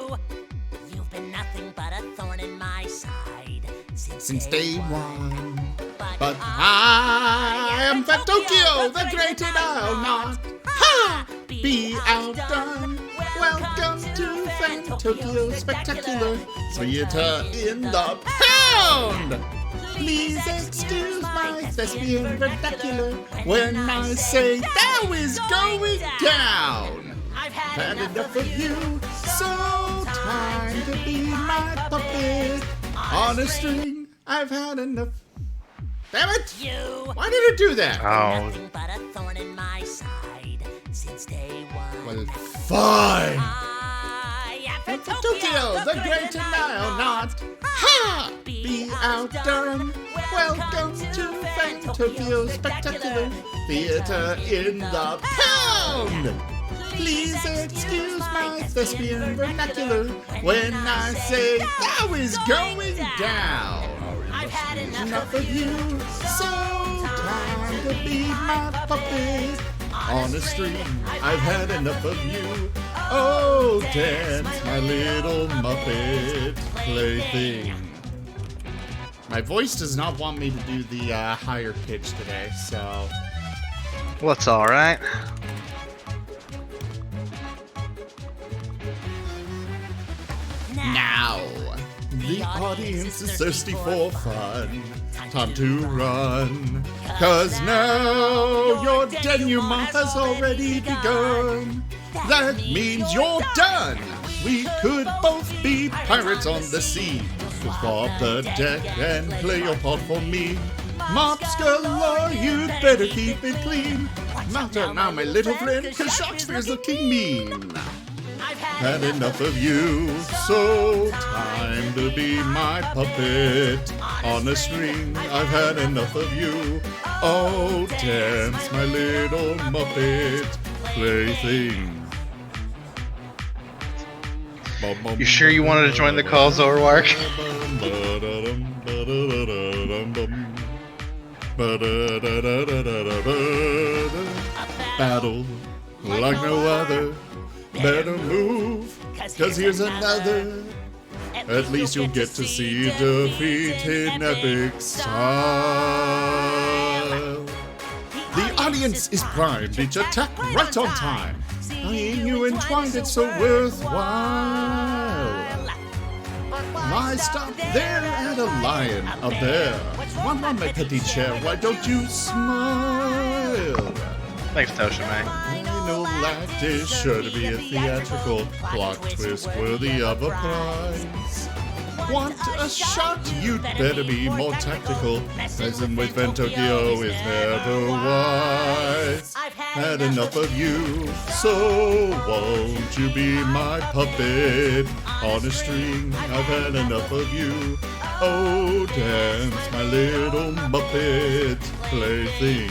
You've been nothing but a thorn in my side since day one. But I am Tokyo, the great, and I'll not be outdone. Welcome to Tokyo Spectacular Theater in the Pound. Please excuse my thespian vernacular when I say that is going down. I've had enough of you, so time to be my puppet on a string. I've had enough. Damn it! Why did it do that? Oh. Nothing but a thorn in my side since day one. Well, fine. I am Tokyo, the great, and I'll not be outdone. Welcome to Tokyo Spectacular Theater in the Pound. Please excuse my thespian vernacular when I say that is going down. I've had Enough of you, so time to be my puppet on a string. I've had enough of you. Oh, dance, my little Muppet plaything. My voice does not want me to do the higher pitch today, so... Well, it's alright. Now, the audience is thirsty for fun. Time to run. 'Cause now your denouement has already begun. That means you're done. We could both be pirates on the sea. So swap the deck and play your part for me. Mops galore, you'd better keep it clean. Not now, my little friend, 'cause Shakespeare's looking mean. Had enough of you, so time to be my puppet on a string. I've had enough of you. Oh, dance, my little Muppet plaything. You sure you wanted to join the call, Zorwark? Battle like no other. Better move, 'cause here's another. At least you'll get to see defeat in epic style. The audience is primed, each attack right on time. Eyeing you entwined, it's so worthwhile. Why stop there at a lion, a bear? One on my petty chair, why don't you smile? Thanks, Tosha, man. Life is sure to be a theatrical plot twist worthy of a prize. Want a shot? You'd better be more tactical. Messing with Tokyo is never wise. Had enough of you, so won't you be my puppet on a string? I've had enough of you. Oh, dance, my little Muppet plaything.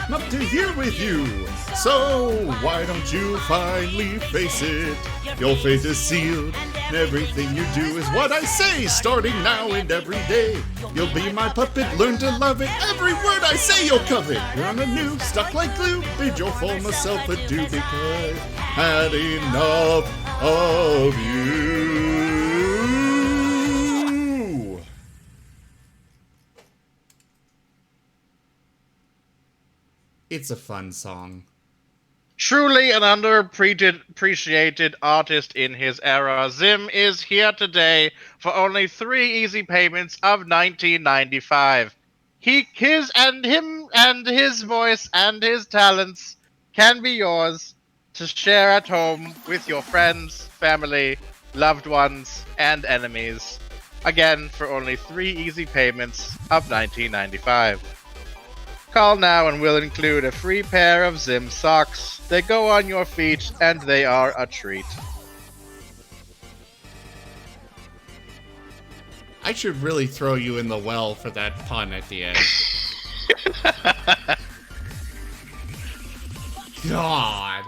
Not to here with you. So why don't you finally face it? Your fate is sealed, and everything you do is what I say. Starting now and every day, you'll be my puppet. Learn to love it. Every word I say you'll covet. You're on a new, stuck like glue. Bid your former self adieu because had enough of you. It's a fun song. Truly an underappreciated artist in his era, Zim is here today for only 3 easy payments of $19.95. His voice and his talents can be yours to share at home with your friends, family, loved ones, and enemies. Again, for only 3 easy payments of $19.95. Call now and we'll include a free pair of Zim socks. They go on your feet and they are a treat. I should really throw you in the well for that pun at the end. God.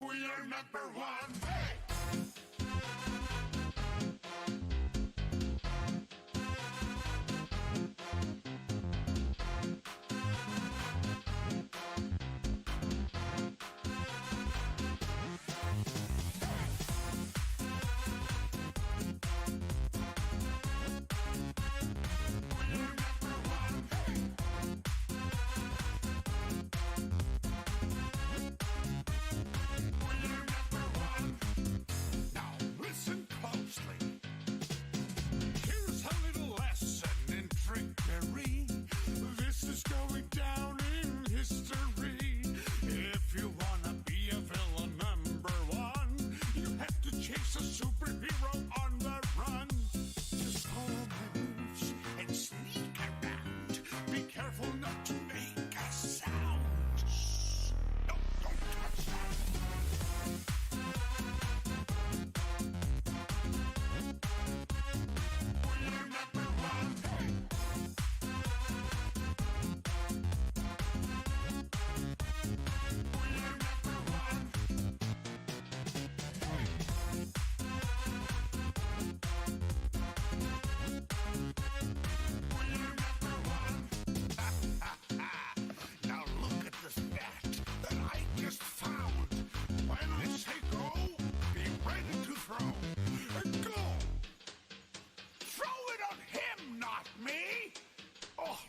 We are number one.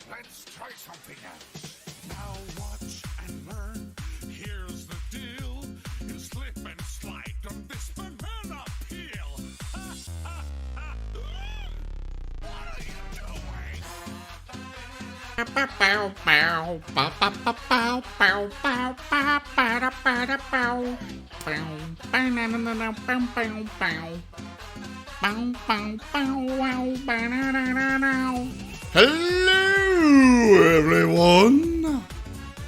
Let's try something else. Now watch and learn. Here's the deal. You slip and slide on this banana peel. What are you doing? Hello, everyone,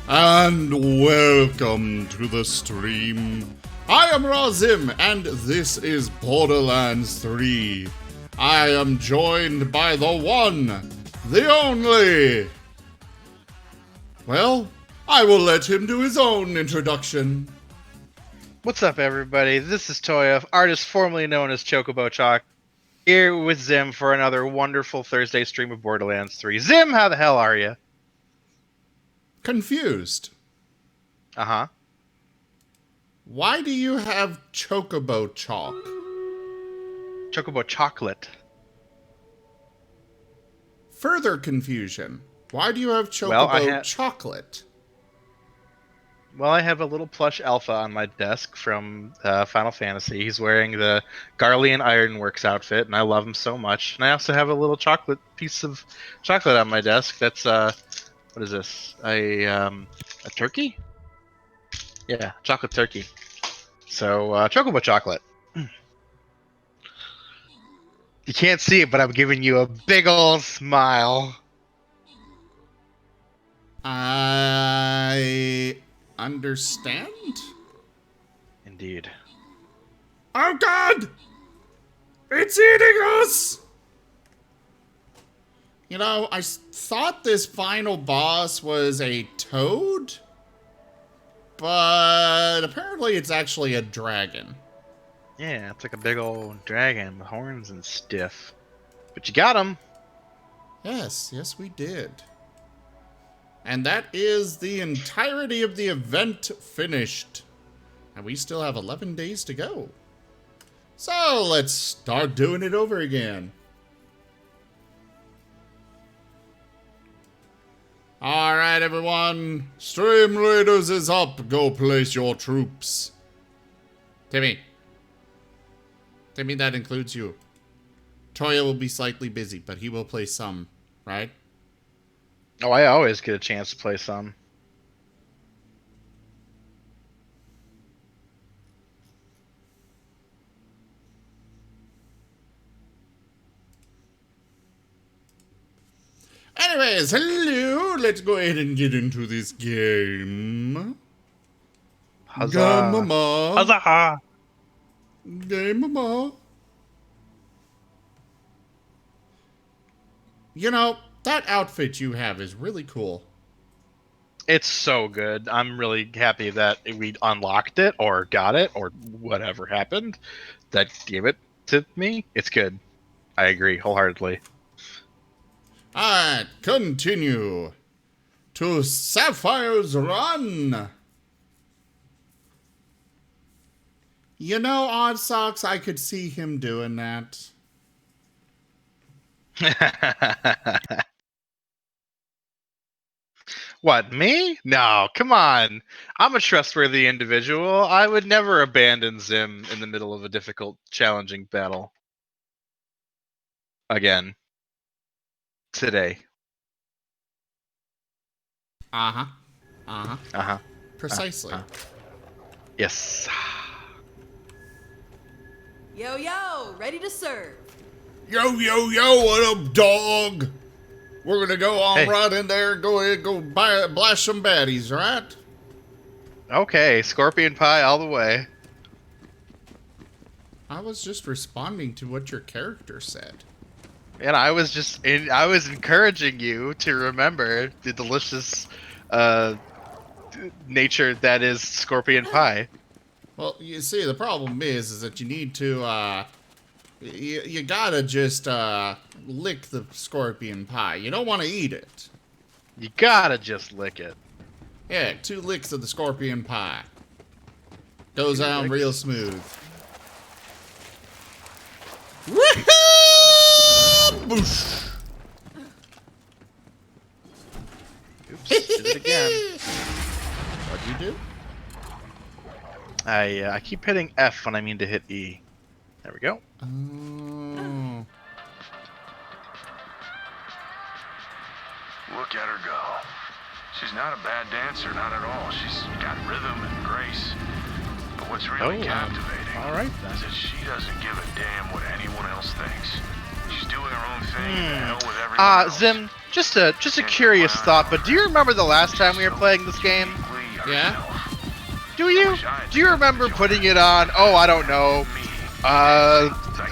and welcome to the stream. I am Razim, and this is Borderlands 3. I am joined by the one, the only. Well, I will let him do his own introduction. What's up, everybody? This is Toya, artist formerly known as Chocobo Chalk, here with Zim for another wonderful Thursday stream of Borderlands 3. Zim, how the hell are you? Confused. Uh-huh. Why do you have Chocobo Chalk? Chocobo Chocolate. Further confusion. Why do you have Chocobo Chocolate? Well, I have a little plush alpha on my desk from Final Fantasy. He's wearing the Garlean Ironworks outfit, and I love him so much. And I also have a little chocolate piece of chocolate on my desk. That's what is this? A turkey? Yeah, chocolate turkey. So Chocobo Chocolate. You can't see it, but I'm giving you a big old smile. I understand. Indeed. Oh God! It's eating us! You know, I thought this final boss was a toad, but apparently it's actually a dragon. Yeah, it's like a big old dragon with horns and stiff. But you got him. Yes, we did. And that is the entirety of the event finished. And we still have 11 days to go. So let's start doing it over again. Alright, everyone. Stream Raiders is up. Go place your troops. Timmy, that includes you. Toya will be slightly busy, but he will play some, right? Oh, I always get a chance to play some. Anyways, hello. Let's go ahead and get into this game. Huzzah. Gamama. Huzzah! Gamama. You know, that outfit you have is really cool. It's so good. I'm really happy that we unlocked it or got it or whatever happened that gave it to me. It's good. I agree wholeheartedly. Alright, continue to Sapphire's Run. You know, Odd Socks, I could see him doing that. What, me? No, come on. I'm a trustworthy individual. I would never abandon Zim in the middle of a difficult, challenging battle. Again. Today. Uh-huh. Precisely. Yes. Yo, ready to serve. Yo, what up, dog? We're gonna go on right in there and go ahead and blast some baddies, right? Okay, scorpion pie all the way. I was just responding to what your character said. And I was encouraging you to remember the delicious nature that is scorpion pie. Well, you see, the problem is that you need to, you gotta just, lick the scorpion pie. You don't want to eat it. You gotta just lick it. Yeah, 2 licks of the scorpion pie. Goes down real smooth. Woohoo! Boosh! Oops, did it again. What'd you do? I keep hitting F when I mean to hit E. There we go. Oh. Look at her go. She's not a bad dancer, not at all. She's got rhythm and grace. But what's really captivating all right, is that she doesn't give a damn what anyone else thinks. She's doing her own thing and to hell with everyone else. Zim, just a curious thought, but do you remember the last time we were playing this game? Yeah? Do you remember putting it on, oh, I don't know,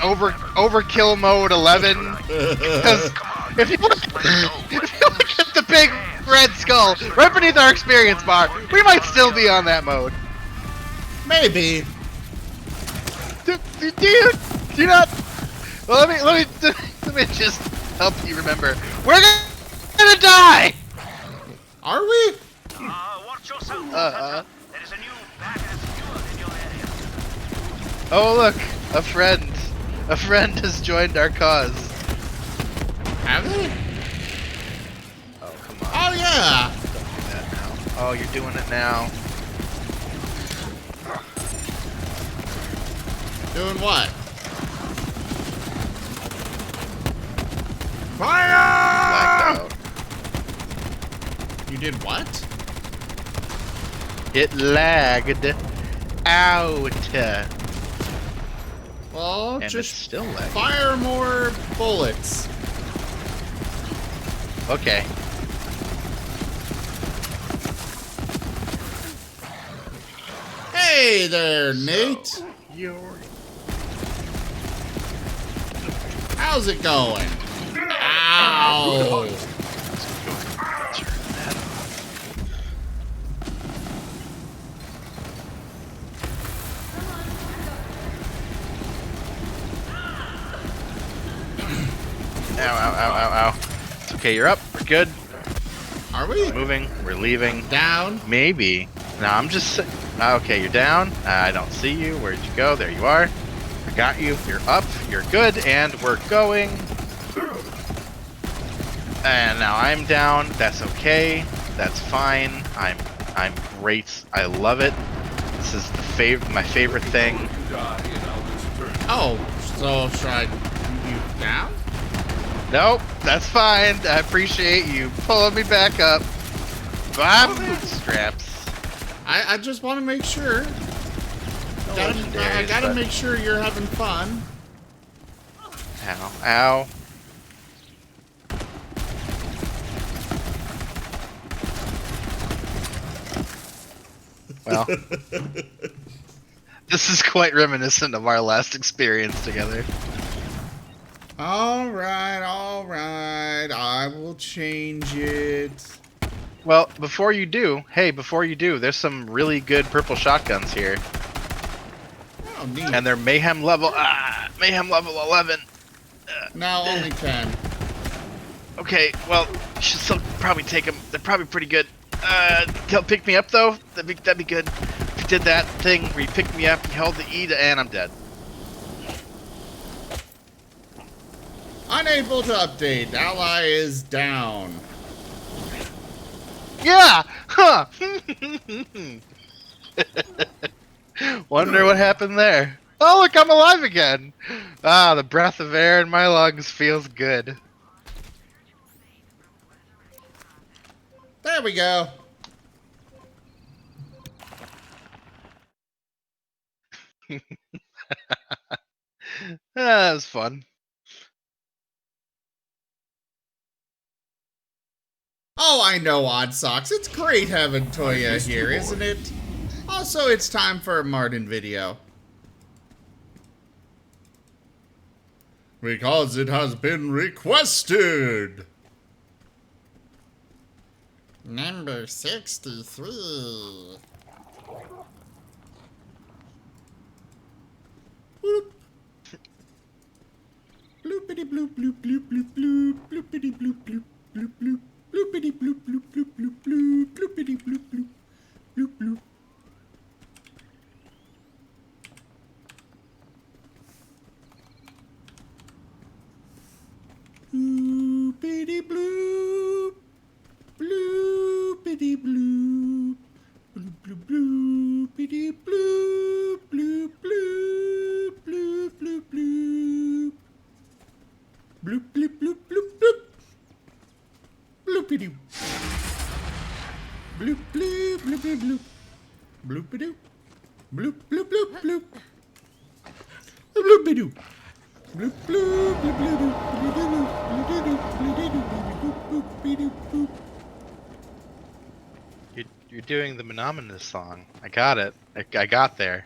overkill mode 11? Because if you look at the big red skull right beneath our experience bar, we might still be on that mode. Maybe. Do you not? Well, let me just help you remember. We're gonna die. Are we? Watch yourself. There is a new badass viewer in your area. Oh look, a friend. A friend has joined our cause. Have they? Oh come on. Oh yeah. Don't do that now. Oh, you're doing it now. Doing what? Fire! Blacked out. You did what? It lagged out. Well, And it's just still lagging. fire more bullets. Okay. Hey there, Nate. How's it going? Ow! Ow, ow, ow, ow, ow. It's okay, you're up. We're good. Are we? Moving. We're leaving. Down? Maybe. No, I'm just... Okay, you're down. I don't see you. Where'd you go? There you are. I got you. You're up. You're good. And we're going. And now I'm down. That's okay. That's fine. I'm great. I love it. This is my favorite thing. Oh, so should I move you down? Nope, that's fine. I appreciate you pulling me back up. I'm bootstraps. I just want to make sure. I Legendaries, gotta but- make sure you're having fun. Ow, ow. Well, this is quite reminiscent of our last experience together. All right. I will change it. Well, before you do, there's some really good purple shotguns here. Oh, neat. And they're mayhem level 11. Now only 10. Okay, well, you should still probably take them. They're probably pretty good. He'll pick me up though. That'd be good. If you did that thing where you picked me up, you held the E to, and I'm dead. Unable to update. Ally is down. Yeah! Huh! Wonder what happened there. Oh, look, I'm alive again! Ah, the breath of air in my lungs feels good. There we go. That was fun. Oh, I know, Odd Socks. It's great having Toya here, isn't it? Also, it's time for a Martin video. Because it has been requested. Number 63. Bloop. Bloopity bloop bloop bloop bloop bloop. Bloopity bloop bloop bloop bloop. Bloopity bloop bloop bloop bloop bloop. Bloopity bloop bloop bloop bloop. Bloopity bloop. Bloopity bloop. Bloop bloop bloopity bloop. Bloop bloop bloop bloop bloop. Bloop bloop bloop bloop bloop. Bloopity. Bloop bloop bloop bloop bloop. Bloopity. Bloop bloop bloop bloop. Bloopity. Bloop bloop bloop bloop bloop. You're doing the monotonous song. I got it. I got there.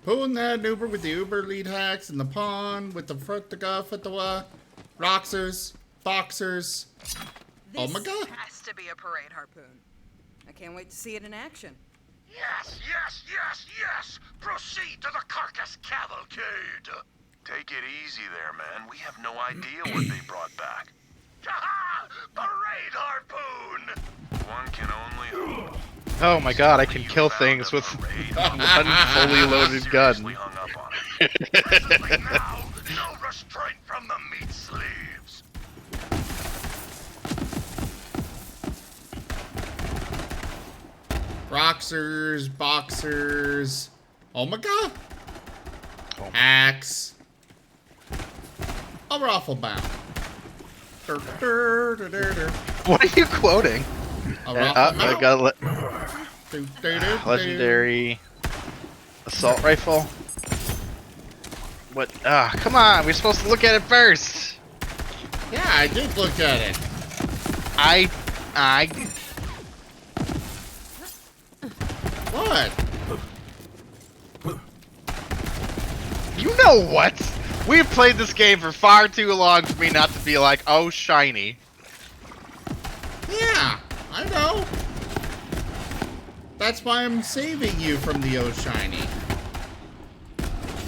Pulling that Uber with the Uber lead hacks in the pond with the front the guff at the Roxers, Boxers. Oh my god. This has to be a parade harpoon. I can't wait to see it in action. Yes, yes, yes, yes! Proceed to the carcass cavalcade! Take it easy there, man. We have no idea what they brought back. Ha-ha! Parade harpoon! One can only hope. Oh my god, I can kill things with one fully loaded gun. Hung up on it. Presently now, no restraint from the meat sleeves. Roxers, Boxers. Oh my god. Hacks. A raffle bound. What are you quoting? A raffle I bound. got legendary assault rifle. What? Ah, come on. We're supposed to look at it first. Yeah, I did look at it. What? You know what? We've played this game for far too long for me not to be like, oh, shiny. Yeah, I know. That's why I'm saving you from the oh shiny.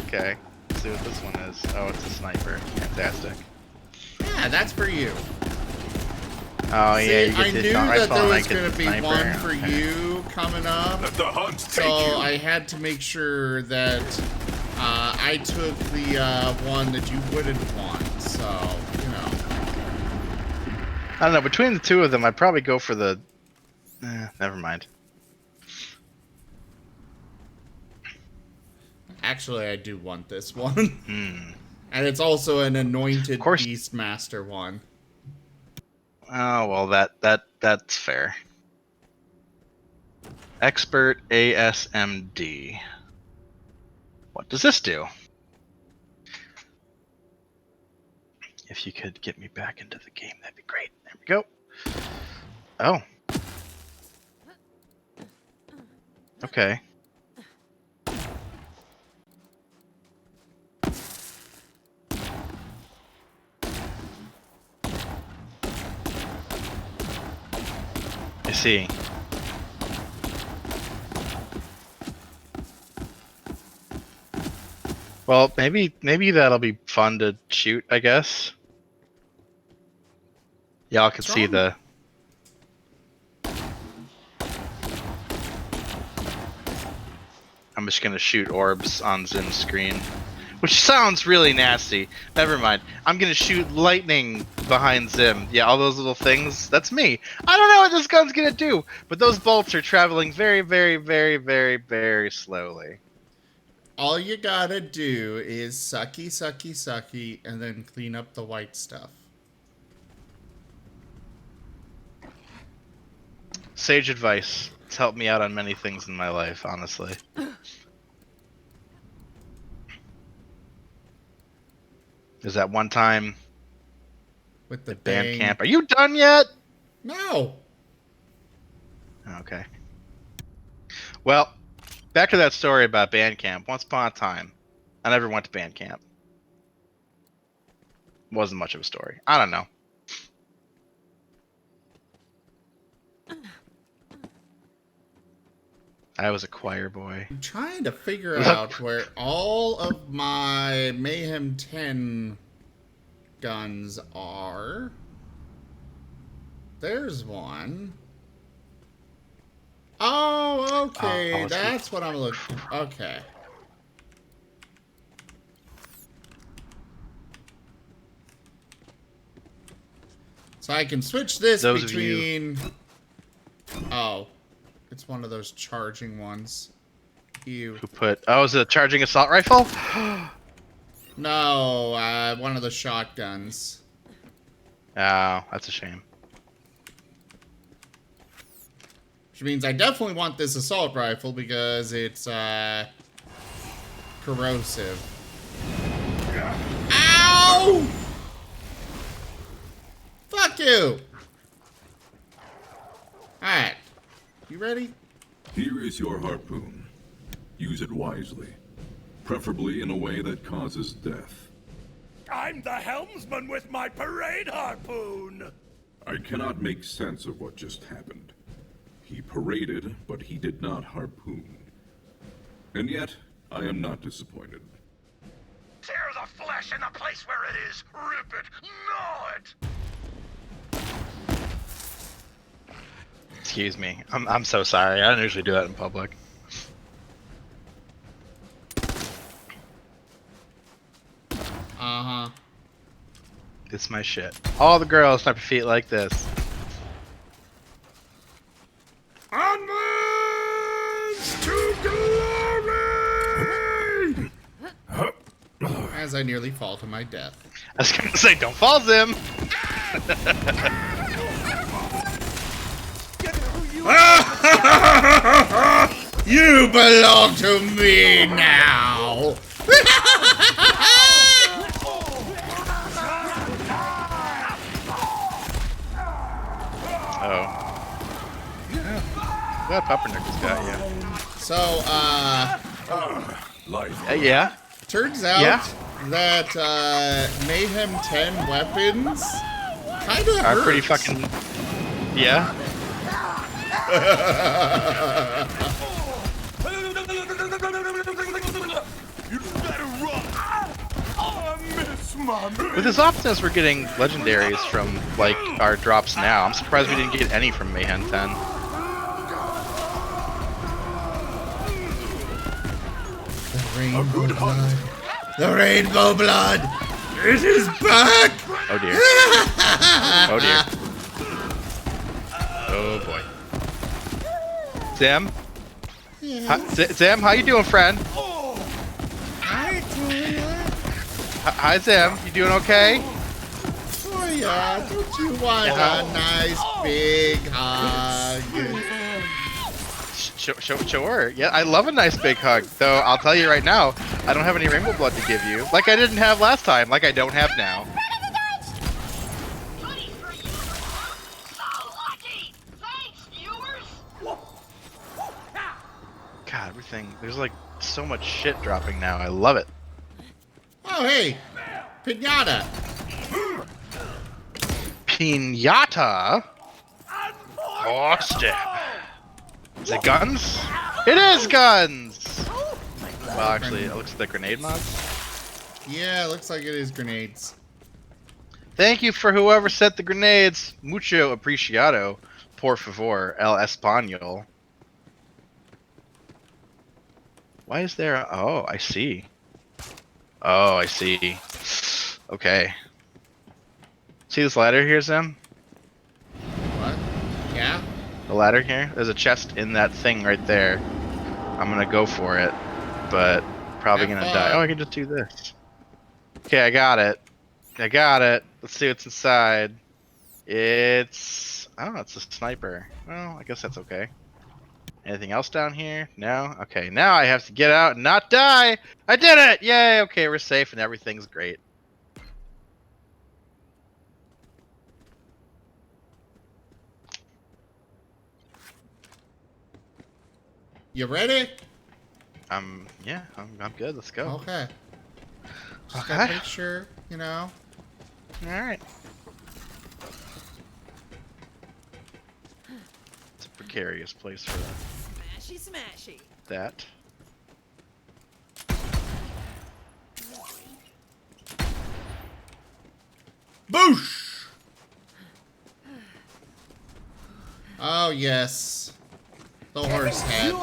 Okay, let's see what this one is. Oh, it's a sniper. Fantastic. Yeah, that's for you. Oh, See, yeah, you get I the knew assault that rifle there and I was get going the to be sniper. one for Okay. you coming up. Let the hunt take So you. I had to make sure that I took the one that you wouldn't want. So, you know. I don't know, between the two of them, I'd probably go for the... never mind. Actually, I do want this one. Hmm. And it's also an anointed Of course. Beastmaster one. Oh, well, that's fair. Expert ASMD. What does this do? If you could get me back into the game, that'd be great. There we go. Oh. Okay. I see. Well, maybe that'll be fun to shoot, I guess. Y'all can see wrong? the... I'm just gonna shoot orbs on Zim's screen. Which sounds really nasty. Never mind. I'm gonna shoot lightning behind Zim. Yeah, all those little things. That's me. I don't know what this gun's gonna do, but those bolts are traveling very, very, very, very, very slowly. All you gotta do is sucky, sucky, sucky, and then clean up the white stuff. Sage advice. It's helped me out on many things in my life, honestly. There's that one time With the band dang... camp. Are you done yet? No! Okay. Well, back to that story about band camp. Once upon a time, I never went to band camp. Wasn't much of a story. I don't know. I was a choir boy. I'm trying to figure out where all of my Mayhem 10 guns are. There's one. Oh, okay. Oh, That's what I'm looking for. Okay. So I can switch this Those of you- between... Oh. It's one of those charging ones. Ew. Who put... Oh, is it a charging assault rifle? No, one of the shotguns. Oh, that's a shame. Which means I definitely want this assault rifle because it's, corrosive. Ow! Fuck you! Alright. You ready? Here is your harpoon. Use it wisely, preferably in a way that causes death. I'm the helmsman with my parade harpoon. I cannot make sense of what just happened. He paraded, but he did not harpoon. And yet, I am not disappointed. Tear the flesh in the place where it is. Rip it. Gnaw it. Excuse me. I'm so sorry. I don't usually do that in public. Uh-huh. It's my shit. All the girls snap your feet like this. Onwards to glory! As I nearly fall to my death. I was gonna say, don't fall, Zim! You belong to me now! Oh. Glad Puppernickel's got you. So, Life. Yeah. turns out that Mayhem 10 weapons kind of Are pretty fucking. Yeah. You better run. Oh, I miss my man. With as often as we're getting legendaries from like our drops now, I'm surprised we didn't get any from Mayhem 10. The rainbow blood. The rainbow blood. It is back. Oh dear. Oh dear. Oh boy. Sam? Yeah. Sam, how you doing, friend? Hi, Toya. Hi, Sam. You doing okay? Toya, don't you want a nice big hug? Sure. Yeah, I love a nice big hug. Though I'll tell you right now, I don't have any rainbow blood to give you. Like I didn't have last time. Like I don't have now. God, everything. There's like so much shit dropping now. I love it. Oh, hey. Pinata. Pinata? Oh, step. Is it guns? It is guns! Well, actually, it looks like grenade mods. Yeah, looks like it is grenades. Thank you for whoever set the grenades. Mucho apreciado. Por favor, el español. Why is there a... Oh, I see. Oh, I see. Okay. See this ladder here, Sam? What? Yeah? The ladder here? There's a chest in that thing right there. I'm gonna go for it, but probably Have gonna fun. die. Oh, I can just do this. Okay, I got it. I got it. Let's see what's inside. It's... Oh, it's a sniper. Well, I guess that's okay. Anything else down here? No? Okay, now I have to get out and not die! I did it! Yay! Okay, we're safe and everything's great. You ready? Yeah, I'm good. Let's go. Okay. Just Okay. gotta make sure, you know. Alright. It's a precarious place for Smashy, smashy. that. Boosh! Oh, yes. The horse head.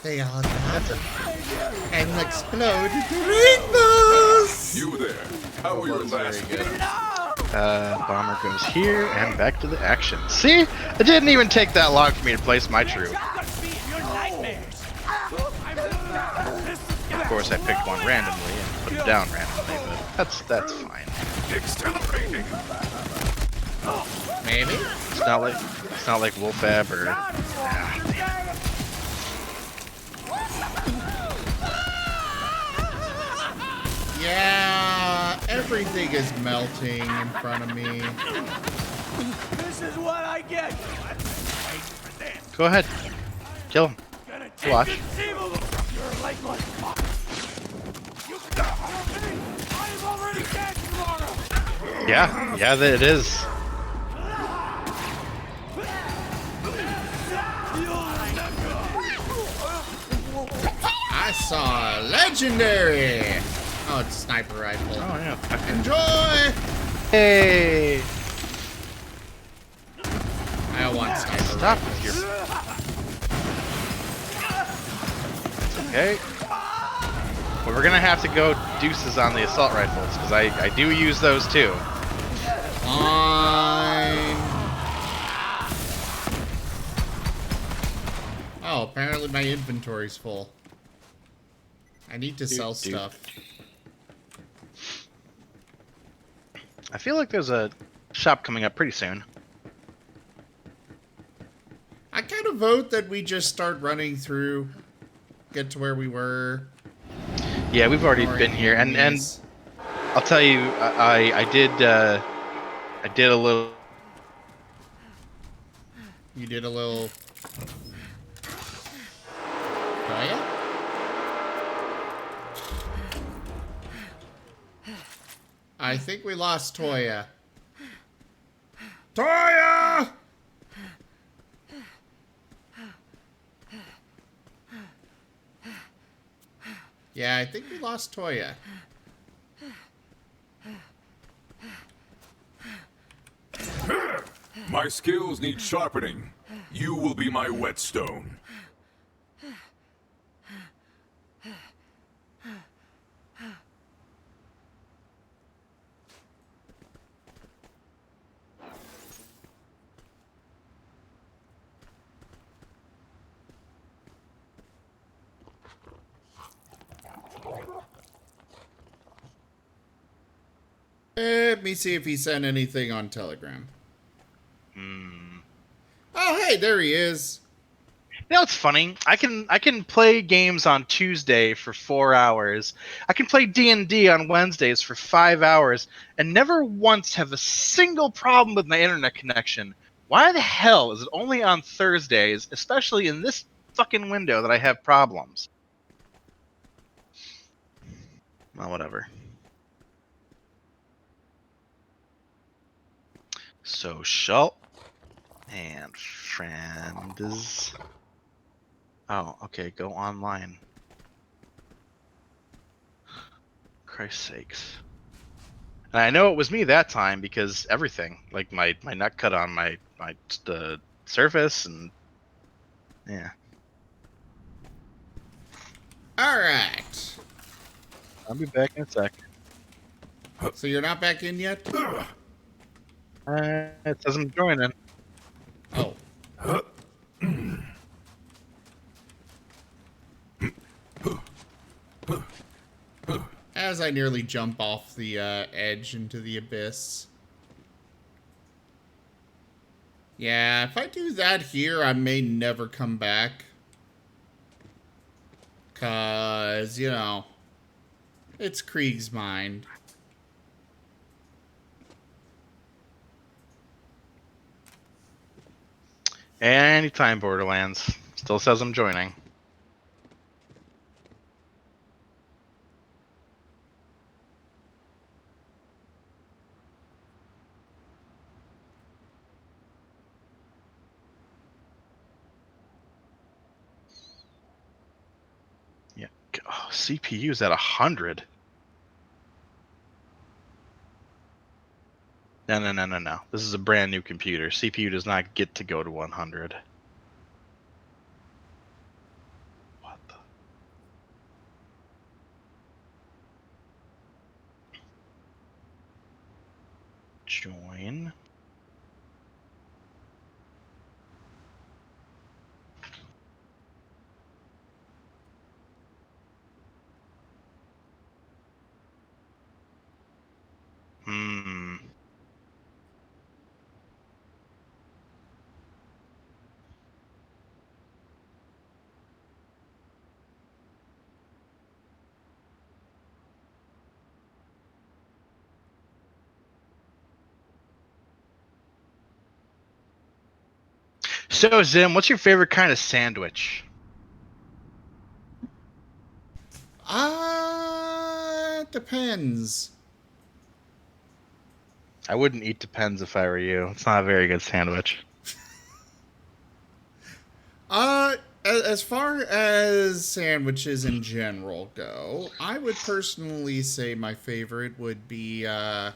They all gather and explode into rainbows! You there. How are your last Bomber goes here and back to the action. See? It didn't even take that long for me to place my troop. Of course, I picked one randomly and put it down randomly, but that's fine. accelerating? Maybe? It's not like Wolfab or... Ah, damn it. Yeah, everything is melting in front of me. This is what I get. Go ahead. Kill him. Watch. You're like my You stop me. I'm already dead tomorrow. Yeah, it is. I saw a legendary! Oh, it's a sniper rifle. Oh yeah. Enjoy! Hey! I don't want sniper Stop rifles. with your... Okay. Well, we're gonna have to go deuces on the assault rifles, because I do use those too. Fine. Oh, apparently my inventory's full. I need to sell stuff. I feel like there's a shop coming up pretty soon. I kind of vote that we just start running through, get to where we were. Yeah, we've already been here, and I'll tell you, I did a little You did a little... Toya? I think we lost Toya. Toya! Yeah, I think we lost Toya. My skills need sharpening. You will be my whetstone. Let me see if he sent anything on Telegram. Oh, hey, there he is. You know, it's funny. I can play games on Tuesday for 4 hours. I can play D&D on Wednesdays for 5 hours, and never once have a single problem with my internet connection. Why the hell is it only on Thursdays, especially in this fucking window, that I have problems? Well, whatever. Social and friends. Oh, okay, go online. Christ's sakes. And I know it was me that time because everything, like my nut cut on my the surface, and yeah. All right. I'll be back in a sec. So you're not back in yet? It says I'm joining. Oh. As I nearly jump off the edge into the abyss. Yeah, if I do that here, I may never come back. 'Cause, you know, it's Krieg's mind. Anytime, Borderlands. Still says I'm joining. Yeah. Oh, CPU's at 100. No. This is a brand new computer. CPU does not get to go to 100. What the? Join. So, Zim, what's your favorite kind of sandwich? It depends. I wouldn't eat Depends if I were you. It's not a very good sandwich. As far as sandwiches in general go, I would personally say my favorite would be, I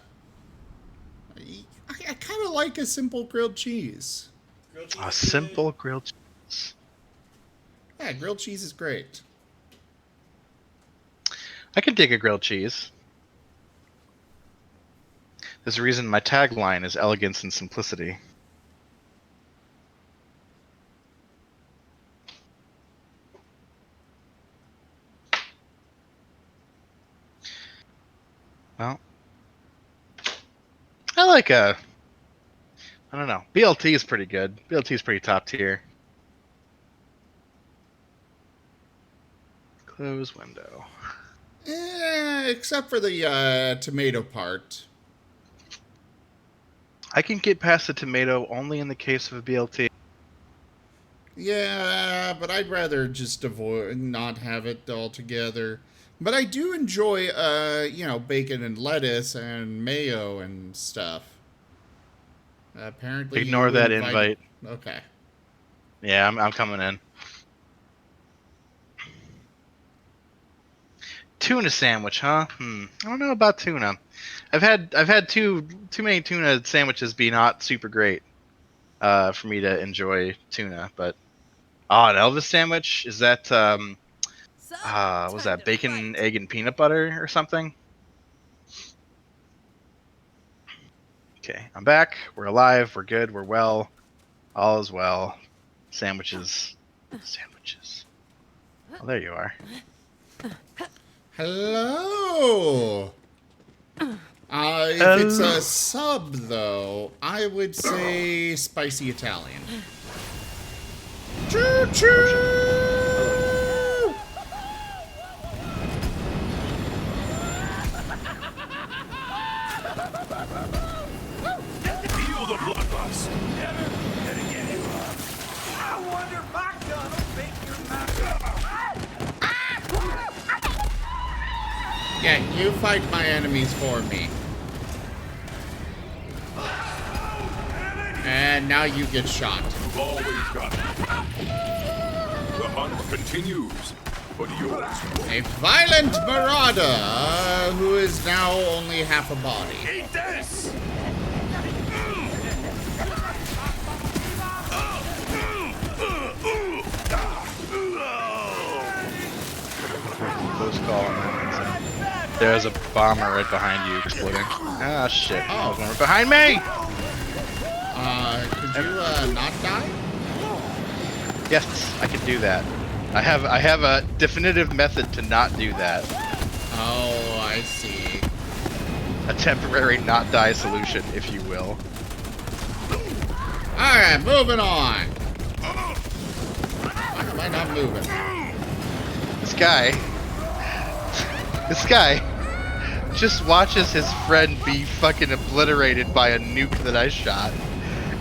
kind of like a simple grilled cheese. A simple grilled cheese. Yeah, grilled cheese is great. I can dig a grilled cheese. There's a reason my tagline is elegance and simplicity. Well, I don't know. BLT is pretty good. BLT is pretty top tier. Close window. Except for the tomato part. I can get past the tomato only in the case of a BLT. Yeah, but I'd rather just avoid, not have it altogether. But I do enjoy, bacon and lettuce and mayo and stuff. Apparently Ignore you that invited... invite. Okay. Yeah, I'm coming in. Tuna sandwich, huh? I don't know about tuna. I've had too many tuna sandwiches be not super great for me to enjoy tuna. But an Elvis sandwich, is that So, was time that to bacon, fight. egg, and peanut butter or something? Okay, I'm back. We're alive. We're good. We're well. All is well. Sandwiches. Sandwiches. Oh, there you are. Hello! If it's a sub, though, I would say spicy Italian. Choo-choo! Feel the bloodlust. Never gonna get him up. I wonder if my gun will make your mouth. Yeah, you fight my enemies for me. And now you get shot. You've always got it. The hunt continues, but yours. A violent marauder who is now only half a body. Eat this! Close call. There's a bomber right behind you exploding. Ah, shit. Oh. Right behind me! Could you, not die? Yes, I can do that. I have a definitive method to not do that. Oh, I see. A temporary not die solution, if you will. Alright, moving on. Why am I not moving? This guy just watches his friend be fucking obliterated by a nuke that I shot.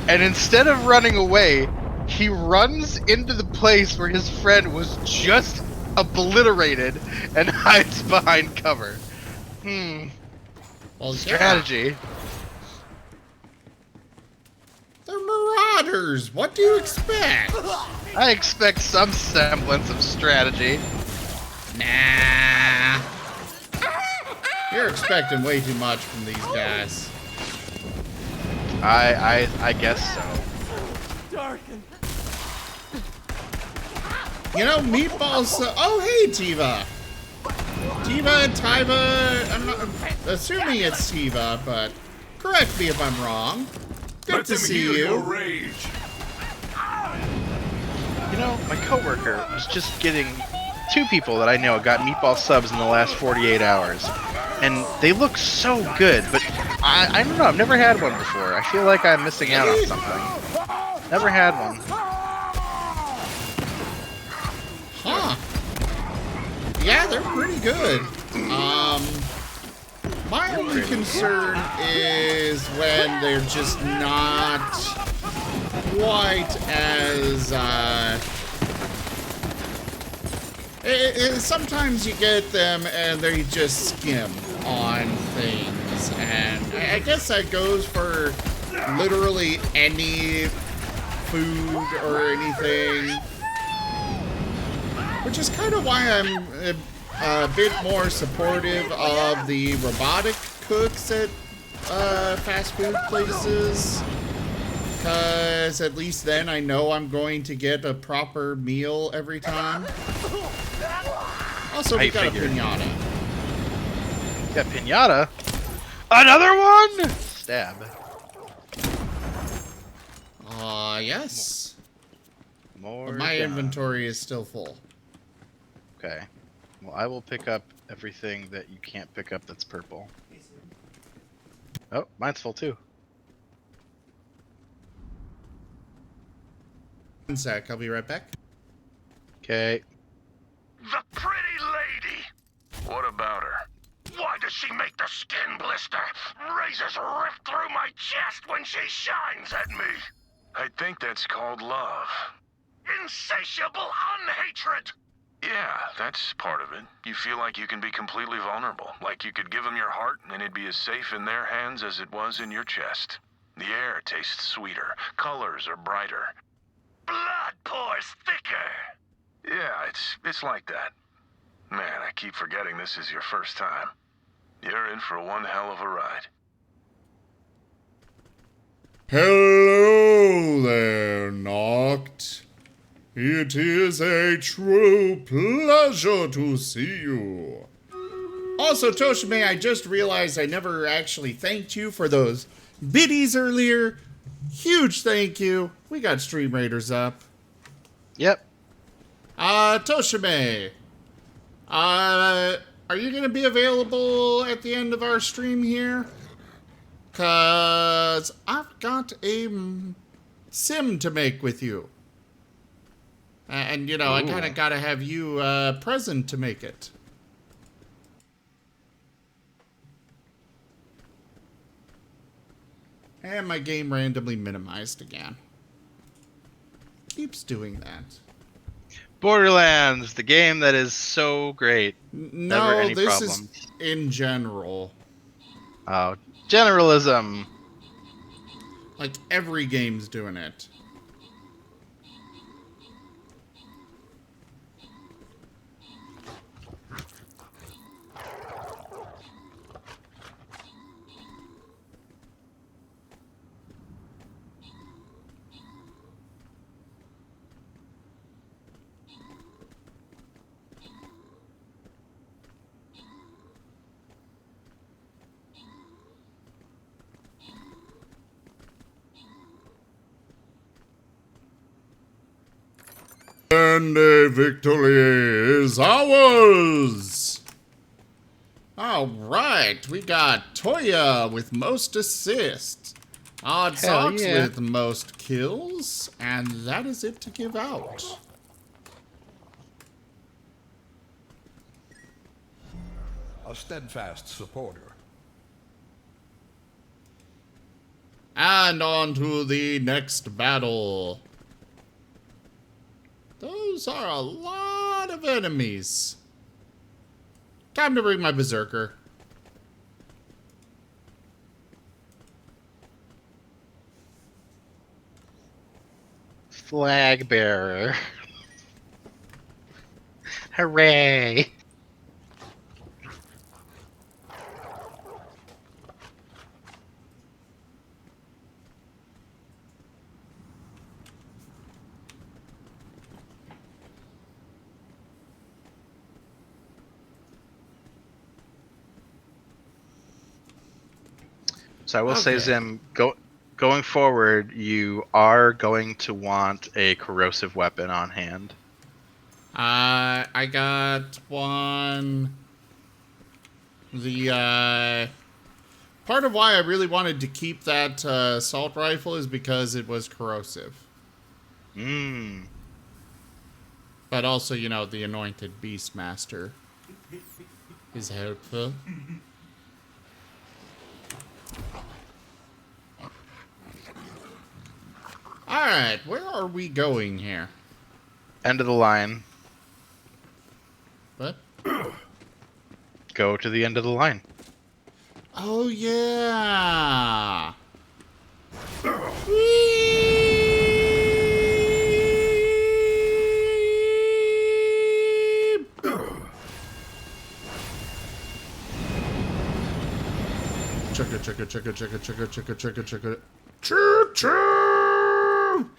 And instead of running away, he runs into the place where his friend was just obliterated and hides behind cover. Well, Strategy. yeah. They're marauders. What do you expect? I expect some semblance of strategy. Nah. You're expecting way too much from these guys. I guess so. You know, meatballs. Oh, hey, Tiva. Tiva and Tyva. I'm not assuming it's Tiva, but correct me if I'm wrong. Good Let to them see hear your you. rage. You know, my coworker was just getting 2 people that I know got meatball subs in the last 48 hours. And they look so good, but I don't know, I've never had one before. I feel like I'm missing out on something. Never had one. Huh. Yeah, they're pretty good. My only concern is when they're just not quite as, sometimes you get them and they just skim on things, and I guess that goes for literally any food or anything, which is kind of why I'm a bit more supportive of the robotic cooks at fast food places, because at least then I know I'm going to get a proper meal every time. Also, we got a pinata. You got pinata? Another one? Stab. Yes. More. But my gun. inventory is still full. Okay. Well, I will pick up everything that you can't pick up that's purple. Oh, mine's full too. 1 sec, I'll be right back. Okay. The pretty lady! What about her? Why does she make the skin blister? Razors rip through my chest when she shines at me! I think that's called love. Insatiable unhatred! Yeah, that's part of it. You feel like you can be completely vulnerable. Like you could give them your heart and it'd be as safe in their hands as it was in your chest. The air tastes sweeter. Colors are brighter. Blood pours thicker! Yeah, it's like that. Man, I keep forgetting this is your first time. You're in for one hell of a ride. Hello there, Noct. It is a true pleasure to see you. Also, Toshime, I just realized I never actually thanked you for those biddies earlier. Huge thank you. We got Stream Raiders up. Yep. Toshime, are you going to be available at the end of our stream here? 'Cause I've got a sim to make with you. And, you know, I kind of got to have you present to make it. And my game randomly minimized again. Keeps doing that. Borderlands, the game that is so great. Never No, any this problems. is in general. Oh, generalism. Like, every game's doing it. And a victory is ours! Alright, we got Toya with most assists, Odd Hell Socks yeah. with most kills, and that is it to give out. A steadfast supporter. And on to the next battle. Those are a lot of enemies. Time to bring my berserker. Flag bearer. Hooray. So I will say, Okay. Zim, going forward, you are going to want a corrosive weapon on hand. I got one. The, part of why I really wanted to keep that, assault rifle is because it was corrosive. Mmm. But also, you know, the anointed Beastmaster is helpful. Alright, where are we going here? End of the line. What? Go to the end of the line. Oh, yeah! Chugga, chugga, chugga, chugga, chugga, chugga, chugga, chugga. Choo choo!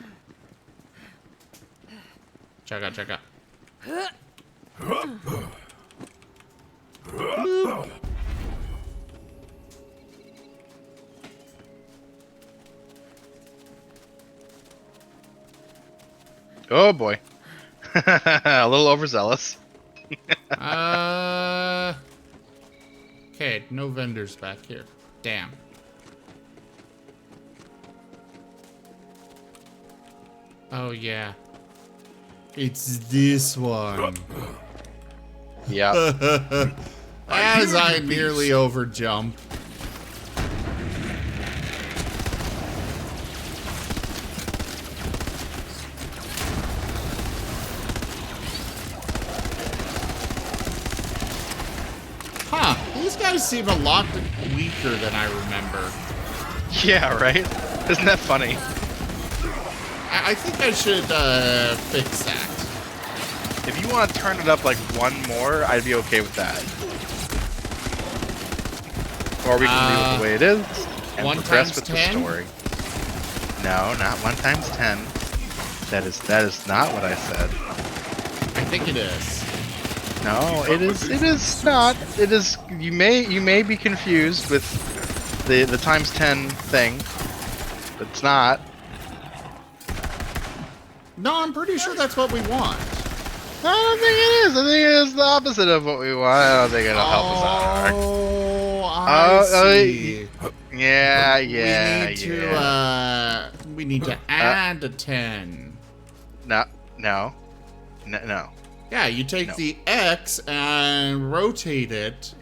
Chugga, chugga. Bloop. Oh boy. A little overzealous. Okay, no vendors back here. Damn. Oh, yeah. It's this one. Yeah. As I nearly overjump. guys seem a lot weaker than I remember. Yeah, right? Isn't that funny? I think I should fix that. If you want to turn it up like one more, I'd be okay with that. Or we can leave it the way it is and 1 progress times with 10? the story. No, not 1 times 10. That is not what I said. I think it is. No, it is not. It is. You may be confused with the times 10 thing. But it's not. No, I'm pretty sure that's what we want. I don't think it is. I think it is the opposite of what we want. I don't think it'll help us out. Oh, I see. Yeah. We need to add a 10. No. Yeah, you take the X and rotate it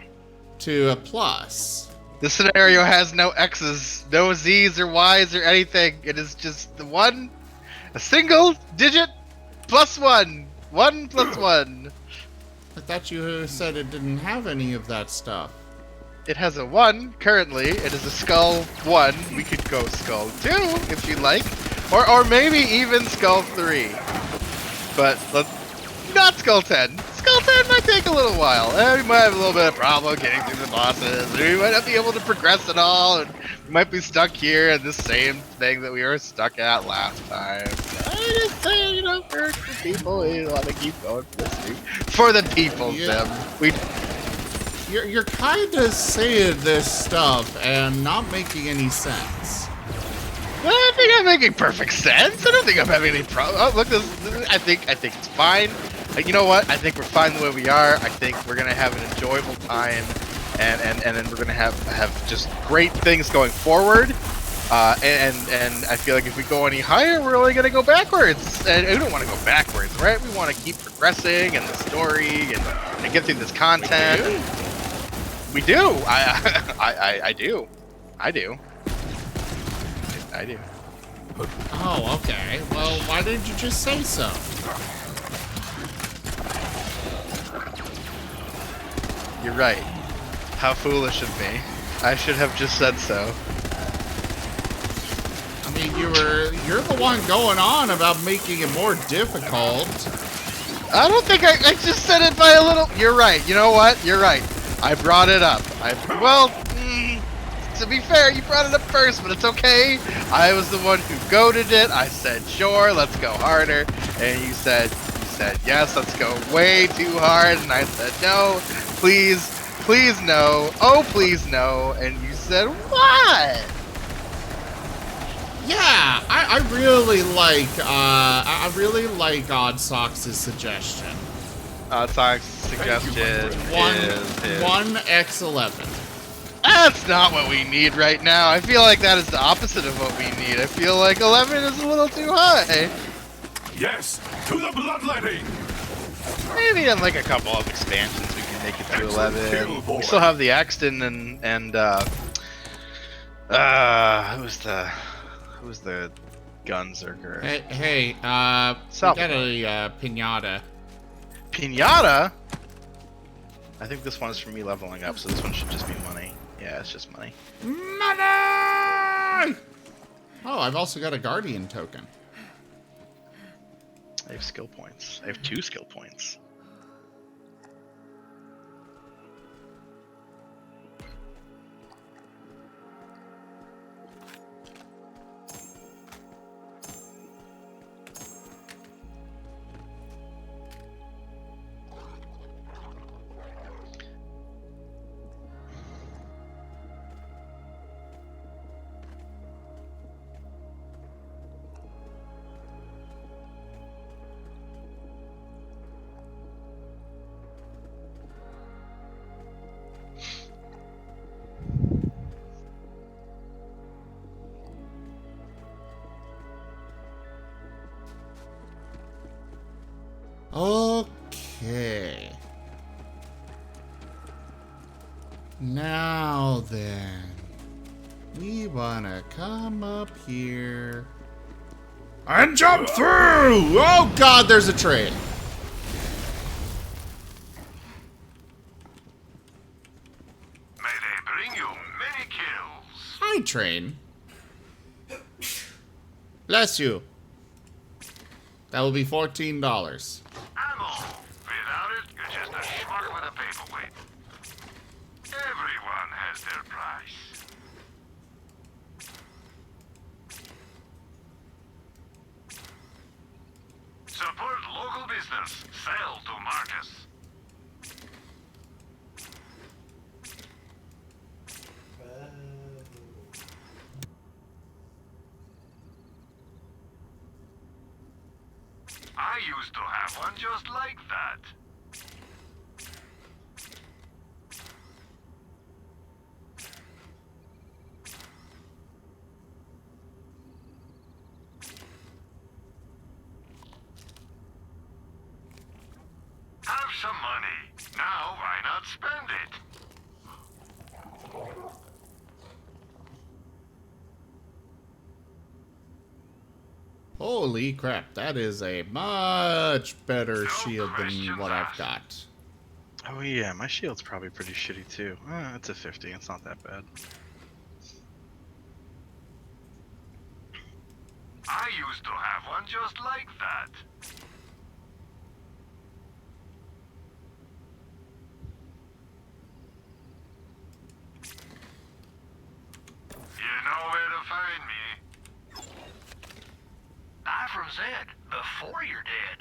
to a plus. This scenario has no X's, no Z's or Y's or anything. It is just a single digit plus 1. 1 plus 1. I thought you said it didn't have any of that stuff. It has a 1 currently. It is a skull 1. We could go skull 2 if you like. Or maybe even skull 3. But let's not skull 10. Skull 10 might take a little while. We might have a little bit of problem getting through the bosses. We might not be able to progress at all. And we might be stuck here in the same thing that we were stuck at last time. I just say, for people, we want to keep going for this week. For the people, Yeah. Tim. You're kind of saying this stuff and not making any sense. Well, I think I'm making perfect sense. I don't think I'm having any problem. Oh, look, I think it's fine. You know what? I think we're fine the way we are. I think we're gonna have an enjoyable time, and then we're gonna have just great things going forward. And I feel like if we go any higher, we're only gonna go backwards. And we don't want to go backwards, right? We want to keep progressing in the story and get through this content. We do. I do. Oh, okay. Well, why didn't you just say so? You're right. How foolish of me. I should have just said so. I mean, you're the one going on about making it more difficult. I don't think I just said it by a little. You're right. You know what? You're right. I brought it up. To be fair, you brought it up first, but it's okay. I was the one who goaded it. I said, sure, let's go harder. And you said, yes, let's go way too hard. And I said, no, please no. Oh, please no. And you said, what? Yeah, I really like Odd Socks' suggestion. Sonic's suggestion is 1x11. That's not what we need right now. I feel like that is the opposite of what we need. I feel like 11 is a little too high. Yes, to the bloodletting! Maybe in like a couple of expansions we can make it to 11. We still have the Axton and who's the Gunzerker? Hey, we got a pinata. Pinata? I think this one is for me leveling up, so this one should just be money. Yeah, it's just money. Money! Oh, I've also got a Guardian token. I have skill points. I have 2 skill points. Okay. Now then, we wanna come up here and jump through! Oh god, there's a train. my train. Bless you. That will be $14. Ammo! Without it, you're just a schmuck with a paperweight. Everyone has their price. Support local business. Sell to Marcus. I used to have one just like that. Have some money. Now why not spend it? Holy crap, that is a much better shield than what I've got. Oh yeah, my shield's probably pretty shitty too. It's a 50. It's not that bad. I used to have one just like that. You know where to find me. I'm from Zed, before you're dead.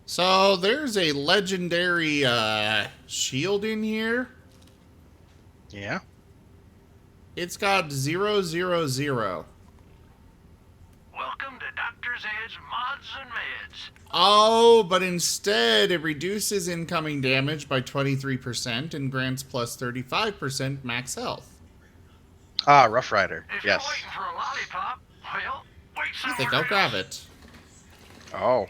So there's a legendary shield in here. Yeah. It's got 000. Welcome to Dr. Zed's Mods and Meds. Oh, but instead it reduces incoming damage by 23% and grants plus 35% max health. Ah, Rough Rider. If Yes. you're waiting for a lollipop, well, wait I somewhere think I'll grab else. it. Oh.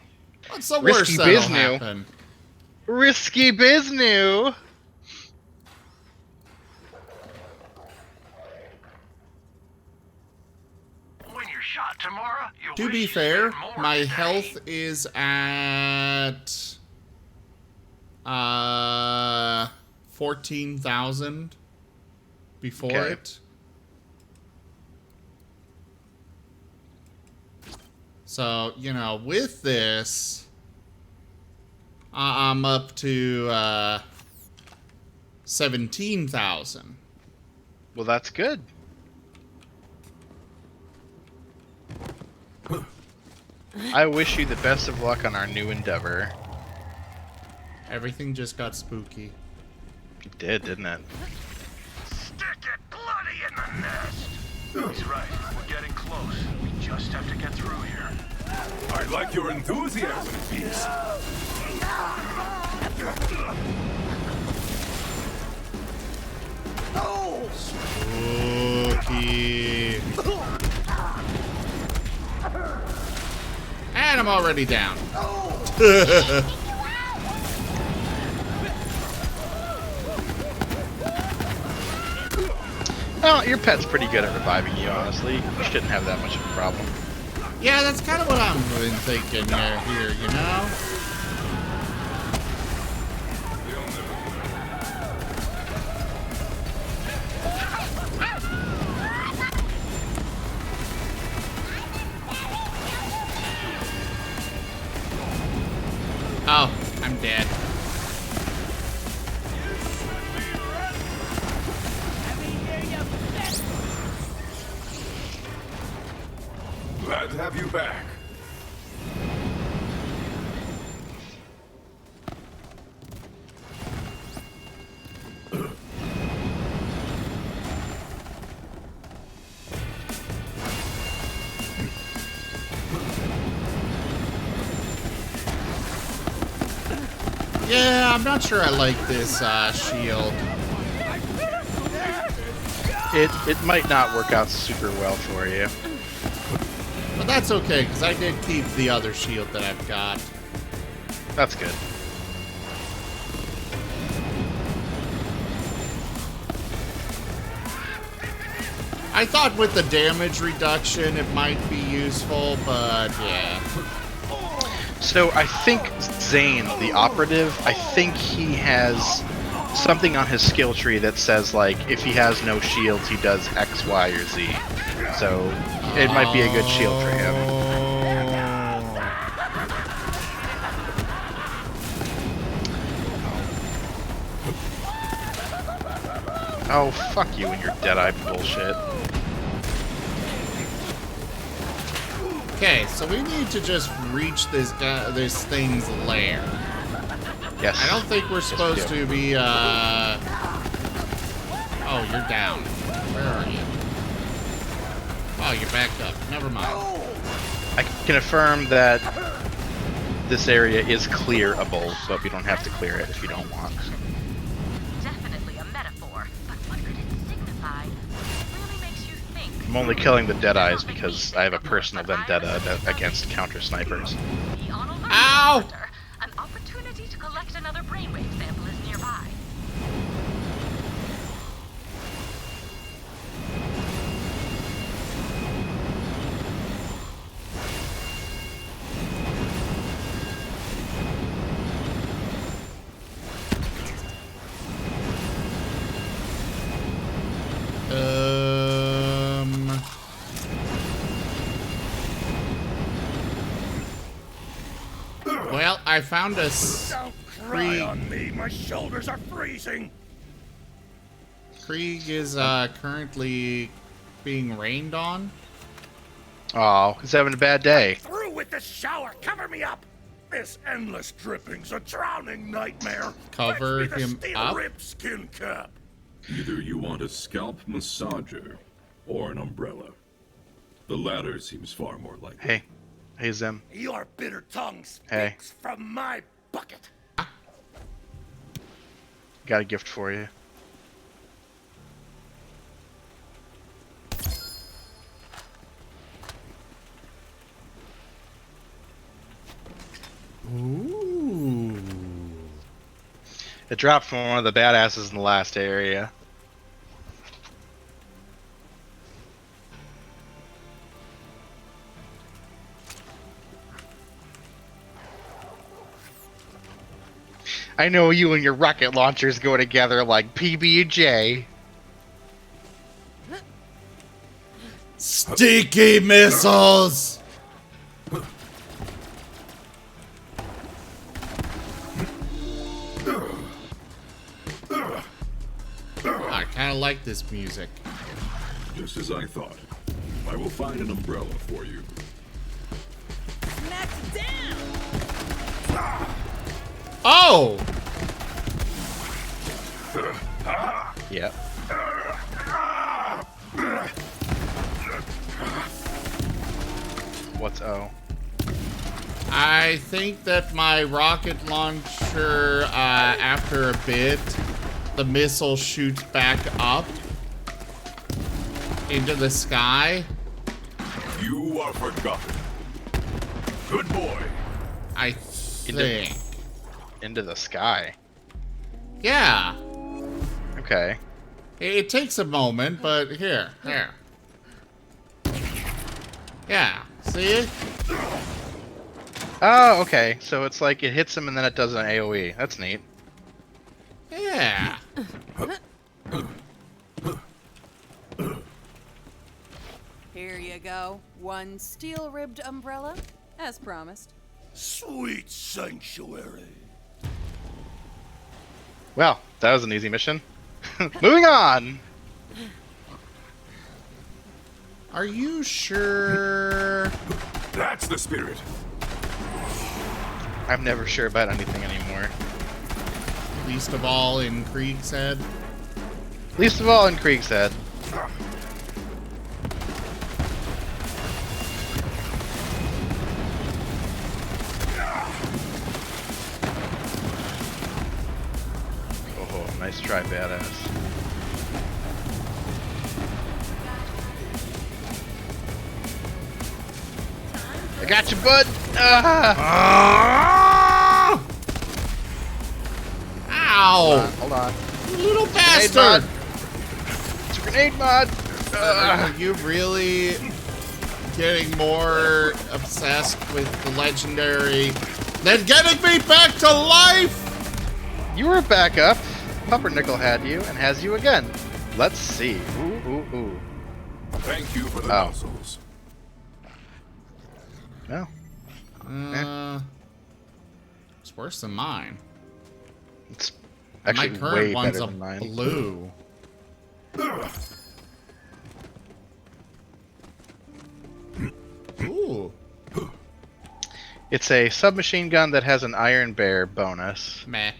What's the Risky worst that'll biznew. happen? Risky biznew. When you're shot tomorrow, you'll To wish be you fair, spent more my today. health is at 14,000 before Okay. it. So, you know, with this, I'm up to 17,000. Well, that's good. I wish you the best of luck on our new endeavor. Everything just got spooky. It did, didn't it? Stick it bloody in the nest. He's right. We're getting close. We just have to get through here. I like your enthusiasm, Beast. Spooky. And I'm already down. Well, your pet's pretty good at reviving you, honestly. You shouldn't have that much of a problem. Yeah, that's kind of what I'm been thinking here, you know? Oh, I'm dead. Glad to have you back. Yeah, I'm not sure I like this shield. It might not work out super well for you. But that's okay, because I did keep the other shield that I've got. That's good. I thought with the damage reduction it might be useful, but yeah. So I think Zane, the operative, I think he has something on his skill tree that says, like, if he has no shields, he does X, Y, or Z. So it might be a good shield for him. Oh, fuck you and your Deadeye bullshit. Okay, so we need to just reach this thing's lair. Yes. I don't think we're supposed to be, Oh, you're down. Where are you? Oh, you're backed up. Never mind. I can affirm that this area is clearable, but we don't have to clear it if you don't want. Definitely a metaphor, but what could it signify? It really makes you think. I'm only killing the Deadeyes because I have a personal vendetta against counter snipers. Ow! An opportunity to collect another brainwave sample is nearby. Well, I found a Don't cry on me. My shoulders are freezing. Krieg is currently being rained on. Oh, he's having a bad day. Through with the shower. Cover me up. This endless dripping's a drowning nightmare. Cover Fetch me the him steel up? rib skin cap. Either you want a scalp massager or an umbrella. The latter seems far more likely. Hey, Zim. Your bitter tongue Hey. speaks from my bucket. Got a gift for you. Ooh. It dropped from one of the badasses in the last area. I know you and your rocket launchers go together like PB&J. Sticky missiles! I kind of like this music. Just as I thought. I will find an umbrella for you. Smacked down! Oh! Yep. What's O? I think that my rocket launcher, after a bit, the missile shoots back up into the sky. You are forgotten. Good boy. I think. Into the sky. Yeah. Okay. It takes a moment, but here. Yeah. See it? Oh, okay. So it's like it hits him and then it does an AoE. That's neat. Yeah. Here you go. One steel-ribbed umbrella, as promised. Sweet sanctuary. Well, that was an easy mission. Moving on! Are you sure? That's the spirit. I'm never sure about anything anymore. Least of all in Krieg's head. Least of all in Krieg's head. Oh, nice try, badass. I got you, bud! Ah! Ow! Hold on. You little Grenade mod. bastard! It's a grenade mod! Are you really getting more obsessed with the legendary than getting me back to life? You were back up. Pumpernickel had you and has you again. Let's see. Ooh, ooh, ooh. Thank you for the Oh. muscles. No. It's worse than mine. It's And actually my current way one's better a than mine. blue. Ooh. It's a submachine gun that has an Iron Bear bonus. Meh.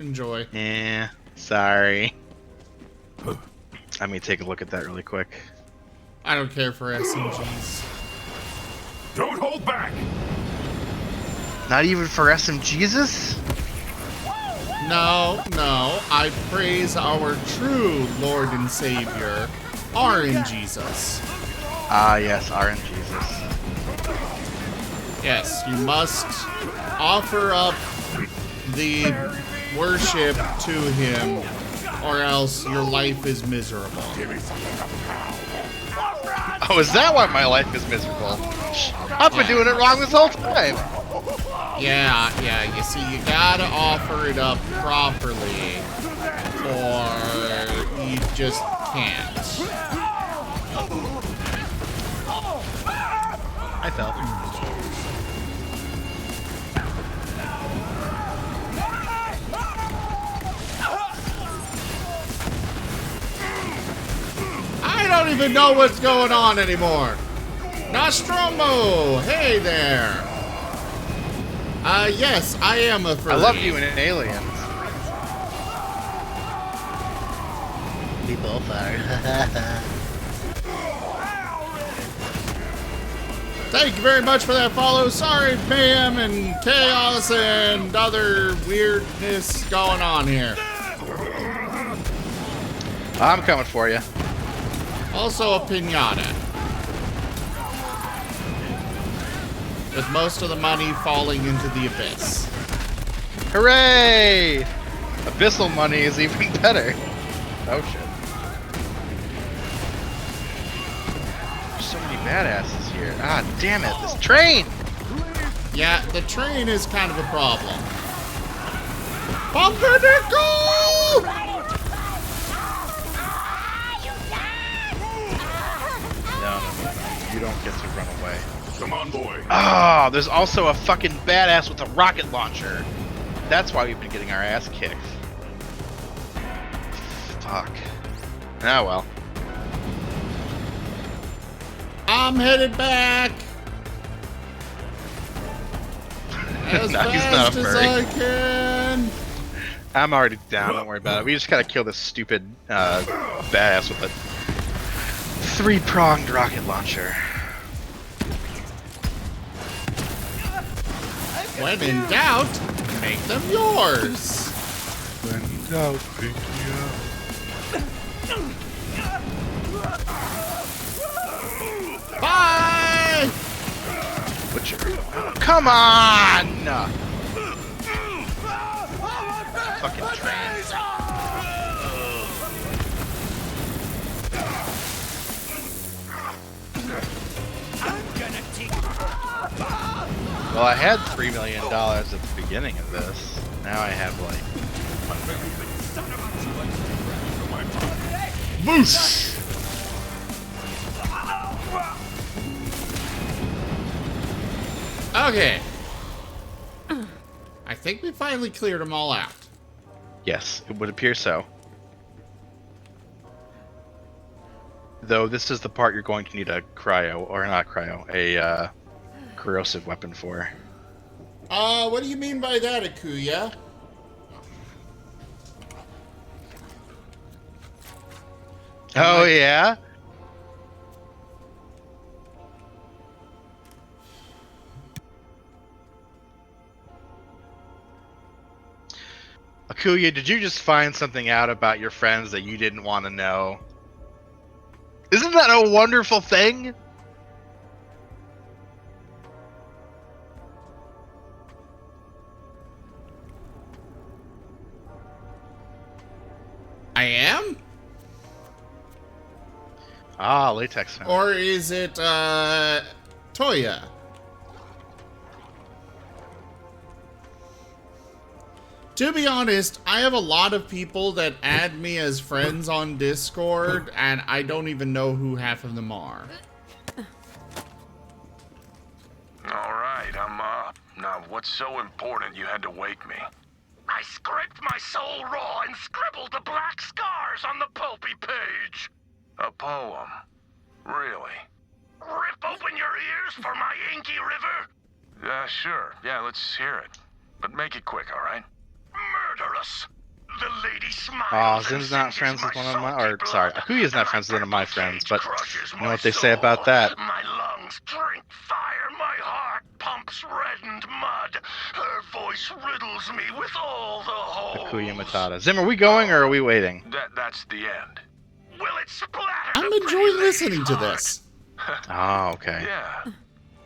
Enjoy. Sorry. Let me take a look at that really quick. I don't care for SMGs. Don't hold back! Not even for SMGs? No, no. I praise our true Lord and Savior, RNGesus. Ah, yes, RNGesus. Yes, you must offer up the worship to him, or else your life is miserable. Oh, is that why my life is miserable? I've been doing it wrong this whole time. Yeah, you see, you gotta offer it up properly, or you just can't. I fell. I don't even know what's going on anymore. Nostromo, hey there. Yes, I am a furry. I love you in Aliens. We both are. Thank you very much for that follow. Sorry, mayhem and chaos and other weirdness going on here. I'm coming for you. Also a pinata. With most of the money falling into the abyss. Hooray! Abyssal money is even better. Oh shit. There's so many badasses here. Ah, damn it, this train! Yeah, the train is kind of a problem. Pumpernickel! No, you don't get to run away. Come on, boy. Ah, there's also a fucking badass with a rocket launcher. That's why we've been getting our ass kicked. Fuck. Ah, well. I'm headed back as No, he's not fast a as furry. I can. I'm already down, don't worry about it. We just gotta kill this stupid badass with a 3-pronged rocket launcher. When in doubt, make them yours. When in doubt, pick me up. Bye! Butcher. Come on! Fucking train. Well, I had $3 million at the beginning of this. Now I have like $1 million. Boosh! Okay. I think we finally cleared them all out. Yes, it would appear so. Though this is the part you're going to need a cryo, or not cryo, a corrosive weapon for. What do you mean by that, Akuya? Oh yeah? Akuya, did you just find something out about your friends that you didn't want to know? Isn't that a wonderful thing? I am? Ah, latex fan. Or is it Toya? To be honest, I have a lot of people that add me as friends on Discord, and I don't even know who half of them are. Alright, I'm up. Now, what's so important you had to wake me? I scraped my soul raw and scribbled the black scars on the pulpy page. A poem? Really? Rip open your ears for my inky river? Sure. Yeah, let's hear it. But make it quick, alright? Murderous. The lady smiles. Oh, Zim's not friends with one of my, or sorry, Akuya's not friends with one of my friends, but you know what they say about that. My lungs drink fire, my heart pumps reddened mud. Her voice riddles me with all the holes. Akuya Matata. Zim, are we going or are we waiting? That's the end. Will it splatter? I'm enjoying listening to this. Oh, okay. Yeah.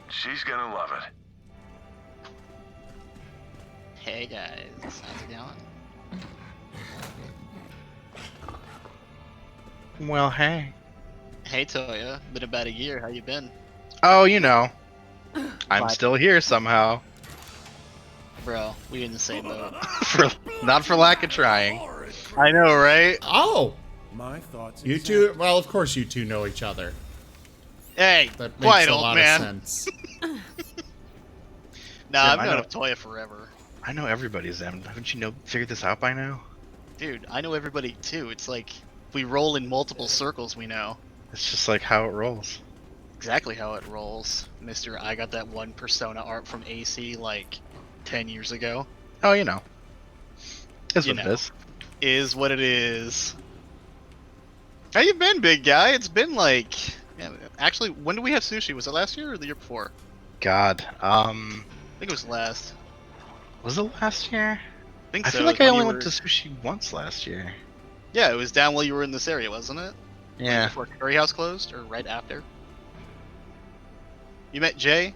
She's gonna love it. Hey guys, how's it going? Well, hey. Hey Toya, been about a year. How you been? Oh, you know. I'm What? still here somehow. Bro, we in the same boat. Not for lack of trying. I know, right? Oh, My thoughts. you two. Well, of course you two know each other. Hey, That makes quiet a old lot man. of sense. Nah, Zim, I've I known know- of Toya forever. I know everybody, Zim. Haven't you figured this out by now? Dude, I know everybody too. It's like, we roll in multiple circles, we know. It's just like how it rolls. Exactly how it rolls. Mister, I got that one Persona art from AC like 10 years ago. Oh, you know. Is You what know. it is. Is what it is. How you been, big guy? It's been like... Yeah, actually, when did we have sushi? Was it last year or the year before? God. I think it was last. Was it last year? I think I so. feel like when I only you went were- to sushi once last year. Yeah, it was down while you were in this area, wasn't it? Yeah. Before Curry House closed, or right after? You met Jay?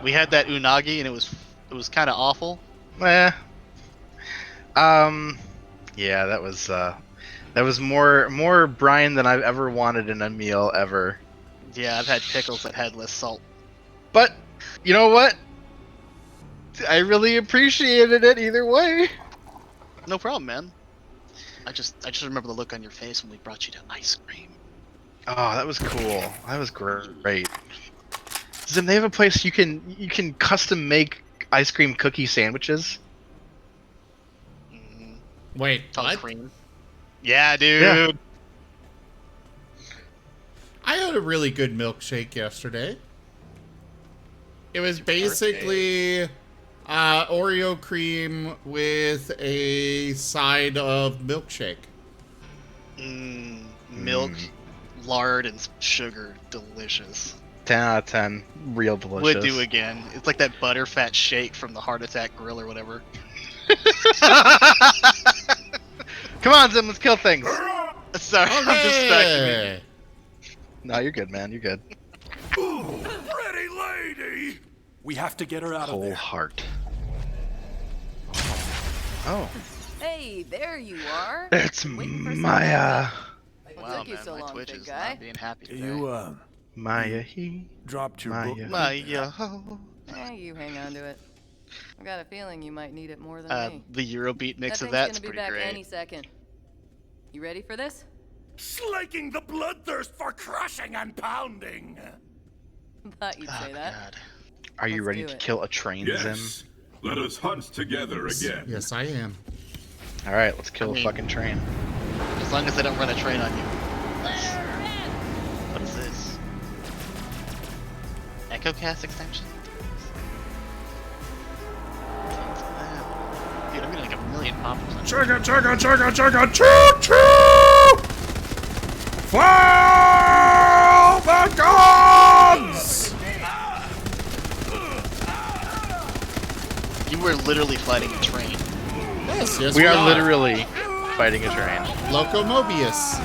We had that unagi, and it was kind of awful. Yeah, that was more brine than I've ever wanted in a meal ever. Yeah, I've had pickles that had less salt. But you know what? I really appreciated it either way. No problem, man. I just remember the look on your face when we brought you to ice cream. Oh, that was cool. That was great. Zim, they have a place you can custom make ice cream cookie sandwiches. Mm-hmm. Wait, Tall what? cream. Yeah, dude. Yeah. I had a really good milkshake yesterday. It was basically Oreo cream with a side of milkshake. Milk, lard, and sugar. Delicious. 10 out of 10. Real delicious. Would do again. It's like that butterfat shake from the Heart Attack Grill or whatever. Come on, Zim, let's kill things. Sorry, I'm distracted. Hey! No, you're good, man. You're good. Pretty lady! We have to get her out of Whole there. heart. Oh, Hey, there you are. it's Waiting for Maya. What Wow, took you man, so my long, Twitch big is guy? not being happy today. You, Maya, he. dropped your Maya. book. Maya. Eh, you hang on to it. I've got a feeling you might need it more than me. The Eurobeat mix That of thing's that's gonna be pretty back great. any second. You ready for this? Slaking the bloodthirst for crushing and pounding. Thought you'd say Oh, that. God. Are you Let's ready do to it. kill a train, Zim? Yes. Let us hunt together again. Yes, I am. All right, let's kill I mean- a fucking train. As long as they don't run a train on you. What is this? EchoCast extension? Dude, I'm getting like a million poppers on Chugga, chugga, chugga, chugga, choo choo! Fire the gods! You were literally fighting a train. Yes, yes, We are literally fighting a train. Loco Mobius.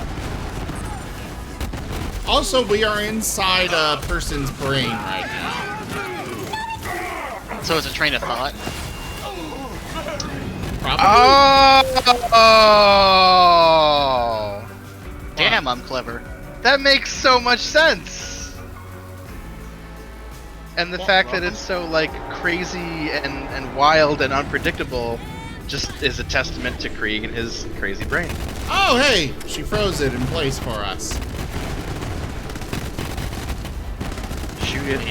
Also, we are inside a person's brain right now. So it's a train of thought? Probably. Oh! Damn, I'm clever. That makes so much sense. And the fact that it's so like crazy and wild and unpredictable just is a testament to Krieg and his crazy brain. Oh, hey! She froze it in place for us. Shoot it with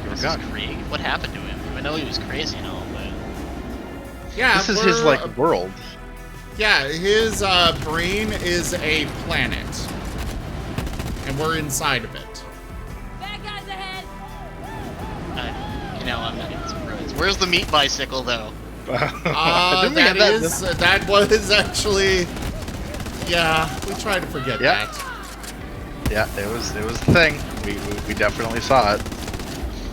your This gun. is Krieg. What happened to him? I know he was crazy and all, but Yeah, This is his like world. Yeah, his brain is a planet. And we're inside of it. Bad guys ahead. you know, I'm not even surprised. Where's the meat bicycle, though? Didn't we have that? That was actually... Yeah, we tried to forget Yeah. that. Yeah, it was the thing. We definitely saw it.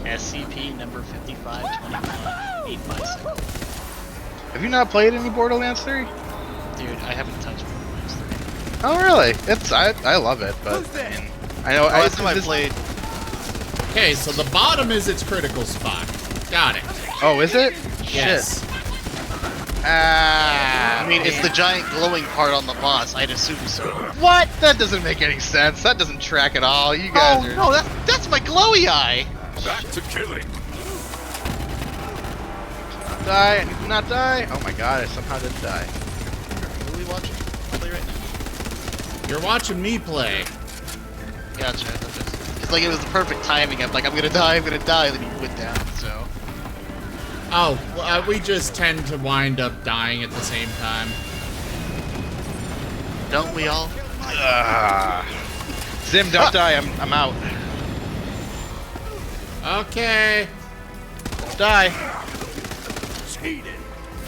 SCP number 5521. Meat bicycle. Have you not played any Borderlands 3? Dude, I haven't touched Borderlands 3. Oh really? I love it, but I know Last time I played. Okay, so the bottom is its critical spot. Got it. Oh, is it? Yes. Shit. Ah. I mean, it's the giant glowing part on the boss. I'd assume so. What? That doesn't make any sense. That doesn't track at all. You guys Oh are. no, that's my glowy eye. Back to killing. Die. I need to not die. Oh my god! I somehow didn't die. What are we watching? Play right now. You're watching me play. Gotcha. It's like it was the perfect timing. I'm like, I'm gonna die, and then he went down. So. Oh, we just tend to wind up dying at the same time. Don't we all? Zim, don't die. I'm out. Okay. Die.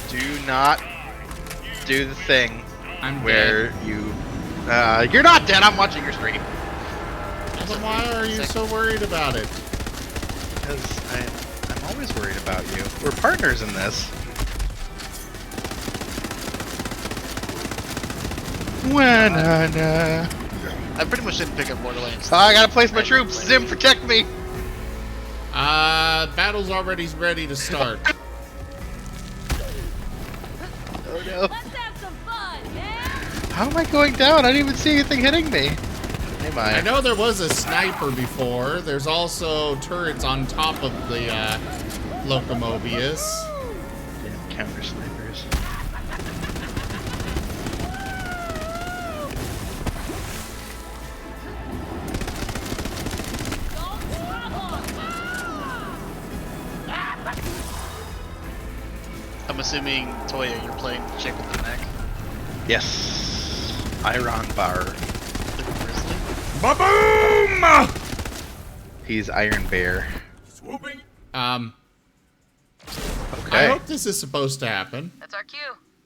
Do not do the thing I'm where you. You're not dead. I'm watching your stream. Then why are you so worried about it? Because I'm always worried about you. We're partners in this. I pretty much didn't pick up Borderlands. I gotta place my troops. Zim, protect me. Battle's already ready to start. Oh no. Let's have some fun, yeah? How am I going down? I didn't even see anything hitting me. Am I? I know there was a sniper before. There's also turrets on top of the Locomobius. Damn counter snipers. I'm assuming, Toya, you're playing the chick with the neck. Yes. Iron Bar. The grizzly. Ba-boom! He's Iron Bear. Swooping. I Okay. hope this is supposed to happen. That's our cue.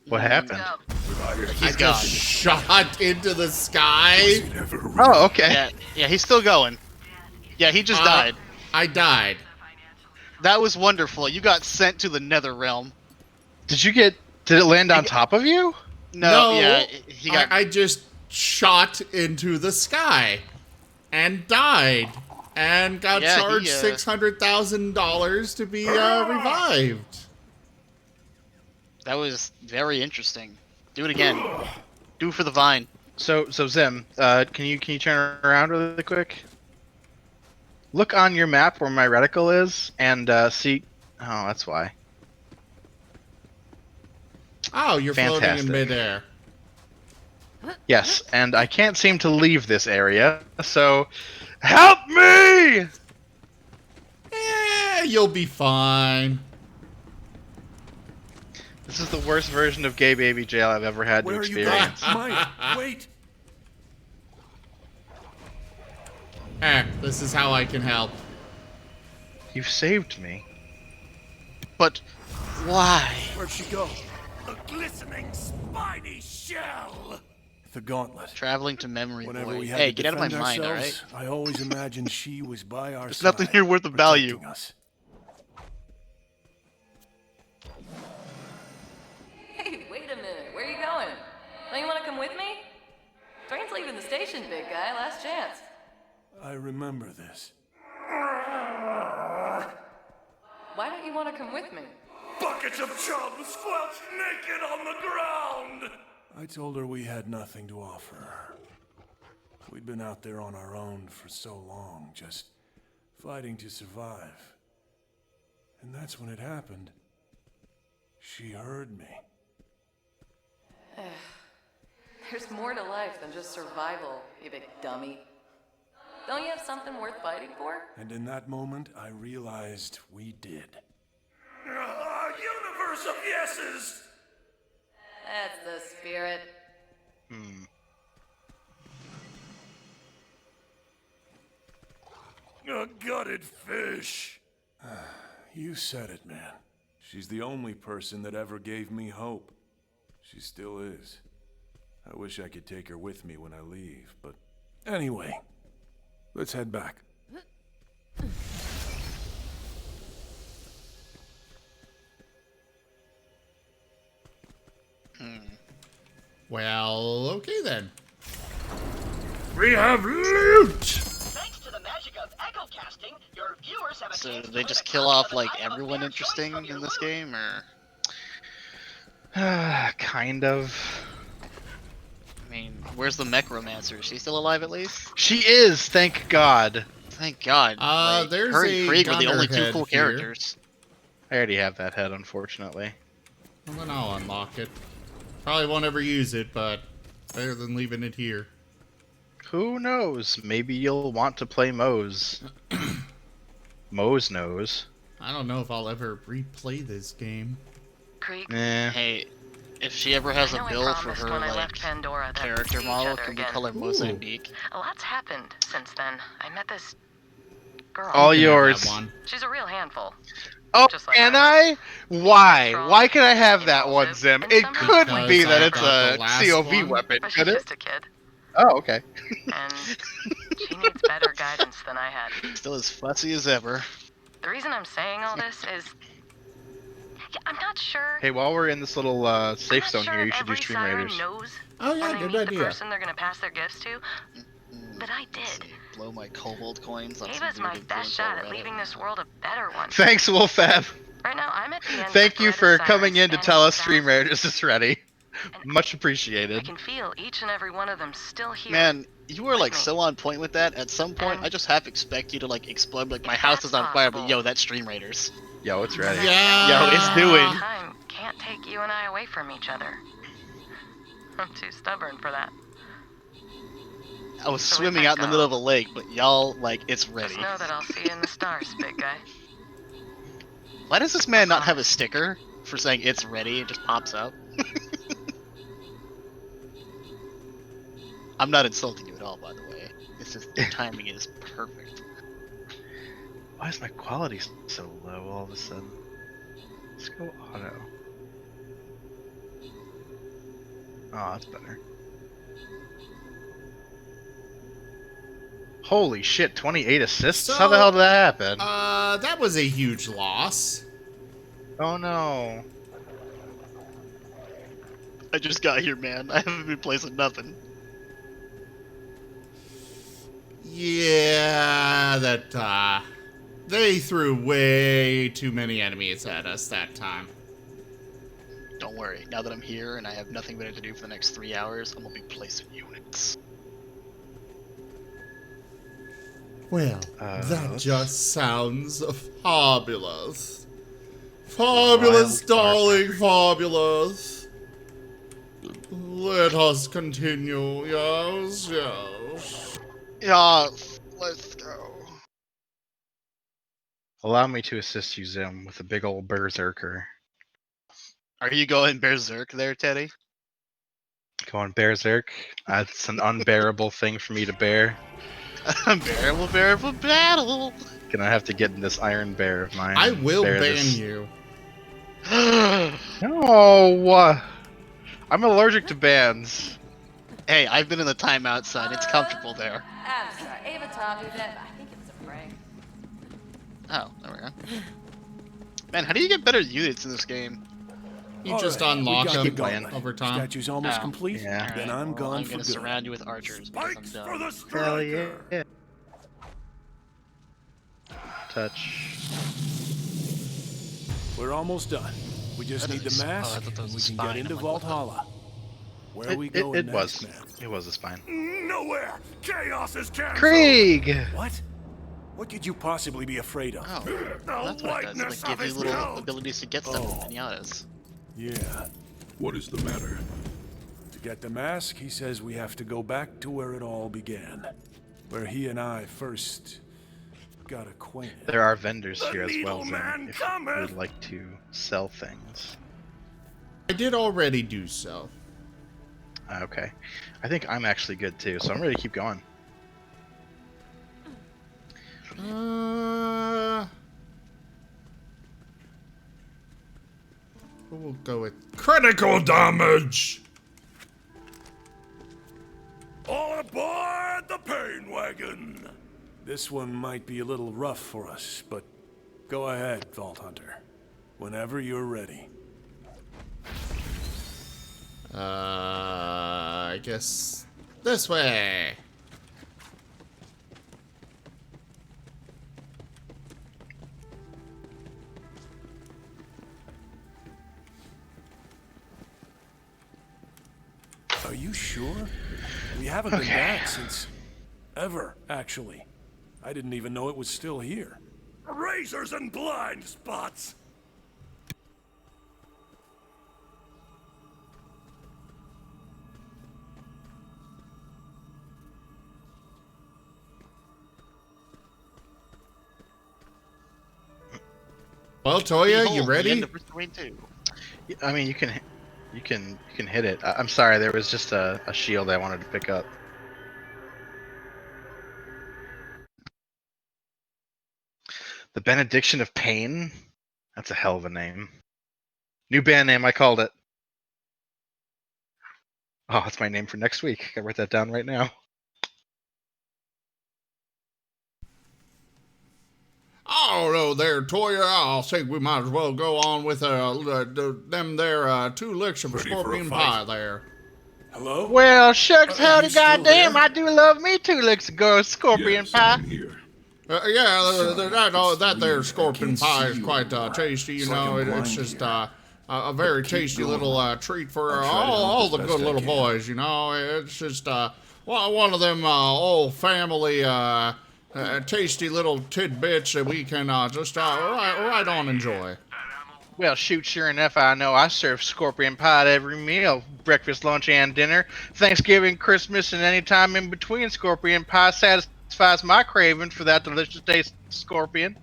What happened? Go. He's I gone. just shot into the sky. Oh, okay. Yeah, he's still going. Yeah, he just died. I died. That was wonderful. You got sent to the Nether Realm. Did it land on top of you? No, yeah, he got. I just shot into the sky and died and got Yeah, charged he, $600,000 to be revived. That was very interesting. Do it again. Do it for the vine. So Zim, can you turn around really quick? Look on your map where my reticle is and see. Oh, that's why. Oh, you're floating Fantastic. in midair. Yes, and I can't seem to leave this area, so help me! You'll be fine. This is the worst version of gay baby jail I've ever had to experience. Mike, wait. This is how I can help. You've saved me. But why? Where'd she go? A glistening, spiny shell. The gauntlet. Traveling to memory Whenever void. we had Hey, to get out of my defend mind, ourselves, alright? I always imagined she was by our There's side. nothing here worth of value. protecting us. Hey, wait a minute. Where are you going? Don't you want to come with me? Train's leaving the station, big guy. Last chance. I remember this. Why don't you want to come with me? buckets of chum squelched naked on the ground! I told her we had nothing to offer her. We'd been out there on our own for so long, just fighting to survive. And that's when it happened. She heard me. There's more to life than just survival, you big dummy. Don't you have something worth fighting for? And in that moment, I realized we did. A universe of yeses! That's the spirit. A gutted fish. You said it, man. She's the only person that ever gave me hope. She still is. I wish I could take her with me when I leave, but anyway, let's head back. Well, okay then. We have loot! Thanks to the magic of echo casting, your viewers have a So chance do to they live just a kill close off to the like time of everyone their choice interesting from your in this loot. game, or? Kind of. I mean, where's the Mechromancer? Is she still alive at least? She is, thank God. Thank God. Like, there's her a and Krieg were the only gunner two head cool here. characters. I already have that head, unfortunately. Well, then I'll unlock it. Probably won't ever use it, but better than leaving it here. Who knows? Maybe you'll want to play Mose. Mose knows. I don't know if I'll ever replay this game. Krieg, Hey, if she ever has I a know I bill for promised her when I like left Pandora that we'd character see each model, other can we again. call her Mozambique? A lot's happened since then. I met this girl. All You can have yours. that one. She's a real handful. Oh, Just like can I I? Why? Strong, Why can I have that one, impulsive, Zim? and It somehow couldn't be Because that I it's got a the last COV one. weapon, But could she's it? just a kid, Oh, okay. and she needs better guidance than I had. Still as fussy as ever. The reason I'm saying all this is, I'm not sure. Hey, while we're in this little safe I'm zone not sure here, you if should do every Stream siren Raiders. knows Oh yeah, when they good meet idea. the person they're gonna pass their gifts to. But I did. Let's see, blow my kobold coins on Gave some us my weird best influence shot at already. leaving this world a better one. Thanks, Wolfab. Right now, I'm at the end. Thank of the you thread for of coming in sirens to tell us spanning Stream Raiders is ready. And Much I appreciated. can feel each and every one of them still here. Man, you were like me. so on point with that. At some point, And I just half expect you to like explode like my if house that's is on fire, but possible. yo, that's Stream Raiders. Yo, it's ready. Yeah. Yo, it's doing. Time can't take you and I away from each other. I'm too stubborn for that. I was So swimming if I out in the go, middle of a lake, but y'all like it's ready. Just know that I'll see you in the stars, big guy. Why does this man not have a sticker for saying it's ready? It just pops up. I'm not insulting you at all, by the way. It's just the timing is perfect. Why is my quality so low all of a sudden? Let's go auto. Oh, that's better. Holy shit, 28 assists? How the So, hell did that happen? That was a huge loss. Oh no. I just got here, man. I haven't been placing nothing. Yeah, that, they threw way too many enemies at us that time. Don't worry. Now that I'm here and I have nothing better to do for the next 3 hours, I'm gonna be placing units. Well, that let's- just sounds fabulous. Fabulous, Wild darling, fabulous. Let us continue, yes, yes. Yeah, let's go. Allow me to assist you, Zim, with a big old berserker. Are you going berserk there, Teddy? Going berserk? That's an unbearable thing for me to bear. Unbearable, bearable battle. Gonna have to get in this iron bear of mine. I and will bear ban this. you. No! I'm allergic to bans. Hey, I've been in the timeout side. It's comfortable there. I'm sorry. Ava taught me that. I think it's a prank. Oh, there we go. Man, how do you get better units in this game? You just Alright, unlock we got them the gauntlet. over time. Statue's almost Oh, complete. yeah. Then I'm gone I'm for gonna good. surround you with archers because I'm Spikes done. for the Hell striker! yeah. Touch. We're almost done. We just That need is the a- mask, oh, I thought that and was we a can get spine. into I'm like, what the- Valhalla. Where are we going It next, was. man? It was a spine. Nowhere! Chaos is canceled! Krieg! What? What could you possibly be afraid of? Oh, The that's what it does. It whiteness like, of give you his little coat! abilities to get stuff Oh. with pinatas. Yeah. What is the matter? To get the mask, he says we have to go back to where it all began. Where he and I first got acquainted. There are vendors The here as well, needle Zim, man if you cometh! would like to sell things. I did already do so. Okay. I think I'm actually good too, so I'm ready to keep going. We'll go with critical damage. All aboard the pain wagon! This one might be a little rough for us, but go ahead, Vault Hunter. Whenever you're ready. I guess this way. Are you sure? We haven't been back since... ever, actually. I didn't even know it was still here. Razors and blind spots! Well, Toya, Behold, you the ready? end of Risk Rain 2. I mean, you can hit it. I'm sorry, there was just a shield I wanted to pick up. The Benediction of Pain? That's a hell of a name. New band name, I called it. Oh, that's my name for next week. I write that down right now. Oh, no, there, Toya. I think we might as well go on with them there 2 licks of Ready for a scorpion fight? pie there. Hello? Well, shucks, Are howdy you still goddamn, there? I do love me 2 licks of go scorpion Yes, pie. I'm here. Yeah, that there weird. I scorpion can't pie see is you quite anymore. tasty, you It's like know. I'm It's blind just here. a very keep tasty going. little treat for I'll try to help all as the best good I little can. boys, you know. It's just one of them old family tasty little tidbits that we can just right on enjoy. Well, shoot, sure enough, I know I serve scorpion pie at every meal. Breakfast, lunch, and dinner. Thanksgiving, Christmas, and any time in between, scorpion pie satisfies my craving for that delicious taste of scorpion.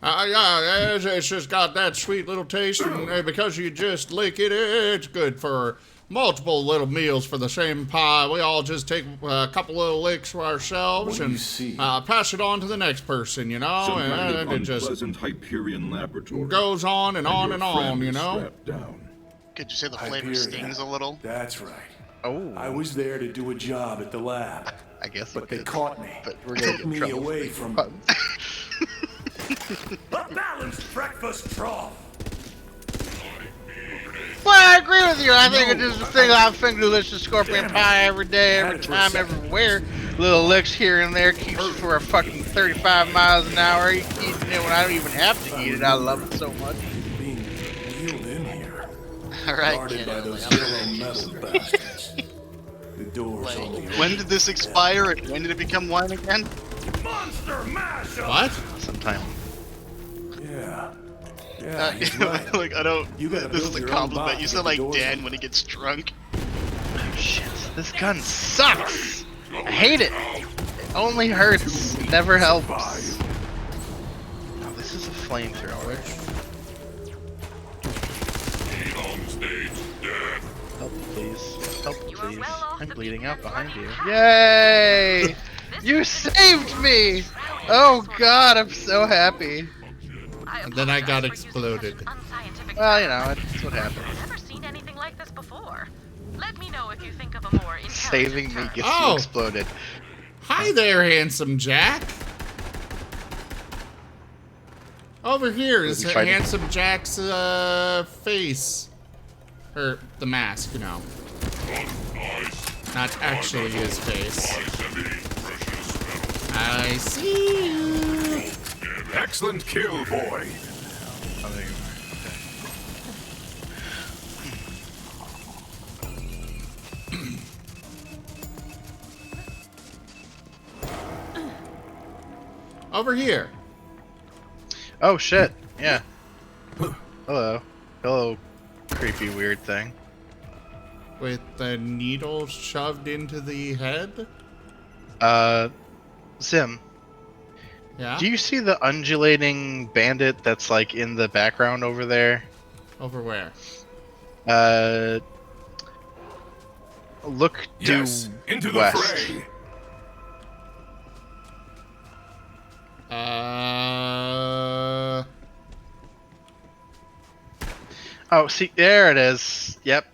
Yeah, it's just got that sweet little taste, and because you just lick it, it's good for multiple little meals for the same pie. We all just take a couple little licks for ourselves What do and you see? pass it on to the next person, you know? Some kind And of it just unpleasant Hyperion laboratory. goes on and on your and on, friend you is know? strapped down. Could you say the flavor Hyperion. stings a little? That's right. Oh, I was there to do a job at the lab, I guess but it they is. caught me. But we're gonna Took get in me trouble. away from... A balanced breakfast trough! Well, I agree with you. I think it's just a thing. I think delicious scorpion pie every day, Had every it for a time, second. everywhere. Little licks here and there keeps you for a fucking 35 miles an hour. Eating it when I don't even have to eat it. I love it so much. being wheeled in here. Alright, Guarded by kiddo. those like, yellow metal bastards. The door's on the like, when did this expire and when did it become wine again? Monster mashup! What? Sometime. Yeah. Yeah, he's right. Like, I don't. You gotta This is build a your own compliment. box You with sound the like doors Dan open. when he gets drunk. Oh, shit. This gun sucks. I hate it. It only hurts. It never helps. Oh, this is a flamethrower. Help, please. Help, You are please. well off I'm to bleeding begin out behind you. learning how Yay! This You is saved me! Oh god, I'm so happy. And then I got apologize for using such exploded. an unscientific Well, you method. know, it's what happens. I've never seen anything like this before. Let me know if you think of a more intelligent Saving me term. gets Oh. you exploded. Hi there, handsome Jack. Over here is Was he fighting? handsome Jack's face. Or the mask, you know. Not actually his face. I see you. Excellent kill, boy! Over here. Oh shit! Yeah. Hello. Hello, creepy weird thing. With the needle shoved into the head? Zim. Yeah? Do you see the undulating bandit that's like in the background over there? Over where? Look due Yes, into the west. fray. Oh, see, there it is. Yep.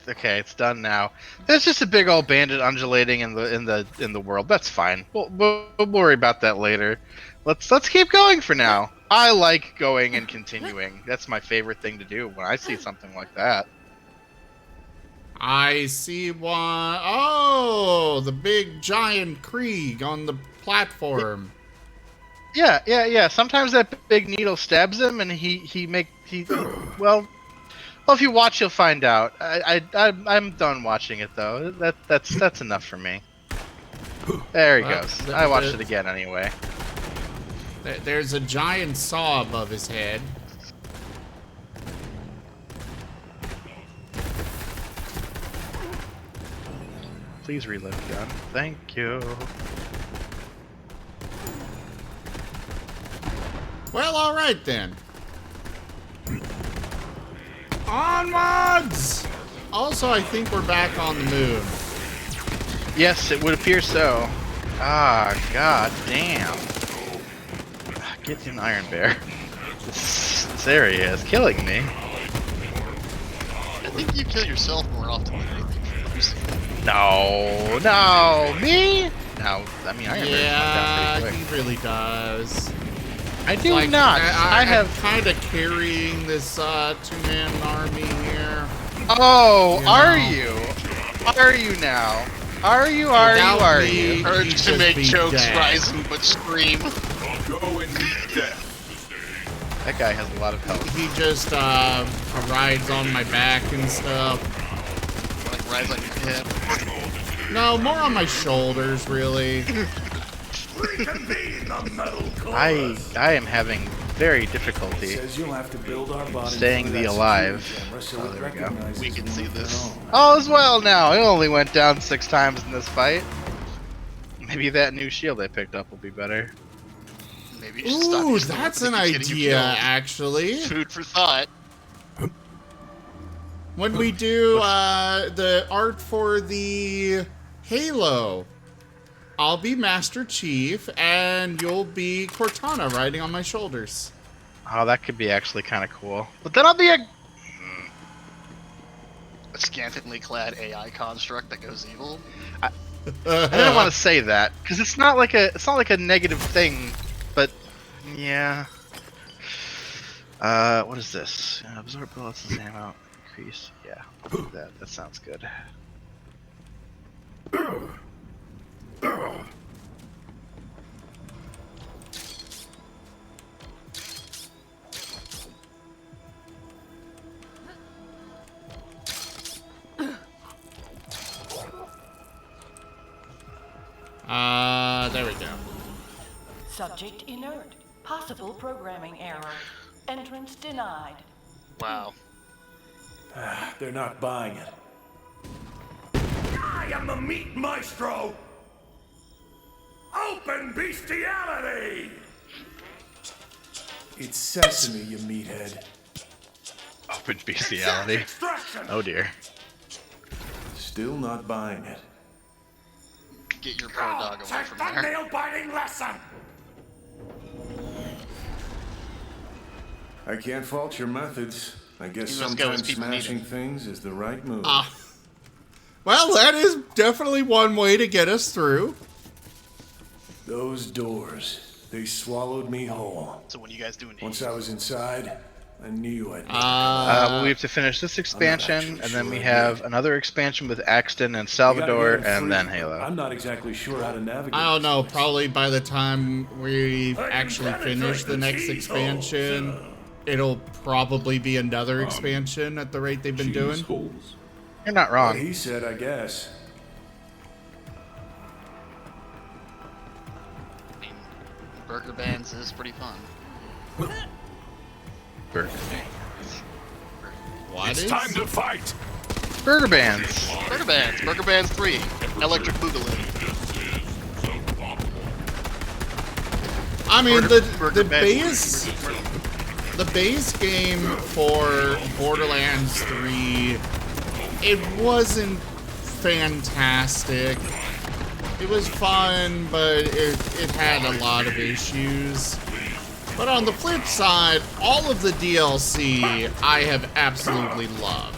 Okay, it's done now. There's just a big old bandit undulating in the world. That's fine. We'll worry about that later. Let's keep going for now. I like going and continuing. That's my favorite thing to do when I see something like that. I see one. Oh, the big giant Krieg on the platform. Yeah. Sometimes that big needle stabs him, and well, if you watch, you'll find out. I'm done watching it though. That's enough for me. There he goes. I watched it again anyway. There's a giant saw above his head. Please reload gun. Thank you. Well, all right then. Onwards! Also, I think we're back on the moon. Yes, it would appear so. Ah, god damn. Get an Iron Bear. This area is killing me. I think you kill yourself more often than anything. No, me? No, I mean Iron Bear's Yeah, knocked out pretty he quick. really does. I do not. I have kind of carrying this two-man army here. Oh, You are know. you? Are you now? Are you? Without Are me, you? Urge he'd to just make be jokes dead. rising but scream. Go and meet death. That guy has a lot of health. He just rides on my back and stuff. Like rise on your head. No, more on my shoulders, really. Reconvene the metal I am having very difficulty Says you'll have to build our bodies staying through the that alive. security camera so Oh, it there we go. recognizes We can who see you've this. been on. All is well now. It only went down 6 times in this fight. Maybe that new shield I picked up will be better. Maybe you should stop Ooh, yourself that's from an getting idea, killed. actually. Food for thought. When we do the art for the Halo, I'll be Master Chief, and you'll be Cortana riding on my shoulders. Oh, that could be actually kind of cool. But then I'll be a Scantily clad AI construct that goes evil. I didn't want to say that because it's not like a negative thing, but yeah. What is this? Absorb bullets and ammo increase. Yeah, I'll do that. That sounds good. There we go. Subject inert. Possible programming error. Entrance denied. Wow. They're not buying it. I am the meat maestro! Open bestiality! It's sesame, you meathead. Open bestiality. Extraction! Oh dear. Still not buying it. Get your poor dog away Take from the there. nail-biting lesson! I can't fault your methods. I guess You must go as sometimes people need smashing it. things is the right move. Well, that is definitely one way to get us through. Those doors, they swallowed me whole. So what are you guys doing? Once I was inside, I knew I'd Well, we have to finish this expansion, and then we have another expansion with Axton and Salvador, and then Halo. I'm not exactly sure how to navigate. I don't this know, place. probably by the time we actually finish the next expansion, it'll probably be another expansion at the rate they've been doing. Holes. You're not What wrong. he said, I guess. Burger Bands is pretty fun. Burger What It's is? time to fight! Burger Bands. Burger Bands 3, Electric Boogaloo. I mean, Burger the Bands. base game for Borderlands 3, it wasn't fantastic. It was fun, but it had a lot of issues. But on the flip side, all of the DLC I have absolutely loved.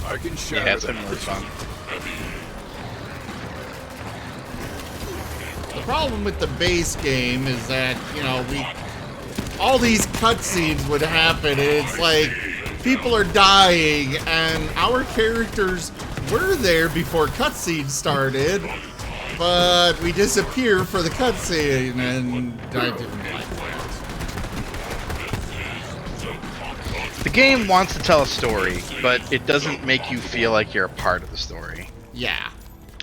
I can share Yeah, it's been really fun. The problem with the base game is that, you know, all these cutscenes would happen, and it's like people are dying, and our characters were there before cutscenes started, but we disappear for the cutscene, and I didn't like that. The game wants to tell a story, but it doesn't make you feel like you're a part of the story. Yeah.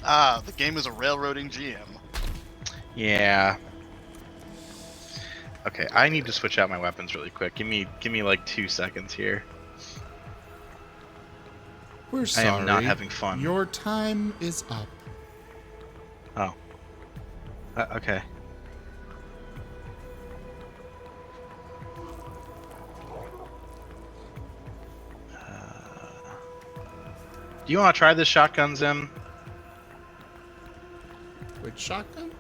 Ah, the game is a railroading GM. Yeah. Okay, I need to switch out my weapons really quick. Give me like 2 seconds here. We're I sorry. am not having fun. Your time is up. Oh. Okay. Do you want to try this shotgun, Zim? Which shotgun?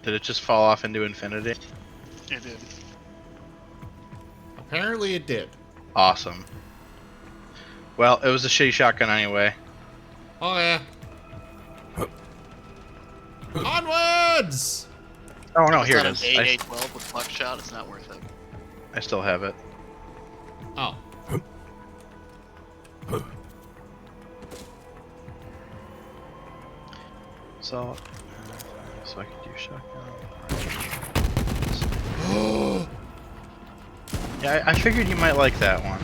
Did it just fall off into infinity? It did. Apparently it did. Awesome. Well, it was a shitty shotgun anyway. Oh yeah. Onwards! Oh no, It's here it not is. an 8-12 with buckshot, it's not worth it. I still have it. Oh. So I could do shotgun. Yeah, I figured you might like that one.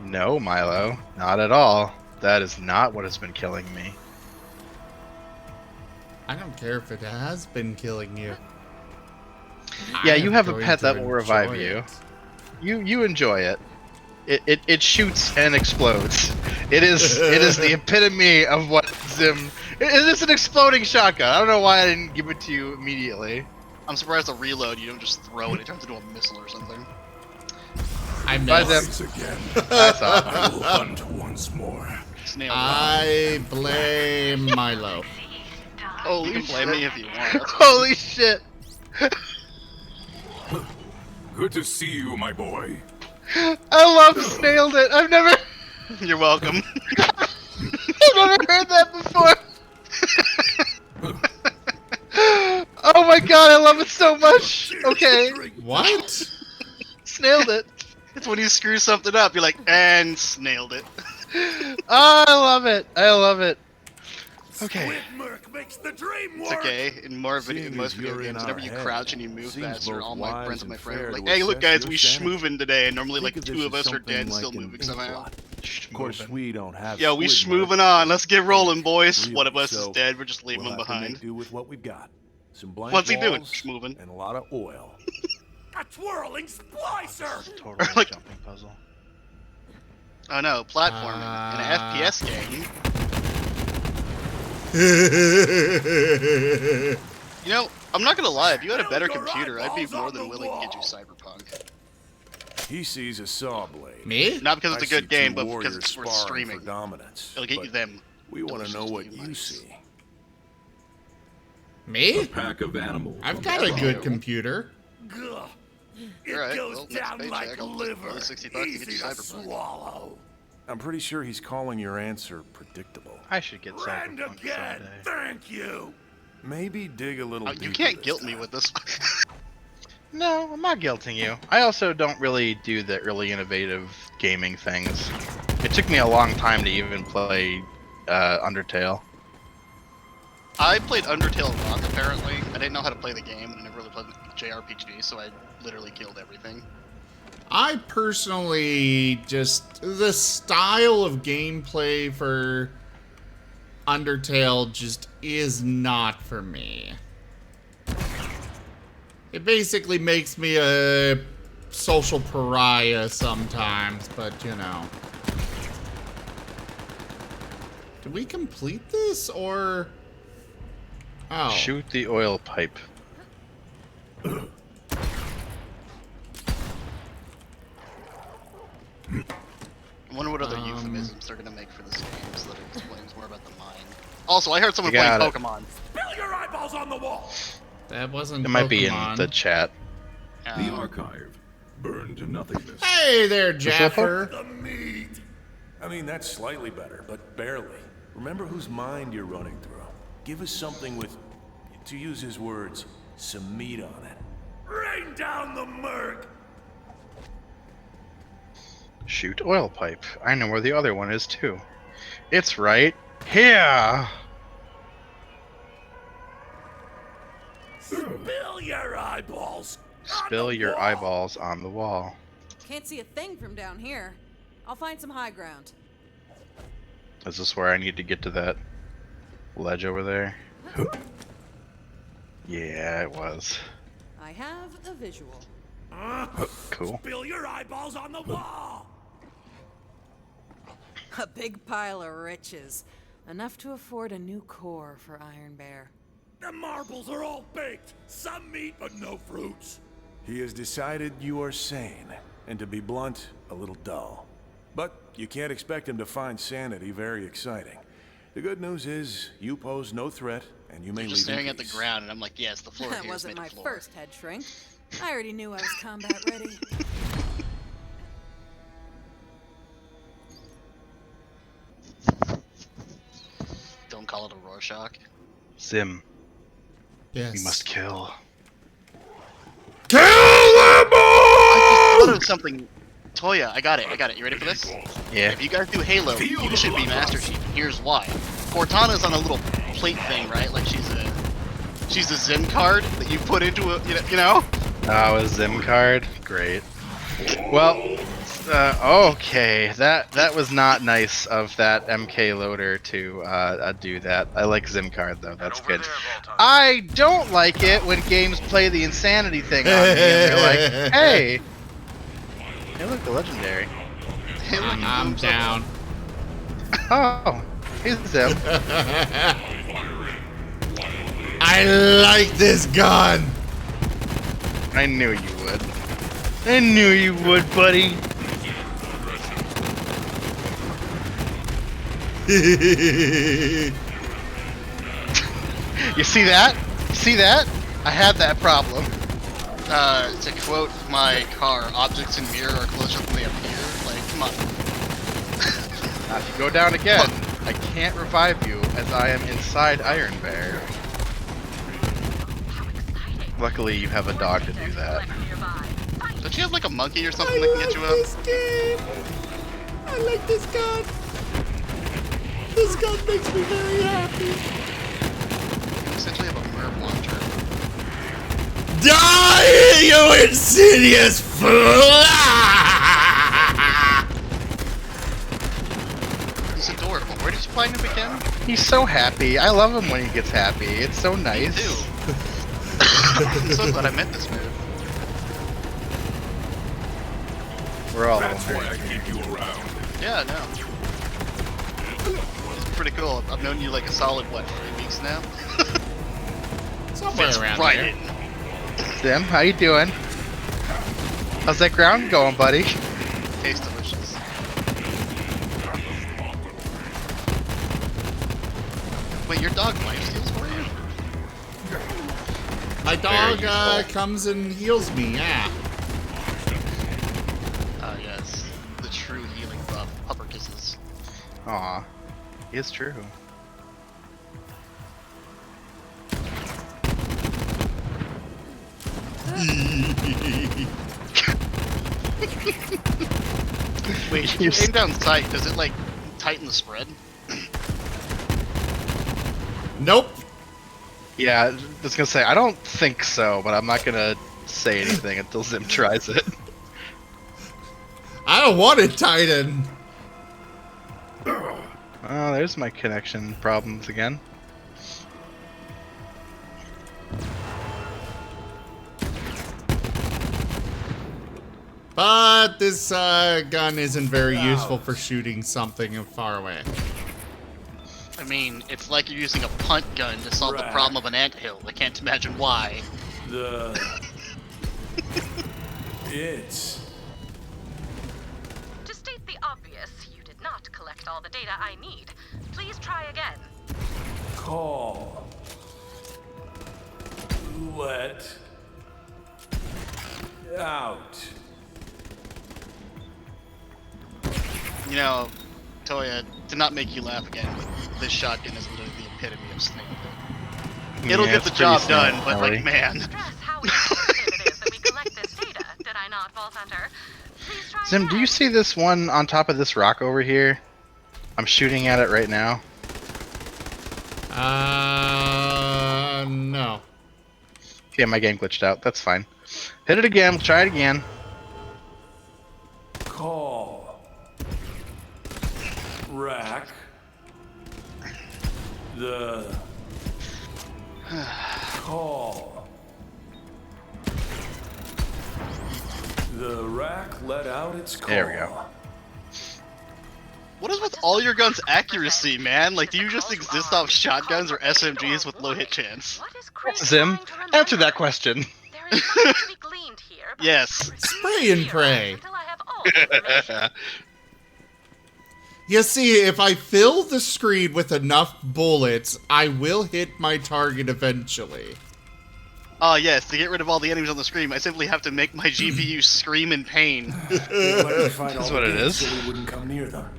No, Milo, not at all. That is not what has been killing me. I don't care if it has been killing you. Yeah, I'm you have a going pet to that will revive enjoy you. it. You enjoy it. It shoots and explodes. It is the epitome of what Zim. It is an exploding shotgun. I don't know why I didn't give it to you immediately. I'm surprised the reload, you don't just throw it, it turns into a missile or something. I Bye, missed. Zim. Once again, That's all. I will hunt once more. Snail. I blame Milo. Holy You can blame me if you want. Holy shit! Good to see you, my boy. I love snailed it. I've never You're welcome. heard that before. Oh my god, I love it so much. Okay, What? snailed it. It's when you screw something up, you're like, and snailed it. Oh, I love it. I love it. Okay. Squidmark makes the dream It's work. okay. In most Seeing video as you're in games, our whenever you heads, crouch and you move seems faster, both all my wise friends and and my friends fair are like, to hey, look assess guys, your we sanity. schmoovin' today, and normally like Think two this of is us are something dead, like still an moving ink somehow. blot. Of course, we don't have. Yo, we Squidmark. schmoovin' on, let's get rolling, boys. Really, One of us is so dead, we're just leaving we'll them have to behind. make do with what we've got. Some blank What's he doing? walls Schmoovin'. and a lot of oil. A twirling splicer. Totally Like- jumping puzzle. Oh no, platforming. In an FPS game. You know, I'm not gonna lie, if you had a better computer, I'd be more than willing to get you Cyberpunk. He sees a saw blade. Me? Not because it's a I good see game, two but because warriors it's worth sparring streaming. for dominance. It'll get you But them. We want to know delicious what you gameplays. see. A Me? pack of animals. I've got a good computer. Gah. It Alright, goes well, next down paycheck, like I'll just liver. another $60 to get Easy you to Cyberpunk. swallow. I'm pretty sure he's calling your answer predictable. I should get And Cyberpunk again, someday. thank you. Maybe dig a little deeper. You can't this guilt me time. with this. No, I'm not guilting you. I also don't really do the really innovative gaming things. It took me a long time to even play Undertale. I played Undertale Rock apparently. I didn't know how to play the game, and I never really played JRPG, so I literally killed everything. I personally just the style of gameplay for Undertale just is not for me. It basically makes me a social pariah sometimes, but you know. Did we complete this, or... Oh. Shoot the oil pipe. I wonder what other euphemisms they're gonna make for this game so that it explains more about the mind. Also, I heard someone You playing got it. Pokemon. Spill your eyeballs on the wall! That wasn't It might be in Pokemon. the chat. The archive burned to nothingness. Hey there, Jaffer. The meat! I mean, that's slightly better, but barely. Remember whose mind you're running through. Give us something with, to use his words, some meat on it. Rain down the murk! Shoot oil pipe. I know where the other one is too. It's right here. Spill your eyeballs! Spill your eyeballs on the wall. Can't see a thing from down here. I'll find some high ground. Is this where I need to get to that ledge over there? Yeah, it was. I have a visual. Cool. Spill your eyeballs on the wall! A big pile of riches. Enough to afford a new core for Iron Bear. The marbles are all baked. Some meat, but no fruits. He has decided you are sane, and to be blunt, a little dull. But you can't expect him to find sanity very exciting. The good news is, you pose no threat, and you may You're leave just staring in at the peace. ground, and I'm like, yes, the floor That here is wasn't made my of floor. first head shrink. I already knew I was combat ready. Don't call it a Rorschach. Zim, Yes. we must kill. Kill them I all! thought of something. Toya, I got it. You ready for this? Yeah. If you guys do Halo, you should be Master Chief. Here's why. Cortana's on a little plate thing, right? Like she's a Zim card that you put into a, you know? Oh, a Zim card? Great. Well, okay. That was not nice of that MK loader to do that. I like Zim card though. That's good. I don't like it when games play the insanity thing on me and they're like, hey, they look legendary. Hey, look, I'm down. Oh, he's Zim. I like this gun. I knew you would. I knew you would, buddy. You see that? You see that? I had that problem. To quote my car, objects in mirror are closer than they appear. Like, come on. Now, if you go down again, I can't revive you as I am inside Iron Bear. Luckily, you have a dog to do that. Don't you have like a monkey or something that can get you up? This game. I like this gun. This gun makes me very happy. You essentially have a Merv launcher. Die, you insidious fool! He's adorable. Where did you find him again? He's so happy. I love him when he gets happy. It's so nice. Me too. I'm so glad I met this man. We're all That's over. why I keep you around. Yeah, no. It's pretty cool. I've known you like a solid, what, 3 weeks now? Somewhere Fits around right there. in. Sim, how you doing? How's that ground going, buddy? Tastes delicious. Wait, your dog life steals for you? My dog useful. comes and heals me, yeah. Ah, yes. The true healing buff. Pupper kisses. Aw, it's true. Wait, you aim down sight. Does it like tighten the spread? Nope. Yeah, I was gonna say, I don't think so, but I'm not gonna say anything until Zim tries it. I don't want it, Titan. Oh, there's my connection problems again. But this gun isn't very useful for shooting something far away. I mean, it's like you're using a punt gun to solve the problem of an anthill. I can't imagine why. It's... To state the obvious, you did not collect all the data I need. Please try again. Call. Let... out. You know, Toya, to not make you laugh again, but this shotgun is literally the epitome of snake pit. It'll get the job done, but like, man. Stress how imperative it is that we collect this data, did I not, Vault Hunter? Please try Zim, do you see this one on top of this rock over here? I'm shooting at it right now. No. Yeah, my game glitched out. That's fine. Hit it again. We'll try it again. Call. Rack. The... call. The rack let out its call. There we go. What is with all your guns' accuracy, man? Like, do you just exist off shotguns or SMGs with low hit chance? Zim, answer that question. Yes. Spray and pray. You see, if I fill the screen with enough bullets, I will hit my target eventually. Oh yes, to get rid of all the enemies on the screen, I simply have to make my GPU scream in pain. That's what it is. So we wouldn't come near them.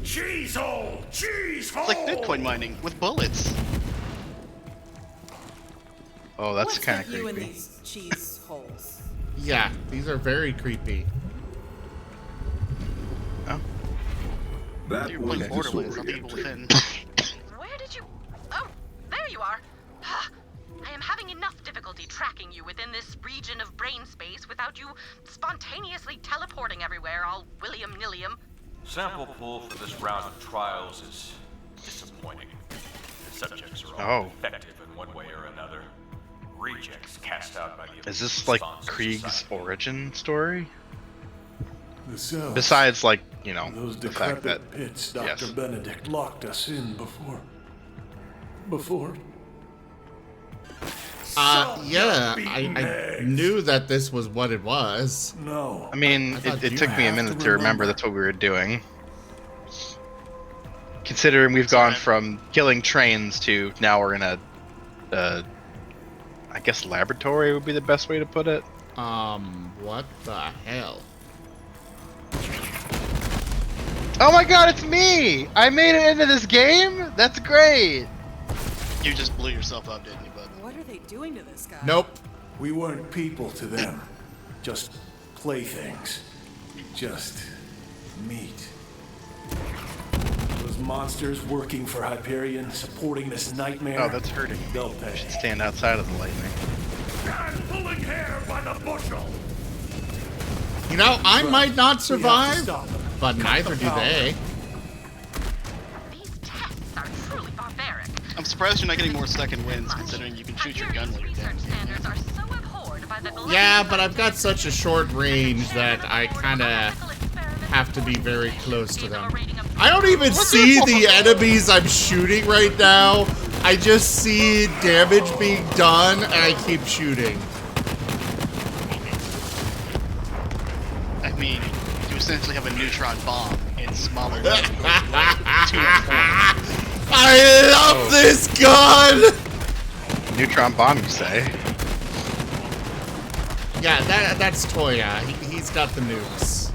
Cheese hole! Cheese hole! It's like Bitcoin mining with bullets. Oh, that's What's kind of with you in creepy. these cheese holes? Yeah, these are very creepy. Oh. That You're was playing Borderlands, not the evil disorienting. within. Where did you... Oh, there you are. I am having enough difficulty tracking you within this region of brain space without you spontaneously teleporting everywhere, all william-nillium. Sample pool for this round of trials is disappointing. The subjects are all effective in one way or another. Rejects cast out by the... Is this like Krieg's origin story? The cells. Besides, like, you know, Those the fact that... decrepit pits Dr. Benedict locked us in before... Yeah, I knew that this was what it was. No. I mean, it took me a minute to remember that's what we were doing. Considering we've gone from killing trains to now we're in a, I guess laboratory would be the best way to put it. What the hell? Oh my god, it's me! I made it into this game? That's great! You just blew yourself up, didn't you, bud? What are they doing to this guy? Nope. We weren't people to them. Just playthings. Just meat. Those monsters working for Hyperion, supporting this nightmare. Oh, that's hurting. They'll pay. I should stand outside of the lightning. And pulling hair by the bushel. You know, I might not survive, but neither do they. These tests are truly barbaric. I'm surprised you're not getting more second wins, considering you can shoot your gun while you're down. Standards are so abhorred by the Yeah, but I've got such a short range that I kinda have to be very close to them. I don't even see the enemies I'm shooting right now. I just see damage being done, and I keep shooting. I mean, you essentially have a neutron bomb. It's smaller than I love this gun! Neutron bomb, you say? Yeah, that's Toya. He's got the nukes.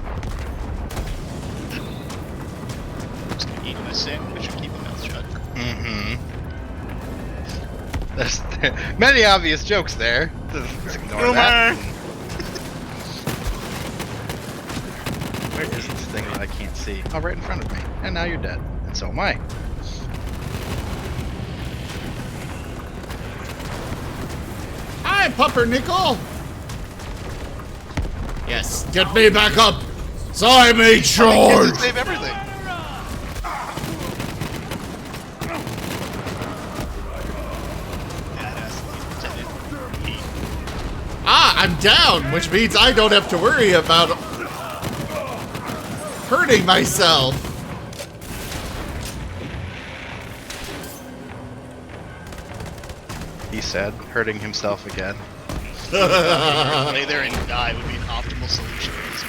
I'm just gonna eat my sandwich and keep my mouth shut. Mm-hmm. There's many obvious jokes there. Just ignore that. Where is this thing that I can't see? Oh, right in front of me. And now you're dead. And so am I. Hi, Pumpernickel! Yes, get me back up, so I may charge! Save everything. I'm down, which means I don't have to worry about hurting myself. He said, hurting himself again. Lay there and die would be an optimal solution for this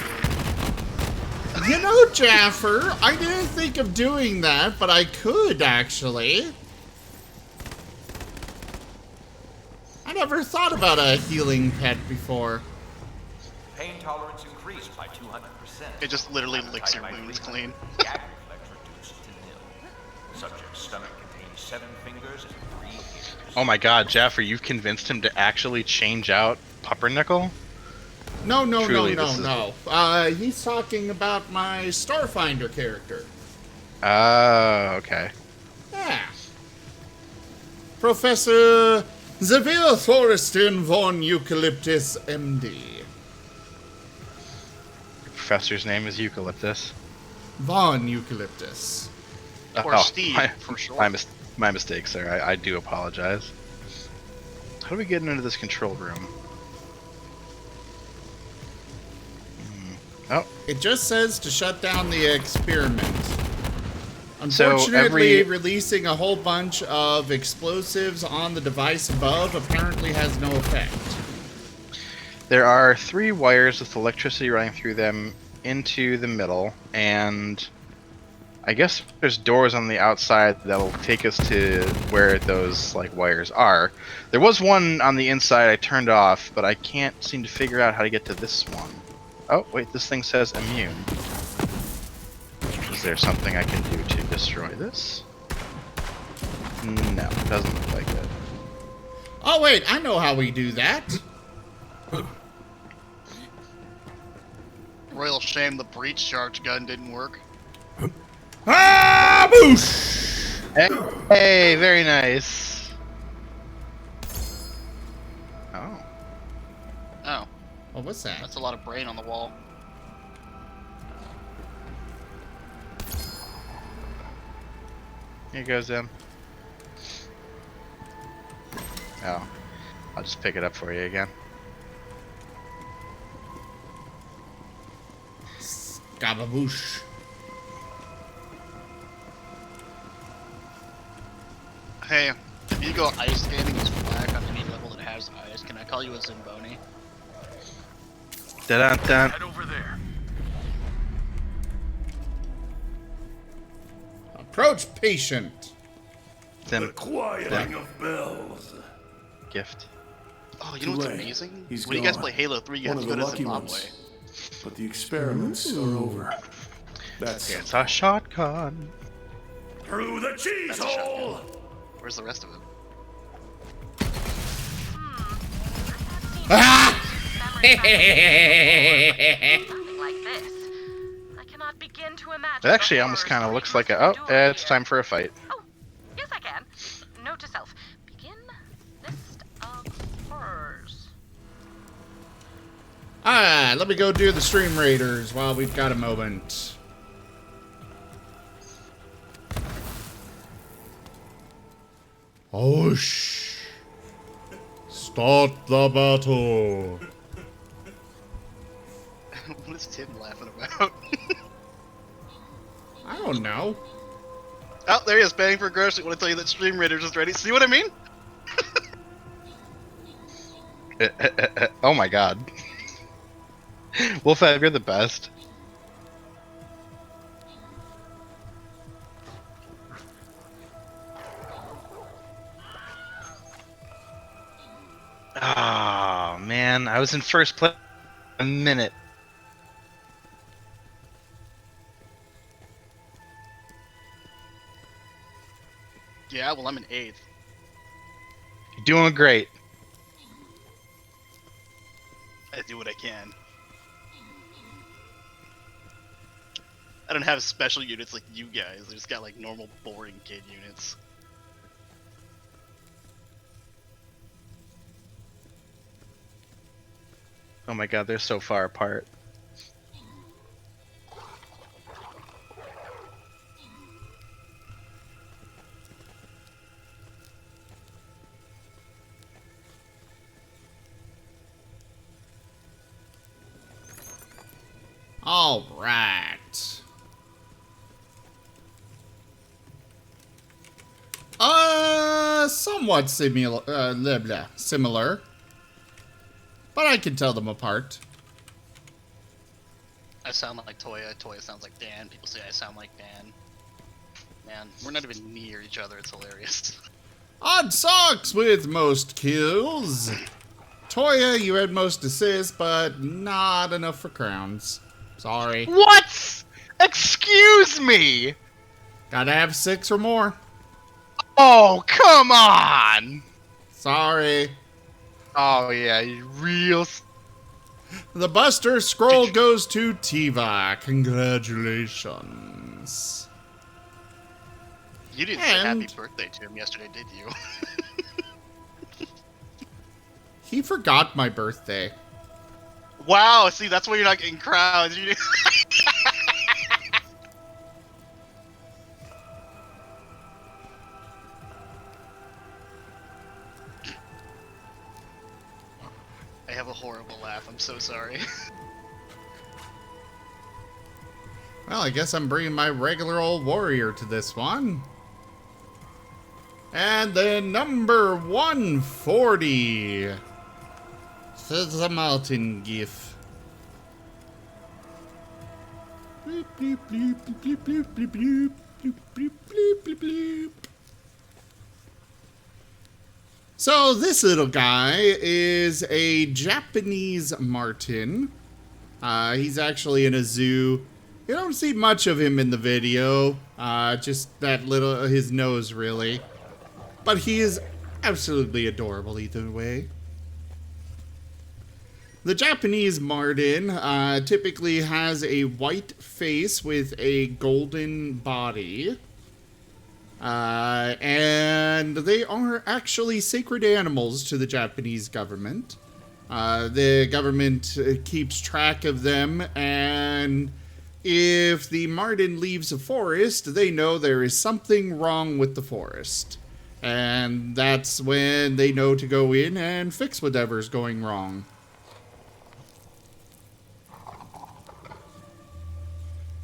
world. You know, Jaffer, I didn't think of doing that, but I could, actually. I never thought about a healing pet before. Pain tolerance increased by 200%. It just literally licks your wounds clean. Gag reflex reduced to nil. Subject's stomach contains 7 fingers and 3 ears. Oh my god, Jaffer, you've convinced him to actually change out Puppernickel? No. Truly, this is- He's talking about my Starfinder character. Oh, okay. Yeah. Professor Xavier Thoriston von Eucalyptus, MD. Professor's name is Eucalyptus. Von Eucalyptus. Or Steve, for sure. My mistake, sir. I do apologize. How do we get into this control room? Oh. It just says to shut down the experiment. So Unfortunately, releasing a whole bunch of explosives on the device above apparently has no effect. There are 3 wires with electricity running through them into the middle, and I guess there's doors on the outside that'll take us to where those wires are. There was one on the inside I turned off, but I can't seem to figure out how to get to this one. Oh, wait, this thing says immune. Is there something I can do to destroy this? No, doesn't look like it. Oh wait, I know how we do that. Royal shame the breach charge gun didn't work. Ah, boosh! Hey, very nice. Oh. Oh. Oh, what's that? That's a lot of brain on the wall. Here goes in. Oh. I'll just pick it up for you again. Scababoosh. Hey, if you go ice skating as Flack on any level that has ice, can I call you a Zimboni? Dun-dun-dun. Head over there. Approach patient. The quieting of bells. Gift. Oh, you know what's Too late. amazing? He's When you guys gone. play Halo 3, you One have to of go the to lucky Zimbabwe. ones. But the experiments are over. That's It's a shotgun. through the cheese That's a hole. shotgun. Where's the rest of it? Something like this. I cannot begin to imagine. It actually the almost horrors kind of we looks must like a... Oh, endure it's here. time for a fight. Oh, yes I can. Note to self. Begin list of horrors. Alright, let me go do the Stream Raiders while we've got a moment. Whoosh. Start the battle. What is Tim laughing about? I don't know. Oh, there he is, banging for grocery. I want to tell you that Stream Raiders is ready. See what I mean? Oh my god. Wolfab, you're the best. Oh man, I was in first place a minute. Yeah, well, I'm in 8th. You're doing great. I do what I can. I don't have special units like you guys. I just got like normal boring kid units. Oh my god, they're so far apart. All right. Somewhat similar. But I can tell them apart. I sound like Toya. Toya sounds like Dan. People say I sound like Dan. Man, we're not even near each other. It's hilarious. Odd socks with most kills. Toya, you had most assists, but not enough for crowns. Sorry. What? Excuse me! Gotta have 6 or more. Oh, come on! Sorry. Oh, yeah, you real... The Buster scroll goes to Tiva. Congratulations. You didn't say happy birthday to him yesterday, did you? He forgot my birthday. Wow, see, that's why you're not getting crowds. I have a horrible laugh. I'm so sorry. Well, I guess I'm bringing my regular old warrior to this one. And then number 140. For the mountain gif. Bleep, bleep, bleep, bleep, bleep, bleep, bleep, bleep, bleep, bleep, bleep, bleep. So this little guy is a Japanese marten. He's actually in a zoo. You don't see much of him in the video. Just that little, his nose really. But he is absolutely adorable either way. The Japanese marten typically has a white face with a golden body. And they are actually sacred animals to the Japanese government. The government keeps track of them, and if the marten leaves a forest, they know there is something wrong with the forest. And that's when they know to go in and fix whatever's going wrong.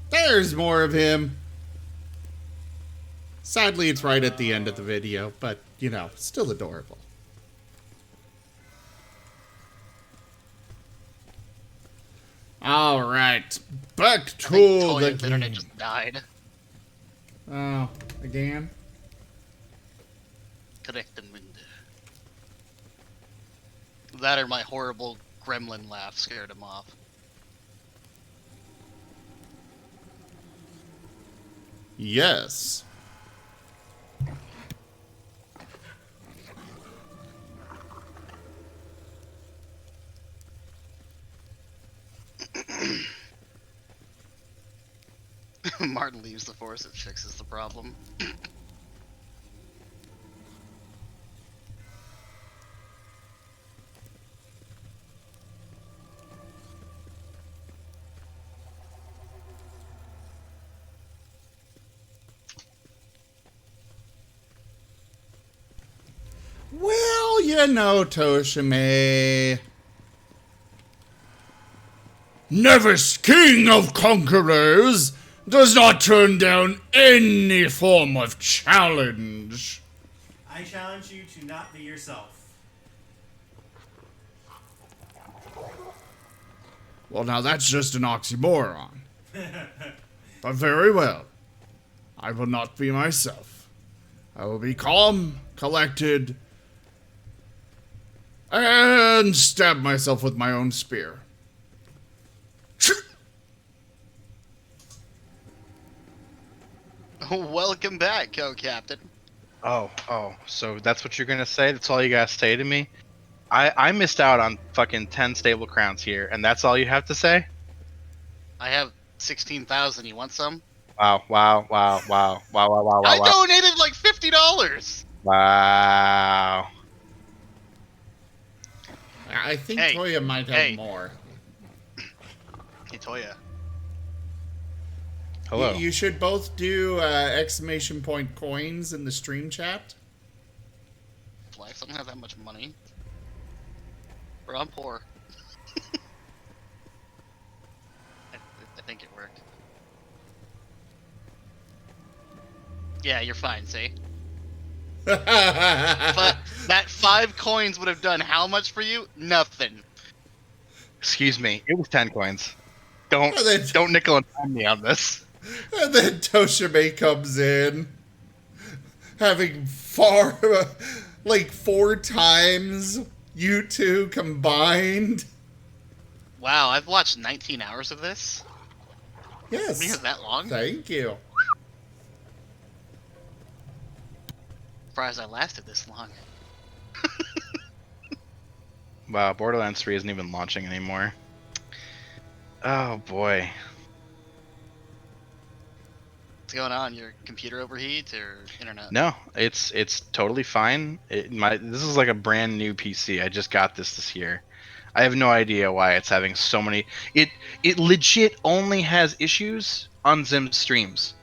There's more of him. Sadly, it's right at the end of the video, but, you know, still adorable. All right, back to the game. Internet just died. Oh, again? Correct the window. That or my horrible gremlin laugh scared him off. Yes. Martin leaves the forest, it fixes the problem. Well, you know, Toshime. Nevis, king of conquerors, does not turn down any form of challenge. I challenge you to not be yourself. Well, now that's just an oxymoron. But very well. I will not be myself. I will be calm, collected, and stab myself with my own spear. Welcome back, co-captain. Oh, so that's what you're gonna say? That's all you gotta say to me? I missed out on fucking 10 stable crowns here, and that's all you have to say? I have 16,000. You want some? Wow. I donated like $50. Wow. I think Toya might have more. Hey, Toya. Hello. You should both do exclamation point coins in the stream chat. Flex, I don't have that much money. Bro, I'm poor. think it worked. Yeah, you're fine, see? But that 5 coins would have done how much for you? Nothing. Excuse me, it was 10 coins. Don't nickel and dime me on this. And then Toshime comes in, having like 4 times you two combined. Wow, I've watched 19 hours of this? Yes. Is that long? Thank you. Surprised I lasted this long. Wow, Borderlands 3 isn't even launching anymore. Oh boy. What's going on? Your computer overheats or internet? No, it's totally fine. This is like a brand new PC. I just got this year. I have no idea why it's having so many. It legit only has issues on Zim streams.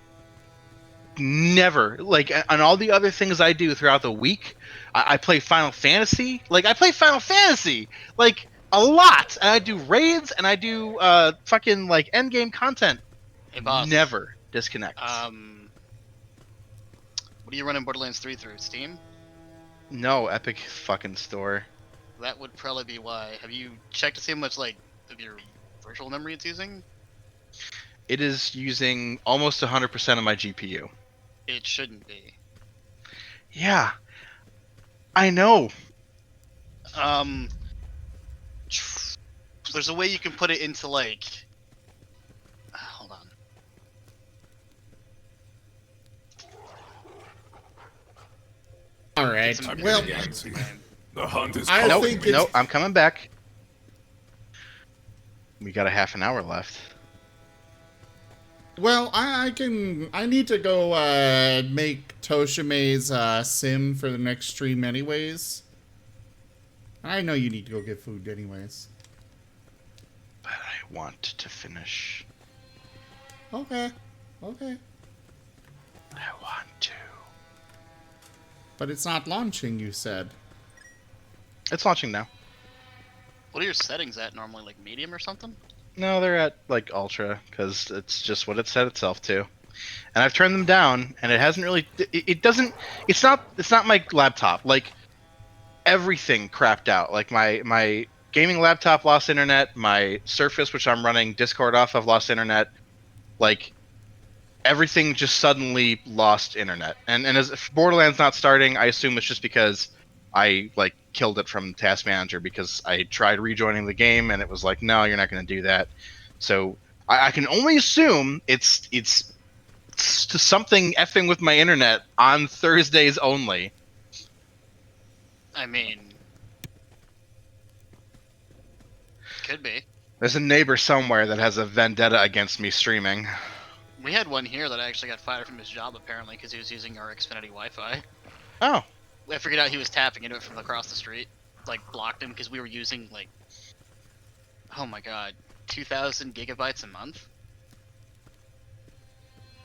Never, like, on all the other things I do throughout the week, I play Final Fantasy. Like, I play Final Fantasy like a lot, and I do raids, and I do fucking like end game content. Hey, boss. Never disconnect. What are you running Borderlands 3 through? Steam? No, Epic fucking store. That would probably be why. Have you checked to see how much like of your virtual memory it's using? It is using almost 100% of my GPU. It shouldn't be. Yeah, I know. There's a way you can put it into like. Hold on. All right. Well, the hunt is. Nope, I'm coming back. We got a half an hour left. Well, I need to go make Toshime's sim for the next stream anyways. I know you need to go get food anyways. But I want to finish. Okay. I want to. But it's not launching, you said. It's launching now. What are your settings at normally? Like medium or something? No, they're at like ultra because it's just what it set itself to, and I've turned them down, and it hasn't really. It doesn't. It's not my laptop. Like everything crapped out. Like my gaming laptop lost internet. My Surface, which I'm running Discord off of, lost internet. Like everything just suddenly lost internet. And as if Borderlands not starting, I assume it's just because I like killed it from Task Manager, because I tried rejoining the game and it was like, no, you're not going to do that. So I can only assume it's something effing with my internet on Thursdays only. I mean, could be. There's a neighbor somewhere that has a vendetta against me streaming. We had one here that actually got fired from his job apparently because he was using our Xfinity Wi-Fi. Oh. I figured out he was tapping into it from across the street. Like, blocked him because we were using, like, oh my god, 2,000 gigabytes a month?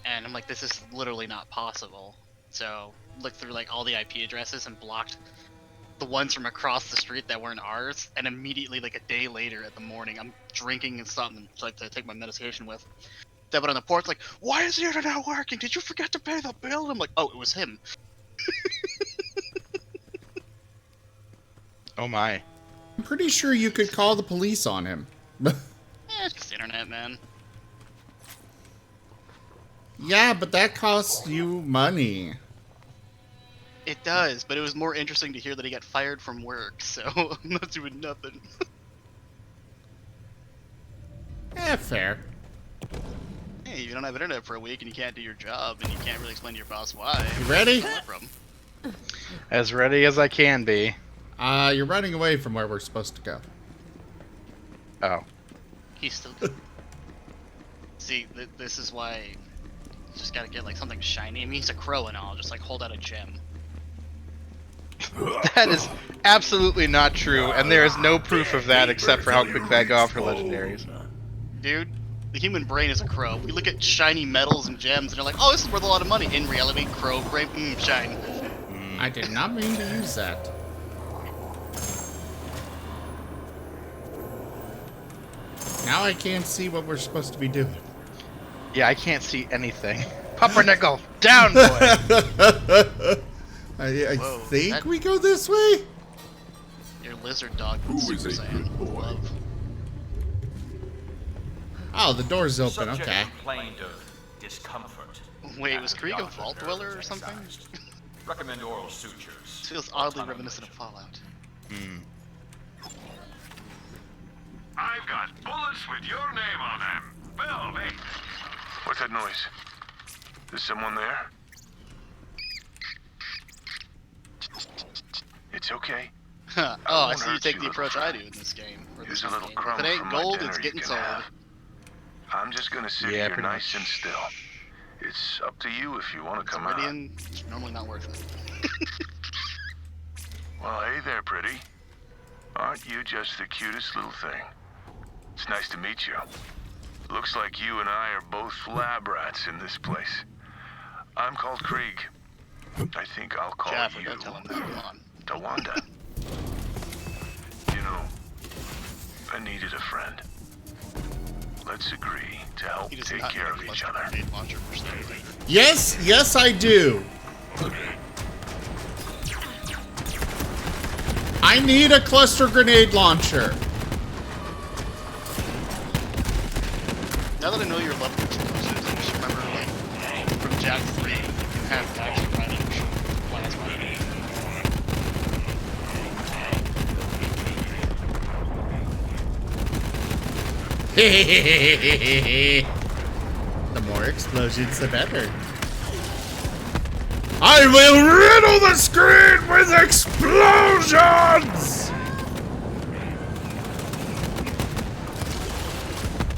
And I'm like, this is literally not possible. So, looked through, like, all the IP addresses and blocked the ones from across the street that weren't ours, and immediately, like, a day later at the morning, I'm drinking and something like to take my medication with. Step out on the porch, like, why is the internet working? Did you forget to pay the bill? And I'm like, oh, it was him. Oh my. I'm pretty sure you could call the police on him. It's just internet, man. Yeah, but that costs you money. It does, but it was more interesting to hear that he got fired from work, so I'm not doing nothing. Fair. Hey, you don't have internet for a week and you can't do your job and you can't really explain to your boss why. You ready? As ready as I can be. You're running away from where we're supposed to go. Oh. He's still... See, this is why you just gotta get, like, something shiny. I mean, he's a crow and all, just, like, hold out a gem. That is absolutely not true, and there is no proof of that except for how quick that go off for legendaries. Dude, the human brain is a crow. We look at shiny metals and gems and they're like, oh, this is worth a lot of money. In reality, crow brain, shine. I did not mean to use that. Now I can't see what we're supposed to be doing. Yeah, I can't see anything. Pumpernickel, down, boy! I Whoa, think that- we go this way? Your lizard dog Who with is Super a Saiyan good boy? glove. Oh, the door's open, Subject okay. complained of discomfort. Wait, was After Krieg a doctor vault nerves dweller or something? excised. Recommend oral sutures. This feels oddly reminiscent of Fallout. I've got bullets with your name on them. Velvet. What's that noise? Is someone there? It's okay. Oh, I won't see you hurt take you, the little approach I friend. do in this game. Or Here's this a little game. crumb If it ain't from my gold, dinner it's you getting can sold. have. I'm just gonna sit Yeah, here pretty nice much. and still. It's up to you if you want to come out. Meridian, it's normally not worth it. Well, hey there, pretty. Aren't you just the cutest little thing? It's nice to meet you. Looks like you and I are both lab rats in this place. I'm called Krieg. I think I'll call Jaffer, you don't tell him that. Come on. Tawanda. You know, I needed a friend. Let's agree to help He does take not care need of a each cluster other. grenade launcher for stability. Yes, I do. I need a cluster grenade launcher. Now that I know your level of explosives, I just remember, like, from Jak 3, you can have action range plasma. The more explosions, the better. I will riddle the screen with explosions!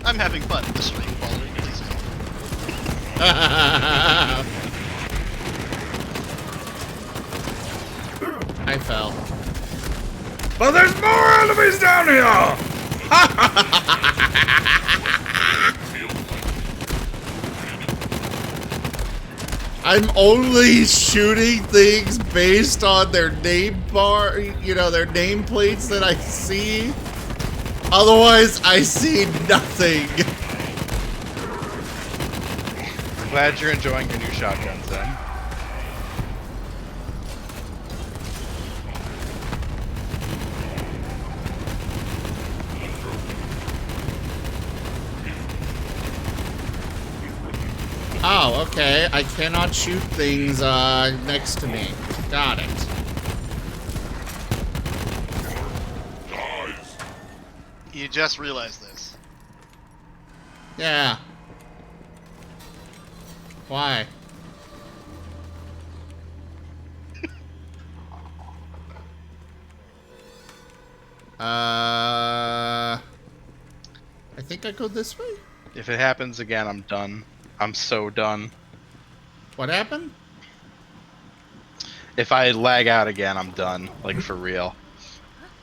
I'm having fun with the string while doing this. I fell. But there's more enemies down here! I'm only shooting things based on their name bar, you know, their nameplates that I see. Otherwise, I see nothing. I'm glad you're enjoying your new shotguns then. Oh, okay. I cannot shoot things next to me. Got it. You just realized this. Yeah. Why? I think I go this way? If it happens again, I'm done. I'm so done. What happened? If I lag out again, I'm done. Like, for real.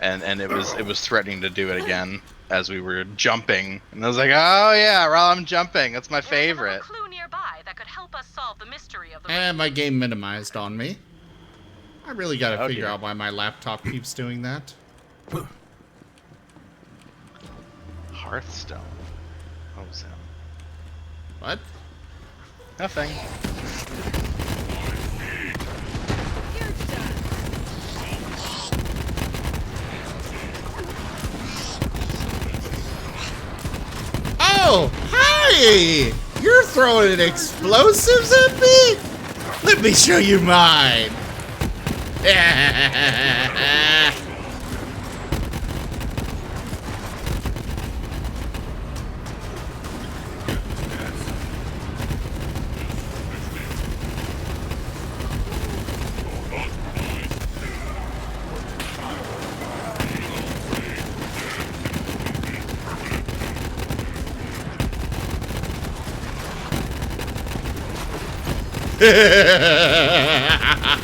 And it was threatening to do it again as we were jumping. And I was like, oh yeah, while I'm jumping. That's my favorite. There's a little clue nearby that could help us solve the mystery of the And my game minimized on me. I really gotta Oh, figure dear. out why my laptop keeps doing that. Hearthstone. What was that? What? Nothing. Oh, hi! You're throwing explosives at me? Let me show you mine.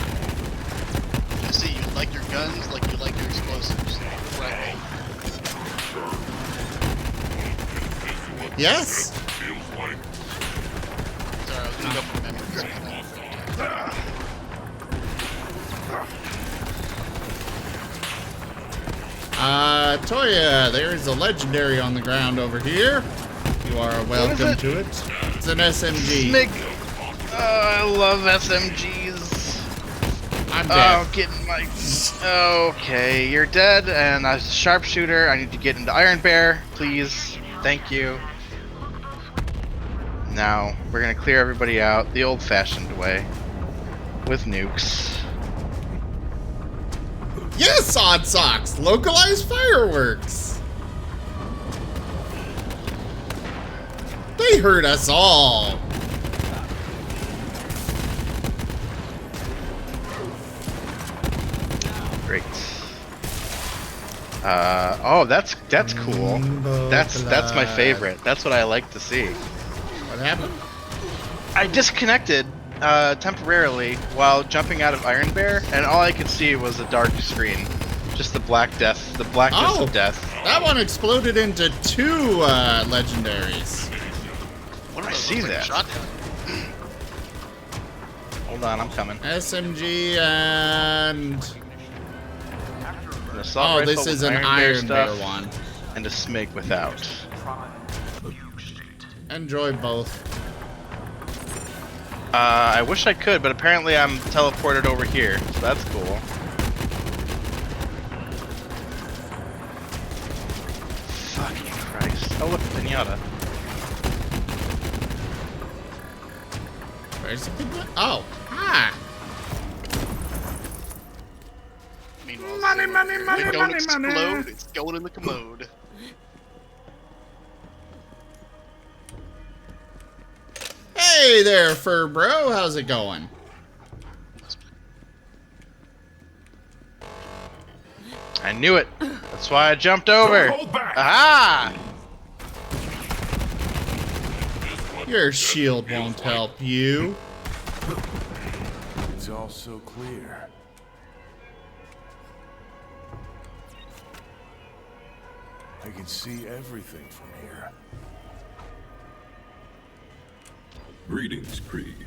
You see, you like your guns like you like your explosives. Right. Yes? Sorry, I was gonna go for memories. Toya, there is a legendary on the ground over here. You are welcome to it. It's an SMG. Smig. Oh, I love SMGs. I'm dead. Oh, getting my. Okay, you're dead, and as a sharpshooter, I need to get into Iron Bear, please. Thank you. Now, we're gonna clear everybody out the old-fashioned way. With nukes. Yes, Odd Socks! Localized fireworks! They hurt us all! Great. Oh, that's cool. That's my favorite. That's what I like to see. What happened? I disconnected temporarily while jumping out of Iron Bear, and all I could see was a dark screen. Just the black death, the blackness of death. That one exploded into 2 legendaries. I see that. Hold on, I'm coming. SMG and... An assault rifle this is with an Iron Bear stuff, one. and a Smig without. Enjoy both. I wish I could, but apparently I'm teleported over here, so that's cool. Fucking Christ. Oh look, pinata. Where's the pinata? Oh, ah! Meanwhile, Money, it don't explode, it's going in the commode. Hey there, fur bro. How's it going? I knew it. That's why I jumped over. Don't hold back. Aha! Your shield won't help you. It's all so clear. I can see everything from here. Greetings, Krieg.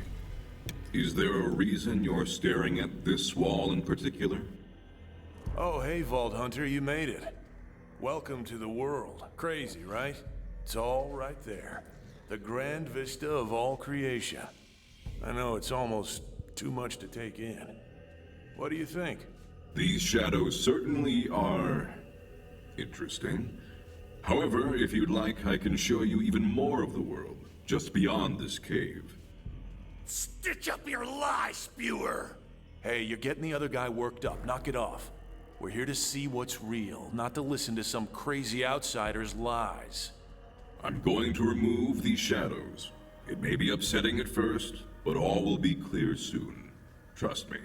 Is there a reason you're staring at this wall in particular? Oh, hey, Vault Hunter, you made it. Welcome to the world. Crazy, right? It's all right there. The grand vista of all creation. I know it's almost too much to take in. What do you think? These shadows certainly are interesting. However, if you'd like, I can show you even more of the world, just beyond this cave. Stitch up your lie, spewer! Hey, you're getting the other guy worked up. Knock it off. We're here to see what's real, not to listen to some crazy outsider's lies. I'm going to remove these shadows. It may be upsetting at first, but all will be clear soon. Trust me.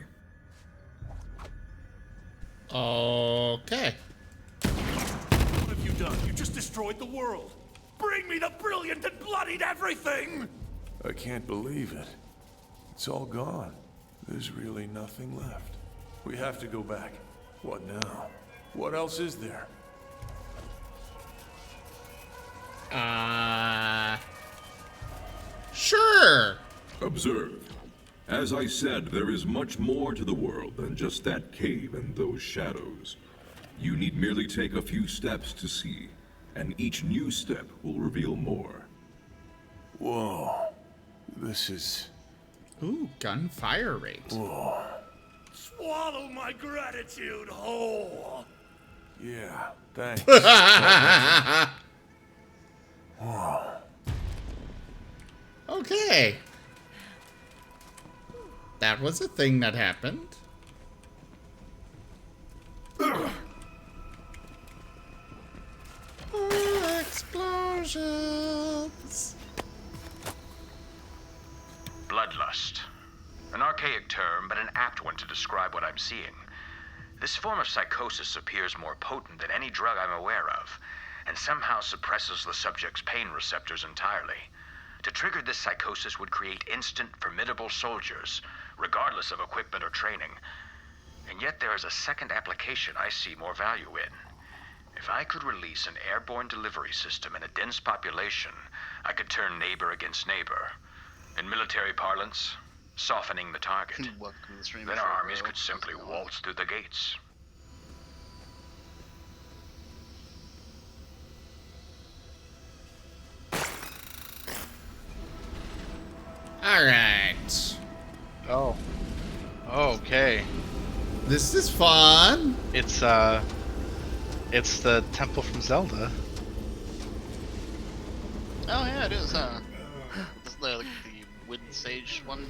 Okay. What have you done? You just destroyed the world! Bring me the brilliant and bloodied everything! I can't believe it. It's all gone. There's really nothing left. We have to go back. What now? What else is there? Sure. Observe. As I said, there is much more to the world than just that cave and those shadows. You need merely take a few steps to see, and each new step will reveal more. Whoa. This is... Ooh, gunfire rate. Whoa. Swallow my gratitude whole! Yeah, thanks. Whoa. Okay. That was a thing that happened. Oh, explosions. Bloodlust. An archaic term, but an apt one to describe what I'm seeing. This form of psychosis appears more potent than any drug I'm aware of, and somehow suppresses the subject's pain receptors entirely. To trigger this psychosis would create instant, formidable soldiers, regardless of equipment or training. And yet there is a second application I see more value in. If I could release an airborne delivery system in a dense population, I could turn neighbor against neighbor. In military parlance, softening the target. Then our armies could simply waltz through the gates. Alright. Oh. Okay. This is fun. It's the temple from Zelda. Oh yeah, it is, huh? It's the wooden sage one.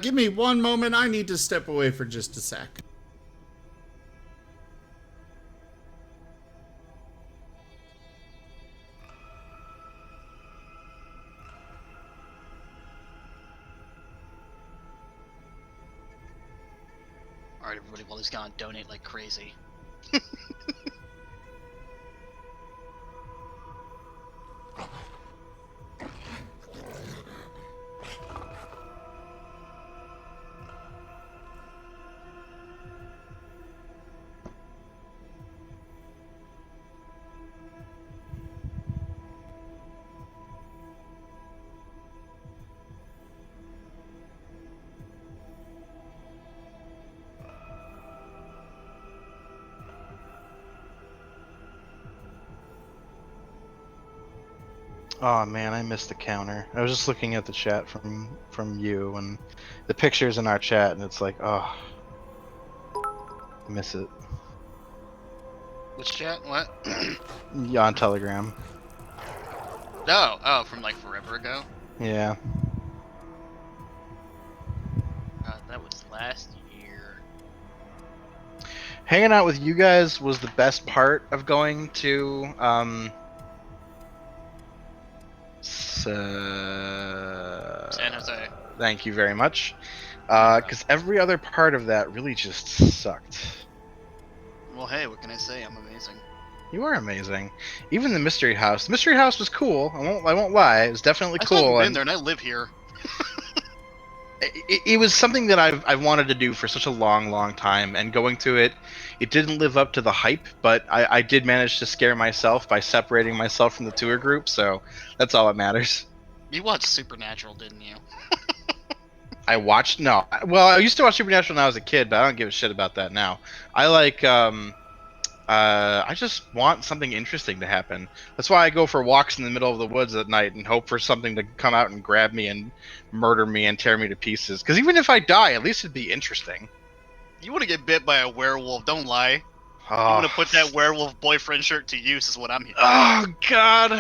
Give me one moment. I need to step away for just a sec. Alright, everybody, well, he's gonna donate like crazy. Oh man, I missed the counter. I was just looking at the chat from you and the pictures in our chat, and it's like, oh, I miss it. Which chat? What? Yeah, on Telegram. Oh, from like forever ago? Yeah. That was last year. Hanging out with you guys was the best part of going to San Jose. Thank you very much. Because every other part of that really just sucked. Well, hey, what can I say? I'm amazing. You are amazing. Even the mystery house. The mystery house was cool. I won't lie. It was definitely I still cool. haven't been there, and I live here. It was something that I've wanted to do for such a long time, and going to it didn't live up to the hype, but I did manage to scare myself by separating myself from the tour group, so that's all that matters. You watched Supernatural, didn't you? I watched no. Well, I used to watch Supernatural when I was a kid, but I don't give a shit about that now. I like I just want something interesting to happen. That's why I go for walks in the middle of the woods at night and hope for something to come out and grab me and murder me and tear me to pieces. Because even if I die, at least it'd be interesting. You want to get bit by a werewolf, don't lie. Oh. You want to put that werewolf boyfriend shirt to use is what I'm hearing. Oh, God.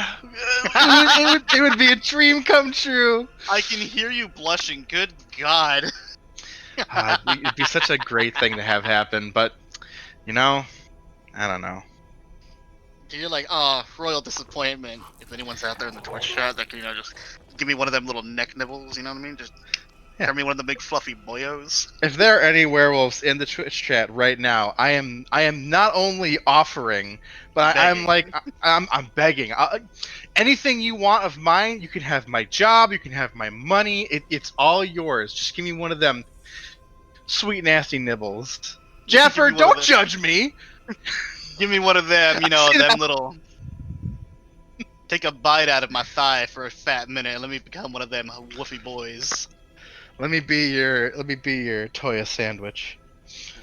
it would be a dream come true. I can hear you blushing. Good God. It'd be such a great thing to have happen, but, you know, I don't know. You're like, oh, royal disappointment. If anyone's out there in the Twitch chat that can, just give me one of them little neck nibbles, you know what I mean? Just give me one of the big fluffy boyos. If there are any werewolves in the Twitch chat right now, I am not only offering, but I'm like, I'm begging. Anything you want of mine, you can have my job, you can have my money. It's all yours. Just give me one of them sweet nasty nibbles. Jaffer, don't judge me. Give me one of them, them little. Take a bite out of my thigh for a fat minute and let me become one of them woofy boys. Let me be your Toya sandwich.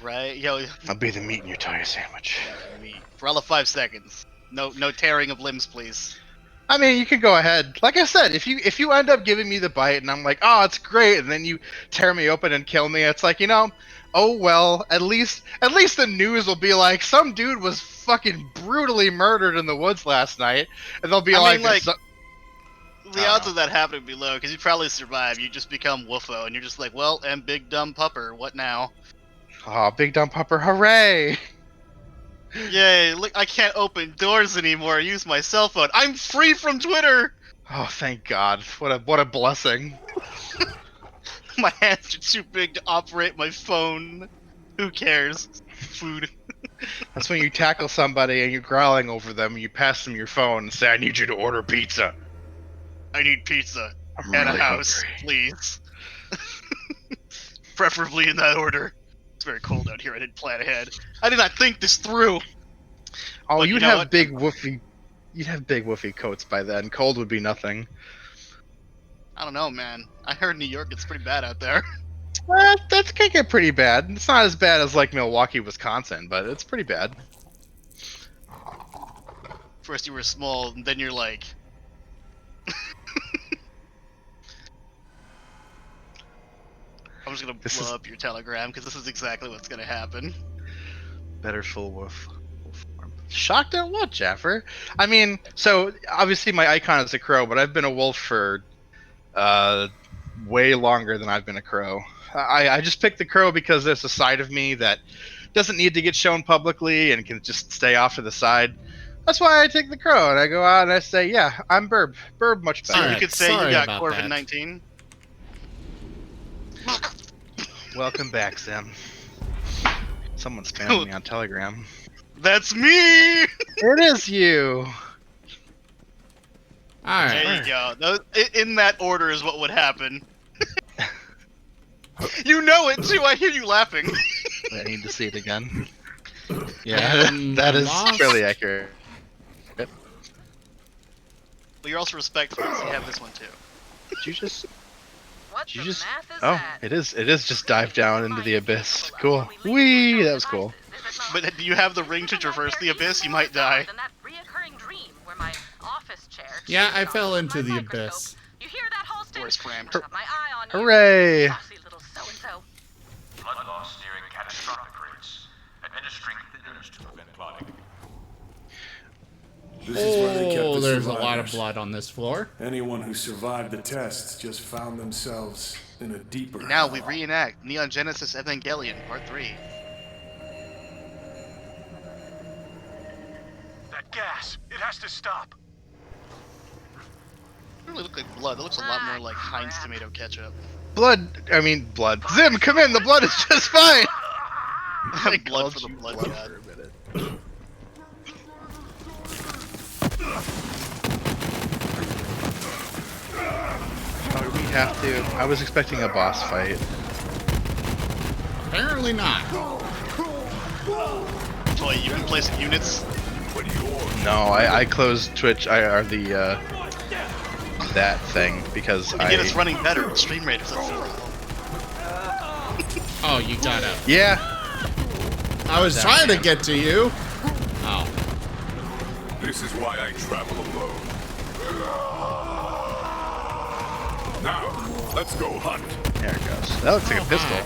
Right, yo. I'll be the meat in your Toya sandwich. Meat. For all of 5 seconds. No tearing of limbs, please. I mean, you can go ahead. Like I said, if you end up giving me the bite and I'm like, oh, it's great, and then you tear me open and kill me, it's like, oh well, at least the news will be like, some dude was fucking brutally murdered in the woods last night, and they'll be the odds of that happening would be low, because you probably survive. You just become Woofo, and you're just like, well, and Big Dumb Pupper, what now? Oh, Big Dumb Pupper, hooray! Yay, look, I can't open doors anymore, use my cell phone. I'm free from Twitter! Oh, thank God. What a blessing. My hands are too big to operate my phone. Who cares? Food. That's when you tackle somebody and you're growling over them and you pass them your phone and say, I need you to order pizza. I need pizza. I'm and really a house, hungry. please. Preferably in that order. It's very cold out here. I didn't plan ahead. I did not think this through. Oh, But you'd have big woofy coats by then. Cold would be nothing. I don't know, man. I heard New York gets pretty bad out there. That can get pretty bad. It's not as bad as like Milwaukee, Wisconsin, but it's pretty bad. First you were small, and then you're like... I'm just gonna blow up your telegram, because this is exactly what's gonna happen. Better full wolf form. Shocked at what, Jaffer? I mean, so obviously my icon is a crow, but I've been a wolf for way longer than I've been a crow. I just picked the crow because there's a side of me that doesn't need to get shown publicly and can just stay off to the side. That's why I take the crow, and I go out and I say, yeah, I'm Burb. Burb much better. So you could say you got Corvin-19? Welcome back, Sam. Someone's spamming me on Telegram. That's me! It is you! Alright. There you go. In that order is what would happen. You know it too, I hear you laughing. I need to see it again. Yeah, that is fairly accurate. But you're also respectful, so you have this one too. Did you just... What the math is Oh, that? it is just dive down into the abyss. Cool. Whee! That was cool. But do you have the ring to traverse the abyss? You might die. Yeah, I fell into the abyss. You hear that, Halston? Where's Fram? Have my eye on you. Hooray! Saucy little so-and-so. Blood loss nearing catastrophic rates. Administering thinners to prevent clotting. This is where they kept the there's a lot of survivors. blood on this floor. Anyone who survived the tests just found themselves in a deeper. Now we reenact Neon Genesis Evangelion Part 3. That gas, it has to stop. It really look like blood. That looks a lot more like Heinz tomato ketchup. Blood. Zim, come in. The blood is just fine. Blood for the blood god. Oh, we have to. I was expecting a boss fight. Apparently not. So wait, you can place units? No, I closed Twitch. That thing because Again, it's running better. The stream rate is at 4. Oh, you gotta. Yeah. I was trying to get to you. Oh. This is why I travel alone. Now, let's go hunt. There it goes. That looks like a pistol.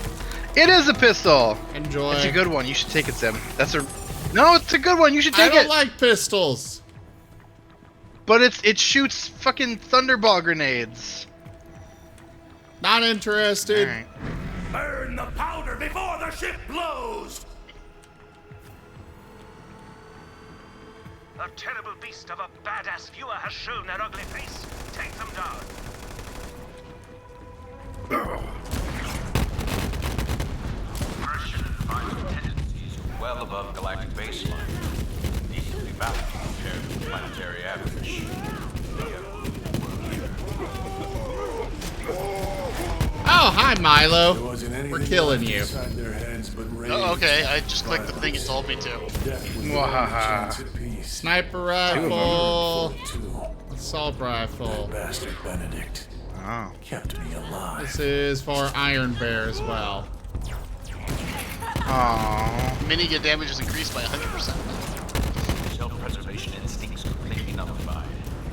It is a pistol. Enjoy. It's a good one. You should take it, Sim. No, it's a good one. You should take it. I don't like pistols. But it shoots fucking thunderball grenades. Not interested. All right. Burn the powder before the ship blows! A terrible beast of a badass viewer has shown their ugly face. Take them down. Aggression and violent tendencies are well above galactic baseline. Decently balanced compared to the planetary average. Oh, hi, Milo. There wasn't anything We're killing left you. inside their heads but rage, Oh, okay, I just clicked the thing it told me to. death was the Mwahaha. only chance at peace. Sniper rifle. Two. Assault rifle. Bastard Benedict Oh. kept me alive. This is for Iron Bear as well. Aww. Mini damage is increased by 100%. Self-preservation instincts completely nullified.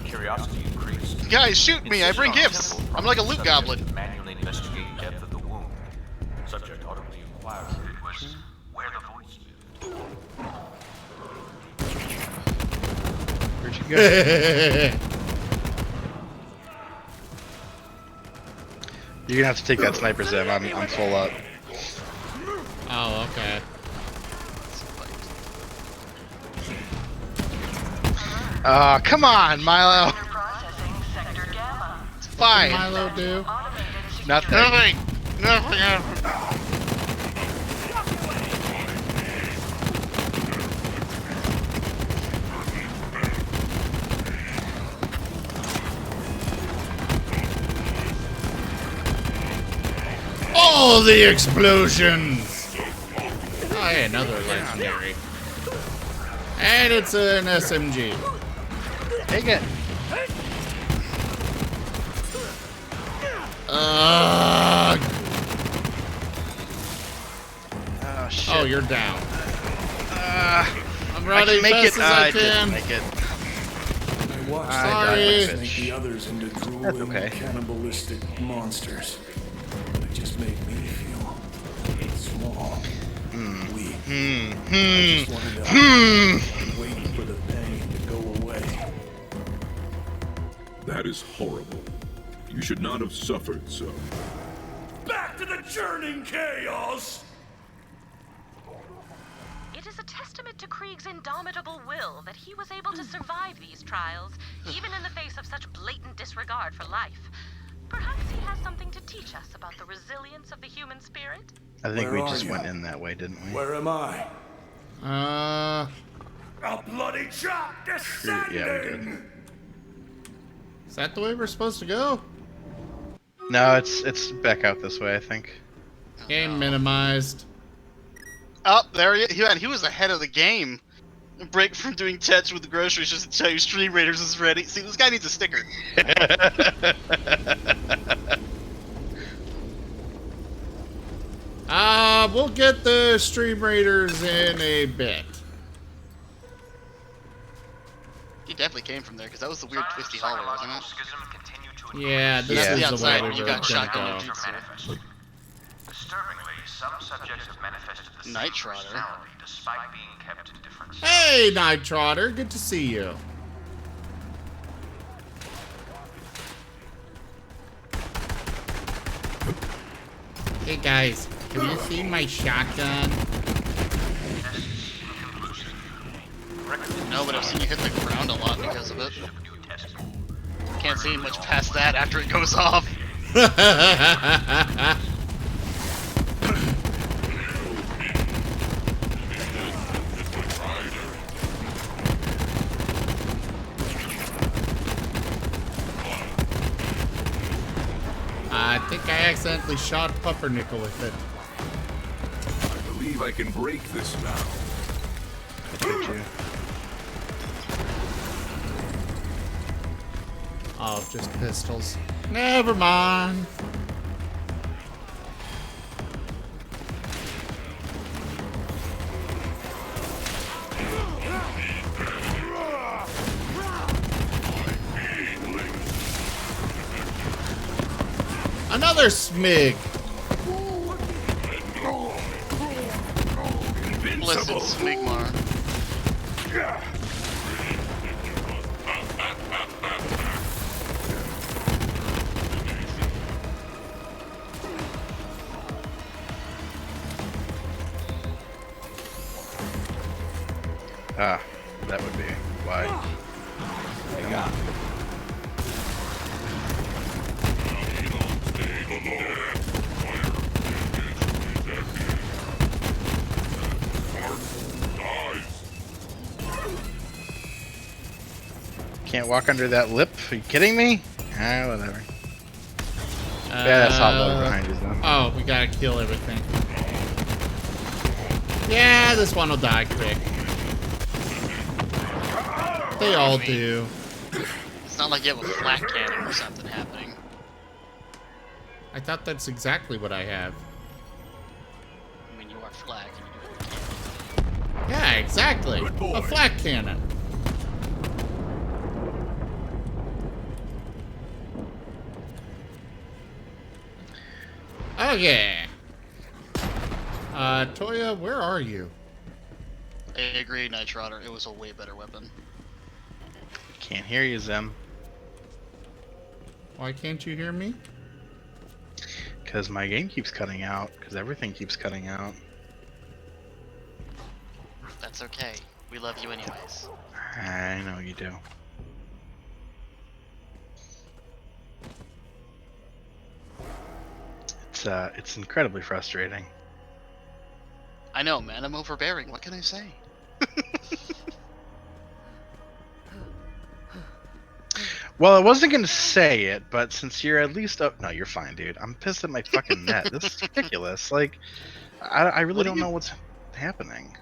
Curiosity increased. Guys, shoot me! I bring gifts! I'm like a loot goblin. Manually investigate depth of the wound. Subject audibly inquired if it was where the voice lived. Where'd you go? You're gonna have to take that sniper, Zim. I'm full up. Oh, okay. Come on, Milo. It's fine. What did Milo do? Nothing. Nothing happened. Oh, the explosions! Oh, hey, another legendary. And it's an SMG. Take it. Oh shit. Oh, you're down. I'm I running can make fast it. as I I didn't can. make it. I watched Sorry. them make the others into drooling, okay. cannibalistic monsters. It just made me feel small, weak. I just wanted to hide and wait for the pain to go away. That is horrible. You should not have suffered so. Back to the churning chaos! It is a testament to Krieg's indomitable will that he was able to survive these trials, even in the face of such blatant disregard for life. Perhaps he has something to teach us about the resilience of the human spirit? I think Where we are just you? went in that way, didn't we? Where am I? A bloody chop descending! Yeah, we did. Is that the way we're supposed to go? No, it's back out this way, I think. Game minimized. Oh, there he was ahead of the game. Break from doing checks with the groceries just to tell you Stream Raiders is ready. See, this guy needs a sticker. We'll get the Stream Raiders in a bit. He definitely came from there because that was the weird twisty hallway, wasn't it? Yeah, this Yeah. is The the outside, way you we're got gonna shotgun go. jutsu. Disturbingly, some subjects have manifested the Night same Trotter. personality despite being kept in different cells. Hey, Night Trotter, good to see you. Hey guys, can you see my shotgun? No, but I've seen you hit the ground a lot because of it. Can't see much past that after it goes off. I think I accidentally shot Pumpernickel with it. I believe I can break this now. Oh, just pistols. Never mind. Another smig. Listen, Smigmar. Ah, that would be why. Can't walk under that lip? Are you kidding me? Ah, whatever. Yeah, that's hollow behind you, though. Oh, we gotta kill everything. Yeah, this one will die quick. They all do. It's not like you have a flat cannon or something happening. I thought that's exactly what I have. I mean, you are flat and you do have a cannon. Yeah, exactly. A flat cannon. Okay. Toya, where are you? I agree, Night Trotter. It was a way better weapon. Can't hear you, Zem. Why can't you hear me? Because my game keeps cutting out. Because everything keeps cutting out. That's okay. We love you anyways. I know you do. It's incredibly frustrating. I know, man. I'm overbearing. What can I say? Well, I wasn't gonna say it, but since you're at least up, no, you're fine, dude. I'm pissed at my fucking net. This is ridiculous. Like, I really don't know what's happening.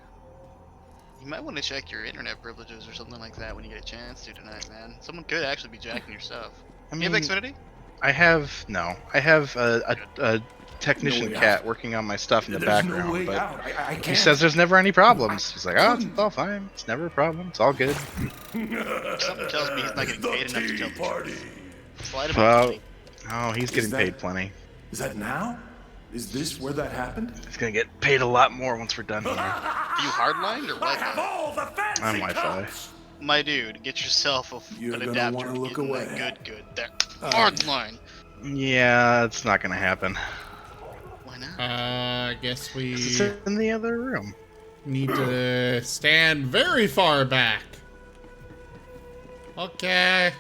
You might want to check your internet privileges or something like that when you get a chance to tonight, man. Someone could actually be jacking your stuff. I You have mean, Xfinity? I have a technician cat working on my stuff in the background, but he says there's never any problems. He's like, oh, it's all fine. It's never a problem. It's all good. Something tells me he's not getting paid enough to tell the truth. Slide him Well, money. oh, he's getting paid plenty. Is that now? Is this where that happened? He's gonna get paid a lot more once we're done here. Are you hardlined or Wi-Fi? I'm Wi-Fi. My dude, get yourself an adapter. Look Getting away. that good. That hardline. Yeah, it's not gonna happen. Why not? I guess we It's in the other room. need to stand very far back. Okay.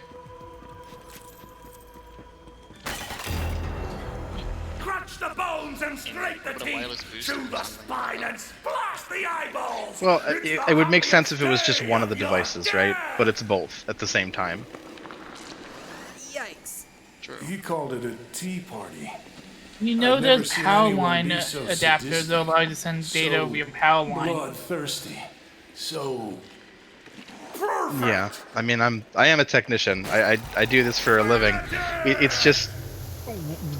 Crunch the bones and scrape the teeth, chew the spine and splash the eyeballs. Well, it would make sense if it was just one of the devices, right? But it's both at the same time. Yikes. True. He called it a tea party. You know I've never those seen power anyone line be so adapters that allow you to send data over your power line. Bloodthirsty. So Yeah, I mean, I am a technician. I do this for a living. It's just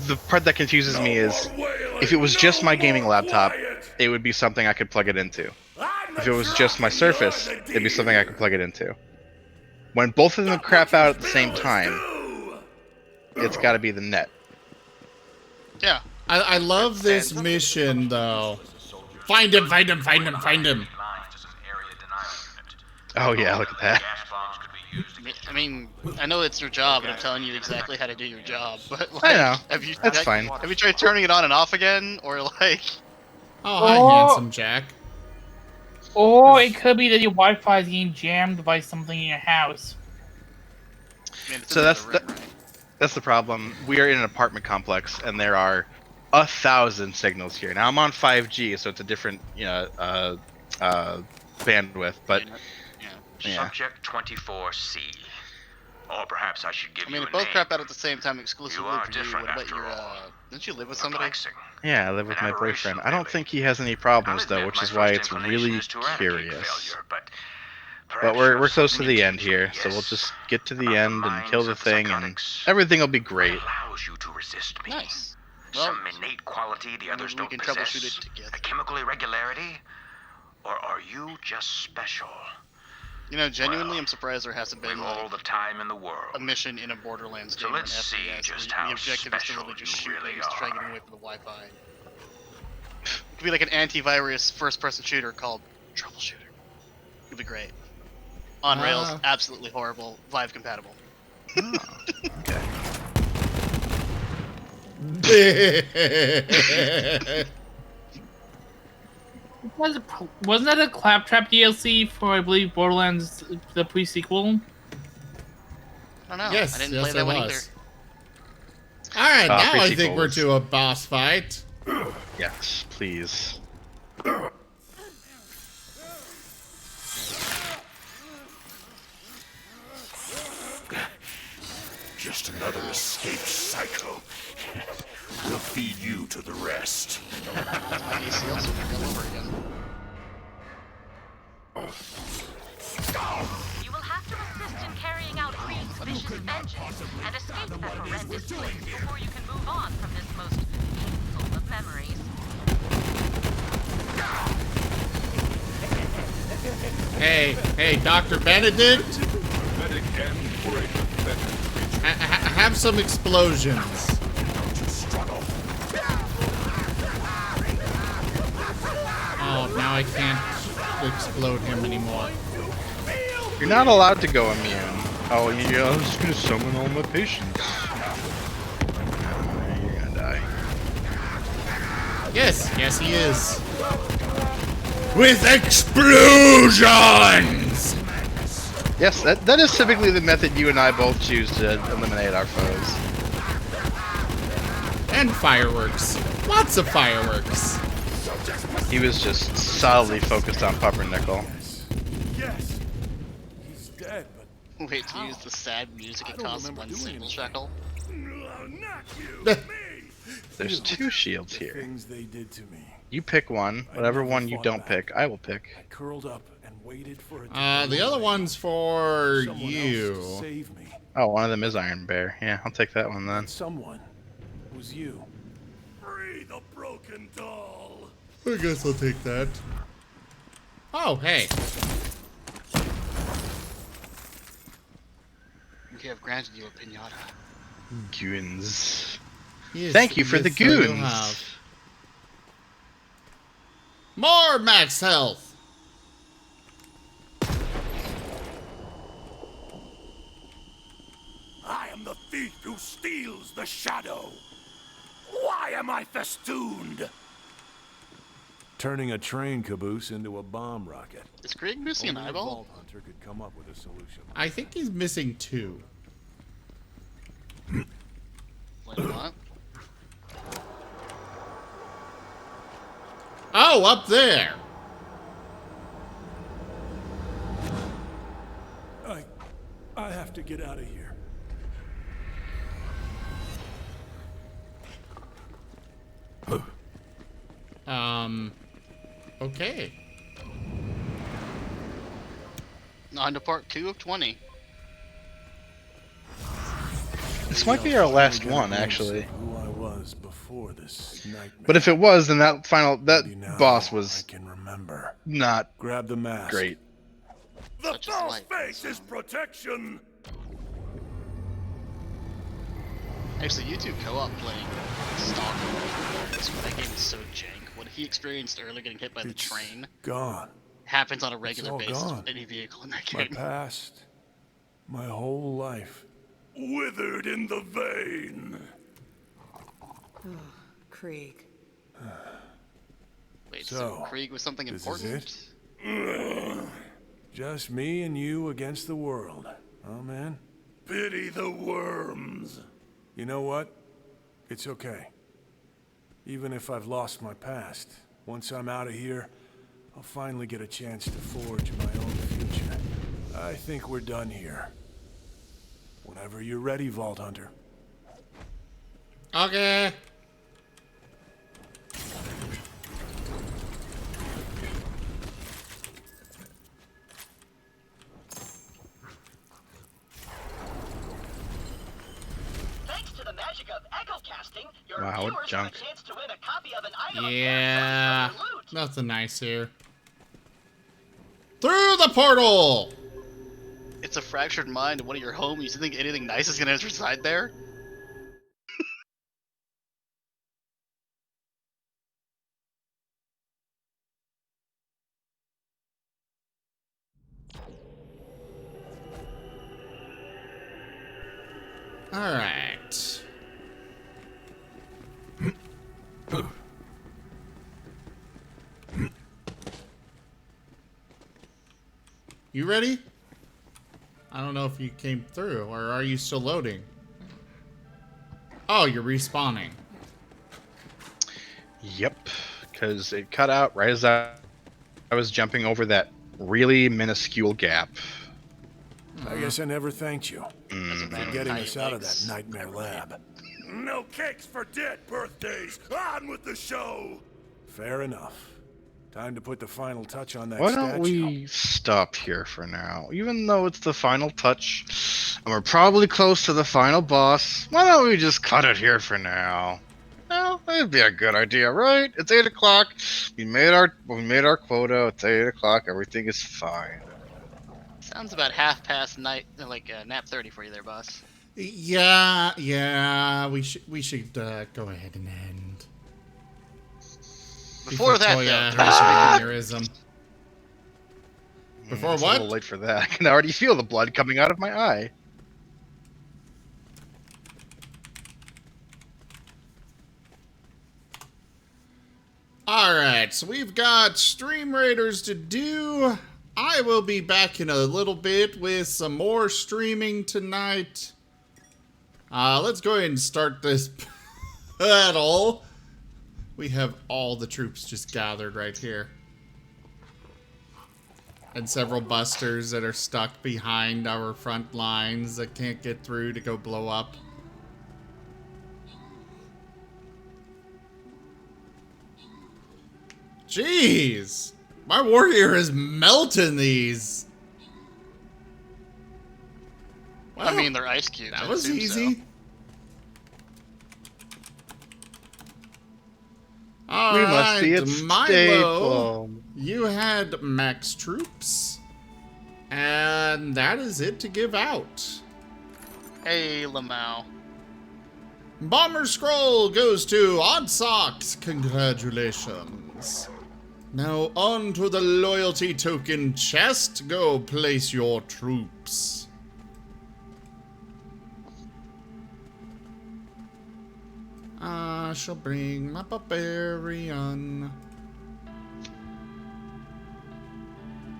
the part that confuses me is if it was just my gaming laptop, it would be something I could plug it into. If it was just my Surface, it'd be something I could plug it into. When both of them crap out at the same time, it's got to be the net. Yeah. I love this mission though. Find him! Find him! Find him! Find him! Oh yeah, look at that. I mean, I know it's your job, and I'm telling you exactly how to do your job. But like, I know. That's fine. Have you tried turning it on and off again, or like? Oh, hi, handsome Jack. Or it could be that your Wi-Fi is getting jammed by something in your house. Man, So that's the problem. We are in an apartment complex, and there are 1,000 signals here. Now I'm on 5G, so it's a different, bandwidth. But yeah. Subject 24C. Or perhaps I should give you a if both name. crap out at the same time exclusively You are for you, different what about after your, all. didn't you live with somebody? Yeah, I live with my boyfriend. I don't think he has any problems though, which is why it's really curious. But we're close to the end here, so we'll just get to the end and kill the thing, and everything will be great. Allows you to resist me. Nice. Well, Some innate quality the others we don't can possess. troubleshoot it together. A chemical irregularity? Or are you just special? You know, genuinely, I'm surprised there hasn't been With all the time in the world. a mission in a Borderlands game So or an let's see FPS. just The how objective is to special really just you shoot really things to try are. getting away from the Wi-Fi. It could be like an antivirus first-person shooter called Troubleshooter. It'd be great. On rails, absolutely horrible. Vive compatible. Wasn't that a Claptrap DLC for, I believe, Borderlands, the pre-sequel? I don't know. Yes, I didn't yes, play that it one was. Alright, now I think we're to a boss fight. Yes, please. Just another escaped psycho. We'll feed you to the rest. You will have to assist in carrying out Reed's vicious vengeance and escape that horrendous place before you can move on from this most painful of memories. Hey, Dr. Benedict? Have some explosions. Oh, now I can't explode him anymore. You're not allowed to go immune. Oh, yeah, I'm just gonna summon all my patients. You're gonna die. Yes, he is. With explosions! Yes, that is typically the method you and I both choose to eliminate our foes. And fireworks. Lots of fireworks. He was just solidly focused on Pumpernickel. Yes. He's dead, but Wait, to use the sad music it costs one single shekel? There's two shields here. things they did to me. You pick one. Whatever one you don't pick, I will pick. I curled up and waited for it. The other one's for Someone else you. to save me. Oh, one of them is Iron Bear. Yeah, I'll take that one then. That someone was you. Free the broken doll. I guess I'll take that. Oh, hey. We have granted you a pinata. Goons. Yes, Thank you for the yes, so you goons. have. More max health. I am the thief who steals the shadow. Why am I festooned? Turning a train caboose into a bomb rocket. Is Krieg missing an Only a eyeball? Vault Hunter could come up with a solution. I think he's missing 2. Wait, what? Oh, up there. I have to get out of here. Okay. On to part 2 of 20. This might be our last one, actually. Who I was before this nightmare. But if it was, then that boss I was can remember. not Grab the mask. great. The Such a false slight face is protection. Actually, you two co-op playing Stalker. That game is so jank. What he experienced earlier getting hit by the train Gone. happens on a regular all basis gone. with any vehicle in that My game. past. My whole life. Withered in the vein. Krieg. Wait, So, so Krieg was something this important? is Just me and you against the world. Oh, man? Pity the worms. You know what? It's okay. Even if I've lost my past, once I'm out of here, I'll finally get a chance to forge my own future. I think we're done here. Whenever you're ready, Vault Hunter. Okay. Thanks to the magic of echo casting, your Wow, viewers what have junk. a chance to win a copy of an item Yeah. of their loot. Nothing nice here. Through the portal! It's a fractured mind of one of your homies. You think anything nice is gonna reside there? Alright. You ready? I don't know if you came through, or are you still loading? Oh, you're respawning. Yep, because it cut out right as I was jumping over that really minuscule gap. I guess I never thanked you for getting us out of that Thanks. nightmare lab. No cakes for dead birthdays. On with the show. Fair enough. Time to put the final touch on that Why statue. don't we stop here for now? Even though it's the final touch, and we're probably close to the final boss, why don't we just cut it here for now? Well, that'd be a good idea, right? It's 8 o'clock. We made our quota. It's 8 o'clock. Everything is fine. Sounds about half past night, like nap 30 for you there, boss. Yeah, we should go ahead and end. Before that, Toya though, has her aneurysm. Before It's a what? little late for that. I can already feel the blood coming out of my eye. Alright, so we've got Stream Raiders to do. I will be back in a little bit with some more streaming tonight. Let's go ahead and start this battle. We have all the troops just gathered right here. And several busters that are stuck behind our front lines that can't get through to go blow up. Jeez! My warrior is melting these! I mean, they're ice cubes. That I was assume easy. So. All We right, must be at Milo, staple. you had max troops, and that is it to give out. Hey, Lamau. Bomber Scroll goes to Odd Socks. Congratulations. Now on to the loyalty token chest. Go place your troops. I shall bring my barbarian.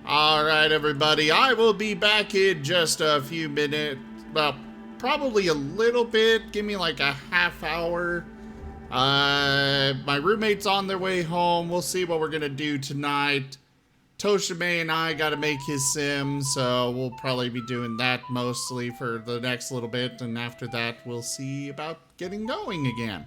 Alright, everybody. I will be back in just a few minutes. Well, probably a little bit. Give me like a half hour. My roommate's on their way home. We'll see what we're gonna do tonight. Toshime and I gotta make his sim, so we'll probably be doing that mostly for the next little bit, and after that we'll see about getting going again.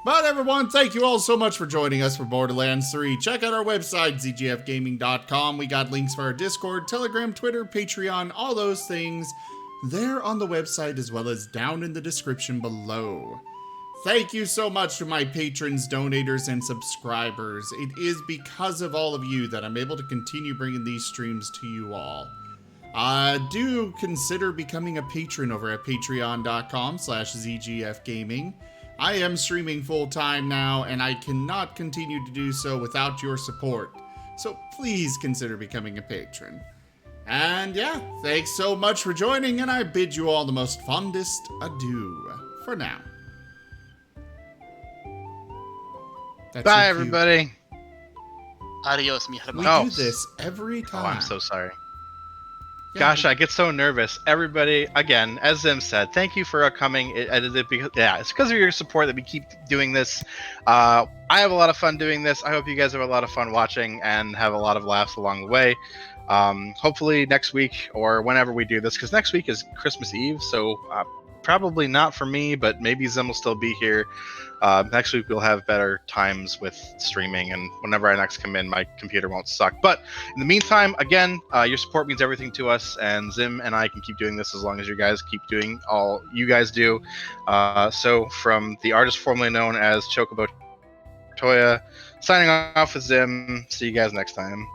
But everyone, thank you all so much for joining us for Borderlands 3. Check out our website, zgfgaming.com. We got links for our Discord, Telegram, Twitter, Patreon, all those things there on the website, as well as down in the description below. Thank you so much to my patrons, donators, and subscribers. It is because of all of you that I'm able to continue bringing these streams to you all. Do consider becoming a patron over at patreon.com/zgfgaming. I am streaming full-time now, and I cannot continue to do so without your support. So please consider becoming a patron. And yeah, thanks so much for joining, and I bid you all the most fondest adieu for now. Bye, everybody. Adios, mi We hermano. do this every time. Oh, I'm so sorry. Gosh, I get so nervous. Everybody, again, as Zim said, thank you for coming. It's because of your support that we keep doing this. I have a lot of fun doing this. I hope you guys have a lot of fun watching and have a lot of laughs along the way. Hopefully next week or whenever we do this, because next week is Christmas Eve, so probably not for me, but maybe Zim will still be here. Next week we'll have better times with streaming, and whenever I next come in, my computer won't suck. But in the meantime, again, your support means everything to us, and Zim and I can keep doing this as long as you guys keep doing all you guys do. So from the artist formerly known as Chocobo Toya, signing off with Zim. See you guys next time.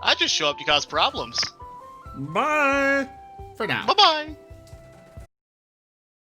I just show up to cause problems. Bye for now. Bye-bye.